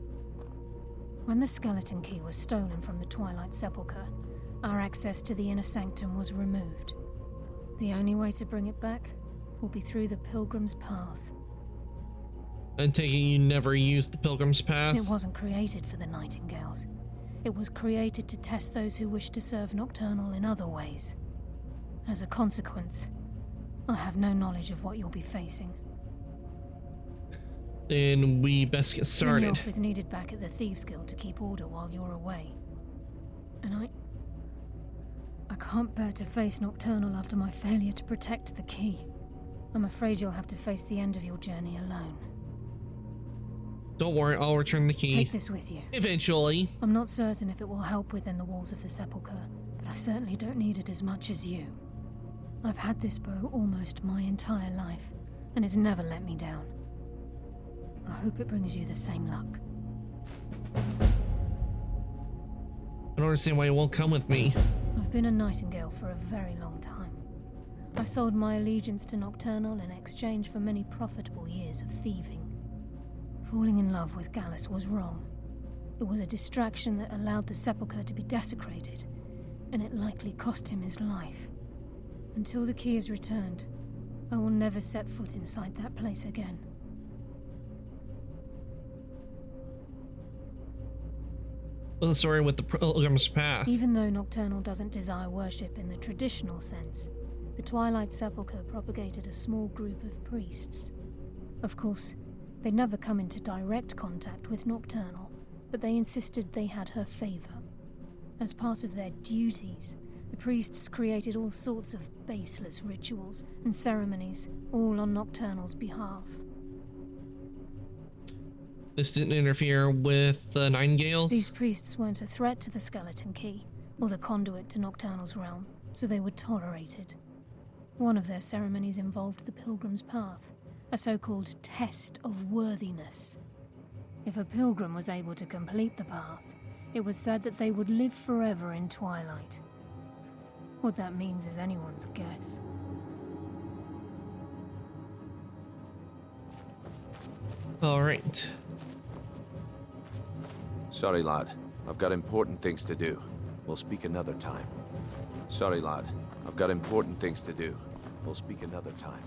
When the skeleton key was stolen from the Twilight Sepulchre, our access to the inner sanctum was removed. The only way to bring it back will be through the Pilgrim's Path. And taking you never used the Pilgrim's Path? It wasn't created for the Nightingales. It was created to test those who wish to serve Nocturnal in other ways. As a consequence, I have no knowledge of what you'll be facing. Then we best get started. Brynjolf is needed back at the Thieves Guild to keep order while you're away. And I can't bear to face Nocturnal after my failure to protect the key. I'm afraid you'll have to face the end of your journey alone. Don't worry, I'll return the key. Take this with you. Eventually. I'm not certain if it will help within the walls of the Sepulchre, but I certainly don't need it as much as you. I've had this bow almost my entire life, and it's never let me down. I hope it brings you the same luck. I don't understand why you won't come with me. I've been a Nightingale for a very long time. I sold my allegiance to Nocturnal in exchange for many profitable years of thieving. Falling in love with Gallus was wrong, It was a distraction that allowed the sepulchre to be desecrated, and it likely cost him his life. Until the key is returned, I will never set foot inside that place again. Well, the story with the Pilgrim's Path. Even though Nocturnal doesn't desire worship in the traditional sense, the Twilight Sepulchre propagated a small group of priests. Of course, they'd never come into direct contact with Nocturnal, but they insisted they had her favor. As part of their duties, the priests created all sorts of baseless rituals and ceremonies, all on Nocturnal's behalf. This didn't interfere with the Nightingales? These priests weren't a threat to the Skeleton Key, or the conduit to Nocturnal's realm, so they were tolerated. One of their ceremonies involved the Pilgrim's Path, a so-called test of worthiness. If a pilgrim was able to complete the path, it was said that they would live forever in Twilight. What that means is anyone's guess. All right. Sorry, lad. I've got important things to do. We'll speak another time. Sorry, lad. I've got important things to do. We'll speak another time.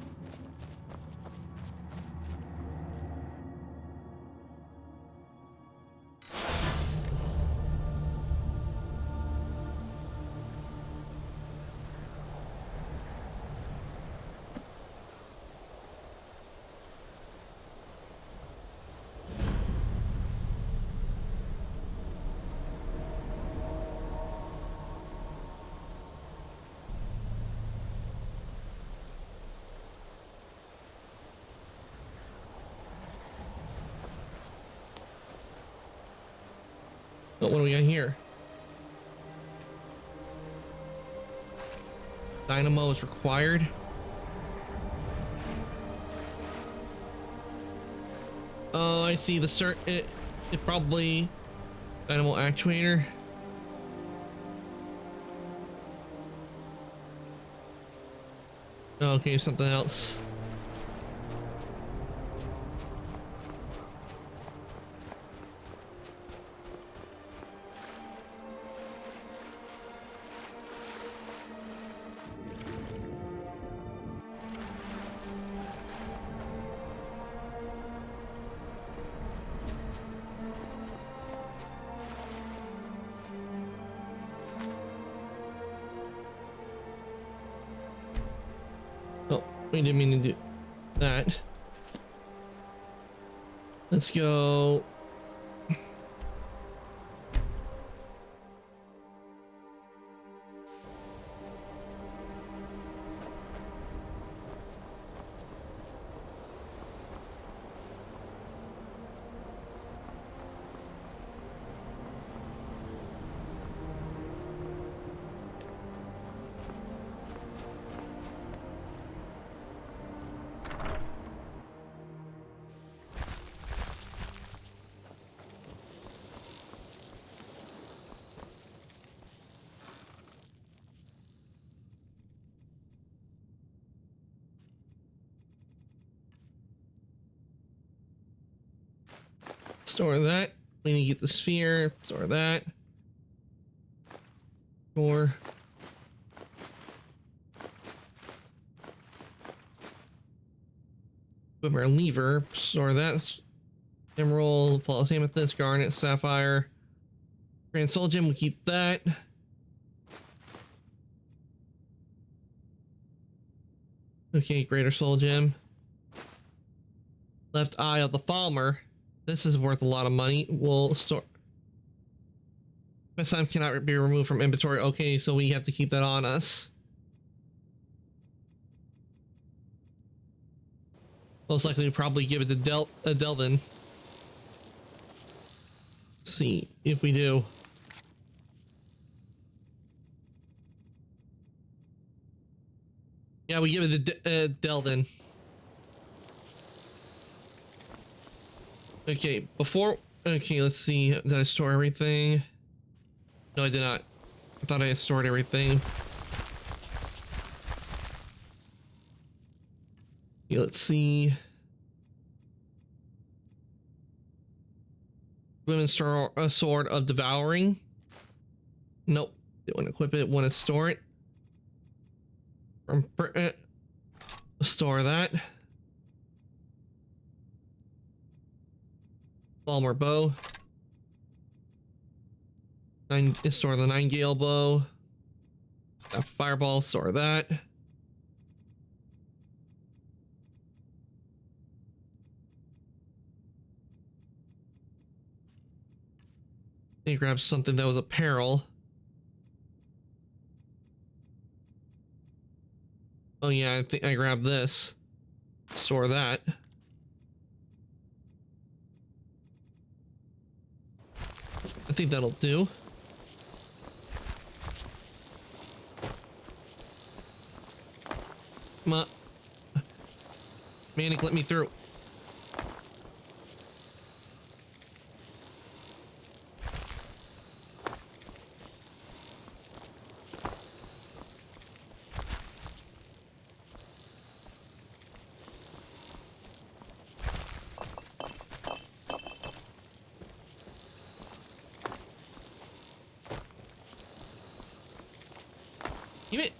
What do we got here? Dynamo is required. Oh, I see the it probably dynamo actuator. Okay, something else. We didn't mean to do that. Let's go. Store that. We need to get the sphere. Store that. Store. With our lever. Store that. Emerald, flawless amethyst, garnet, sapphire. Grand soul gem. We keep that. Okay, greater soul gem. Left eye of the Falmer. This is worth a lot of money. We'll store. Best time cannot be removed from inventory. Okay, so we have to keep that on us. Most likely, we'll probably give it to Delvin. Let's see if we do. Yeah, we give it to Delvin. Okay, before... Okay, let's see. Did I store everything? No, I did not. I thought I had stored everything. Okay, let's see. Women's sword of devouring. Nope. Don't want to equip it. Want to store it. From store that. Balmer bow. Store the 9 gale bow. A fireball. Store that. He grabbed something that was apparel. Oh yeah, I think I grabbed this. Store that. I think that'll do. Manic, let me through.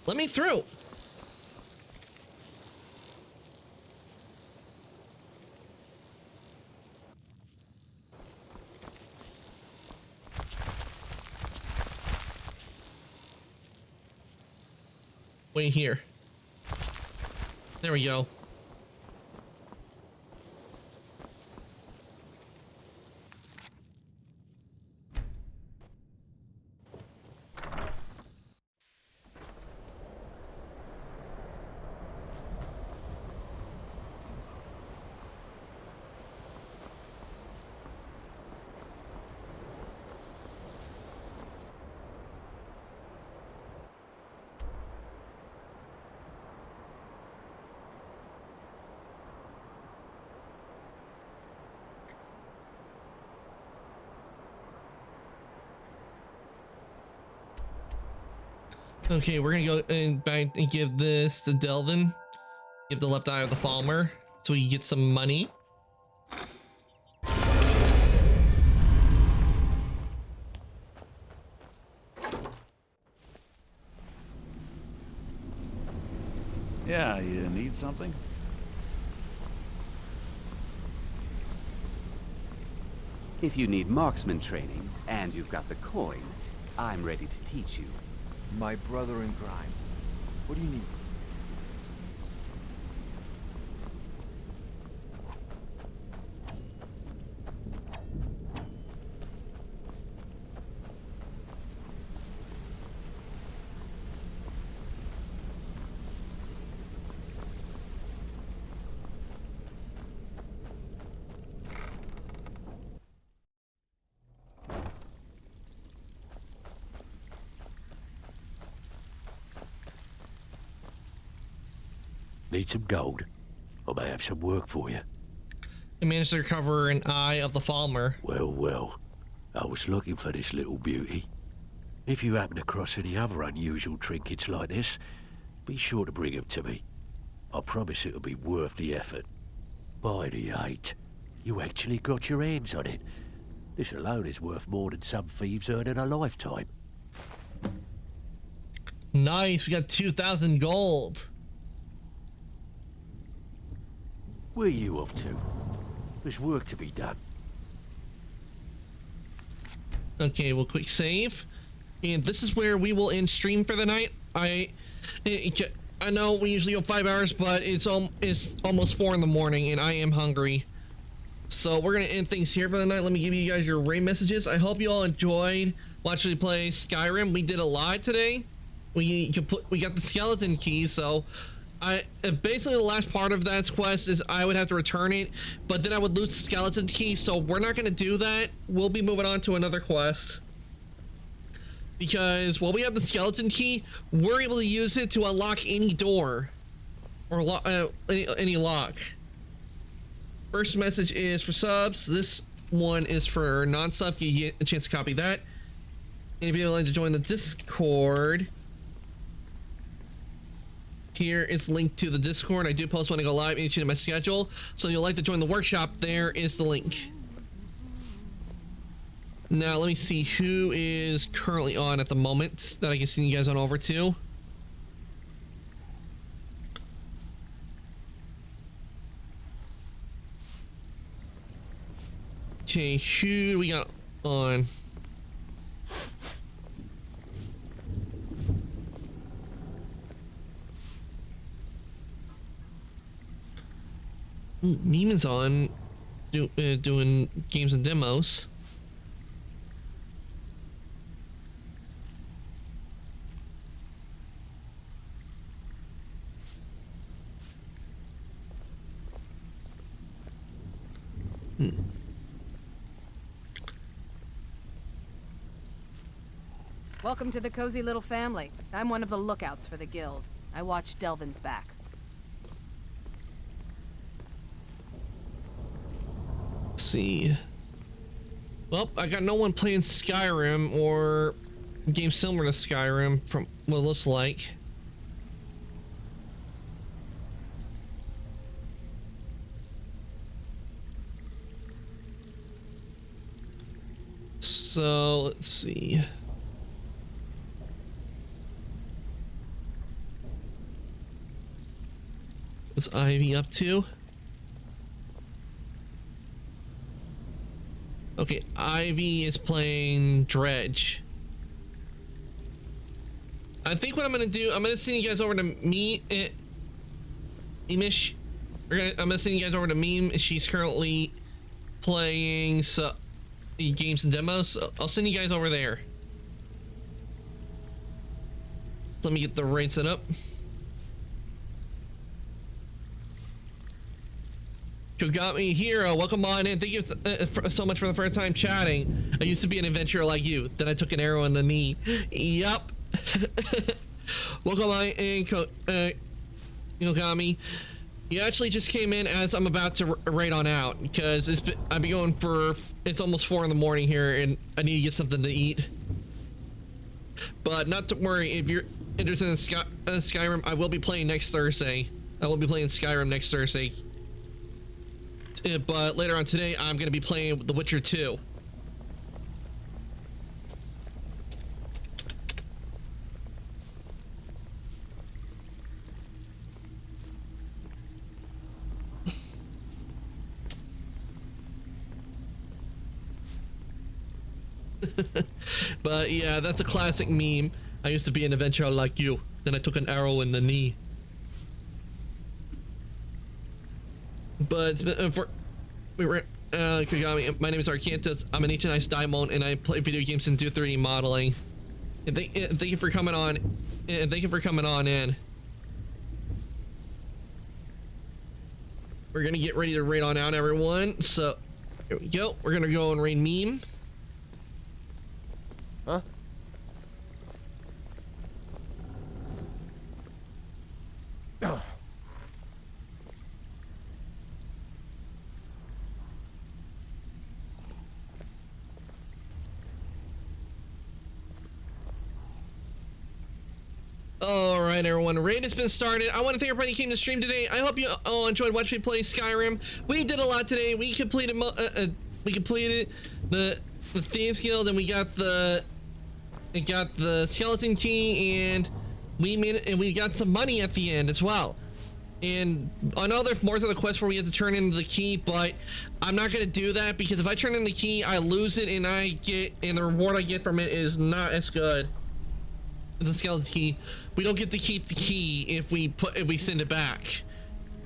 Let me through. Wait here. There we go. Okay, we're gonna go and back and give this to Delvin. Give the left eye of the Falmer so we get some money. Yeah, you need something? If you need marksman training and you've got the coin, I'm ready to teach you. My brother in crime. What do you need? Need some gold? I may have some work for you. I managed to recover an eye of the Falmer. Well, well. I was looking for this little beauty. If you happen across any other unusual trinkets like this, be sure to bring them to me. I promise it'll be worth the effort. By the 8, you actually got your hands on it. This alone is worth more than some thieves earn in a lifetime. Nice, we got 2,000 gold. Where are you off to? There's work to be done. Okay, we'll quick save. And this is where we will end stream for the night. I know we usually go 5 hours, but it's almost 4 in the morning and I am hungry. So we're gonna end things here for the night. Let me give you guys your raid messages. I hope you all enjoyed watching me play Skyrim. We did a lot today. We got the skeleton key, so basically the last part of that quest is I would have to return it, but then I would lose the skeleton key, so we're not going to do that. We'll be moving on to another quest. Because while we have the skeleton key, we're able to use it to unlock any door. Or any lock. First message is for subs. This one is for non-subs. You get a chance to copy that. And if you'd like to join the Discord... Here it's linked to the Discord. I do post when I go live each in my schedule. So you'll like to join the workshop, there is the link. Now let me see who is currently on at the moment that I can send you guys on over to. Okay, who do we got on? Ooh, Meme is on doing games and demos. Welcome to the cozy little family. I'm one of the lookouts for the guild. I watch Delvin's back. Let's see. Well, I got no one playing Skyrim or games similar to Skyrim from what it looks like. So let's see. What's Ivy up to? Okay, Ivy is playing Dredge. I think what I'm gonna do, I'm gonna send you guys over to Memish. I'm gonna send you guys over to Meme. She's currently playing games and demos. So I'll send you guys over there. Let me get the raid set up. Kogami Hero, welcome on in. Thank you so much for the first time chatting. I used to be an adventurer like you. Then I took an arrow in the knee. Yup. Welcome on in, Kogami. You actually just came in as I'm about to raid on out because I've been going for, it's almost 4 in the morning here and I need to get something to eat. But not to worry, if you're interested in Skyrim, I will be playing next Thursday. I will be playing Skyrim next Thursday. But later on today, I'm going to be playing The Witcher 2. But yeah, that's a classic meme. I used to be an adventurer like you. Then I took an arrow in the knee. But Kagami, my name is Arcantus. I'm an Ancient Ice Daimon, and I play video games and do 3D modeling. And thank you for coming on. And thank you for coming on in. We're gonna get ready to raid on out, everyone. So here we go. We're gonna go and raid Meme. Huh? Alright everyone, raid has been started. I want to thank everybody who came to stream today. I hope you all enjoyed watching me play Skyrim. We did a lot today. We completed the Thieves Guild, and we got the skeleton key, and we made it, and we got some money at the end as well. And I know there's more to the quest where we have to turn in the key, but I'm not gonna do that because if I turn in the key, I lose it, and the reward I get from it is not as good. The skeleton key, we don't get to keep the key if we send it back.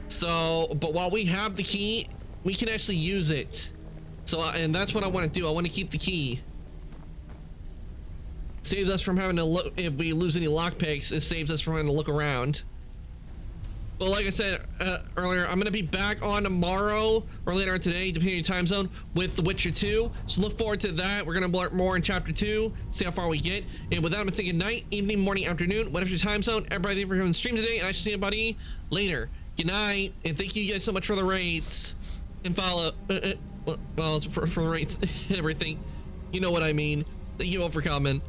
So, but while we have the key, we can actually use it. So, and that's what I want to do. I want to keep the key. Saves us from having to look. If we lose any lockpicks, it saves us from having to look around. Well, like I said earlier, I'm gonna be back on tomorrow or later on today, depending on your time zone, with The Witcher 2. So look forward to that. We're gonna learn more in Chapter 2, see how far we get. And with that, I'm gonna say good night, evening, morning, afternoon, whatever your time zone. Everybody, thank you for coming to stream today, and I shall see everybody later. Good night, and thank you guys so much for the raids and follow. Well, for the raids and everything. You know what I mean. Thank you all for coming.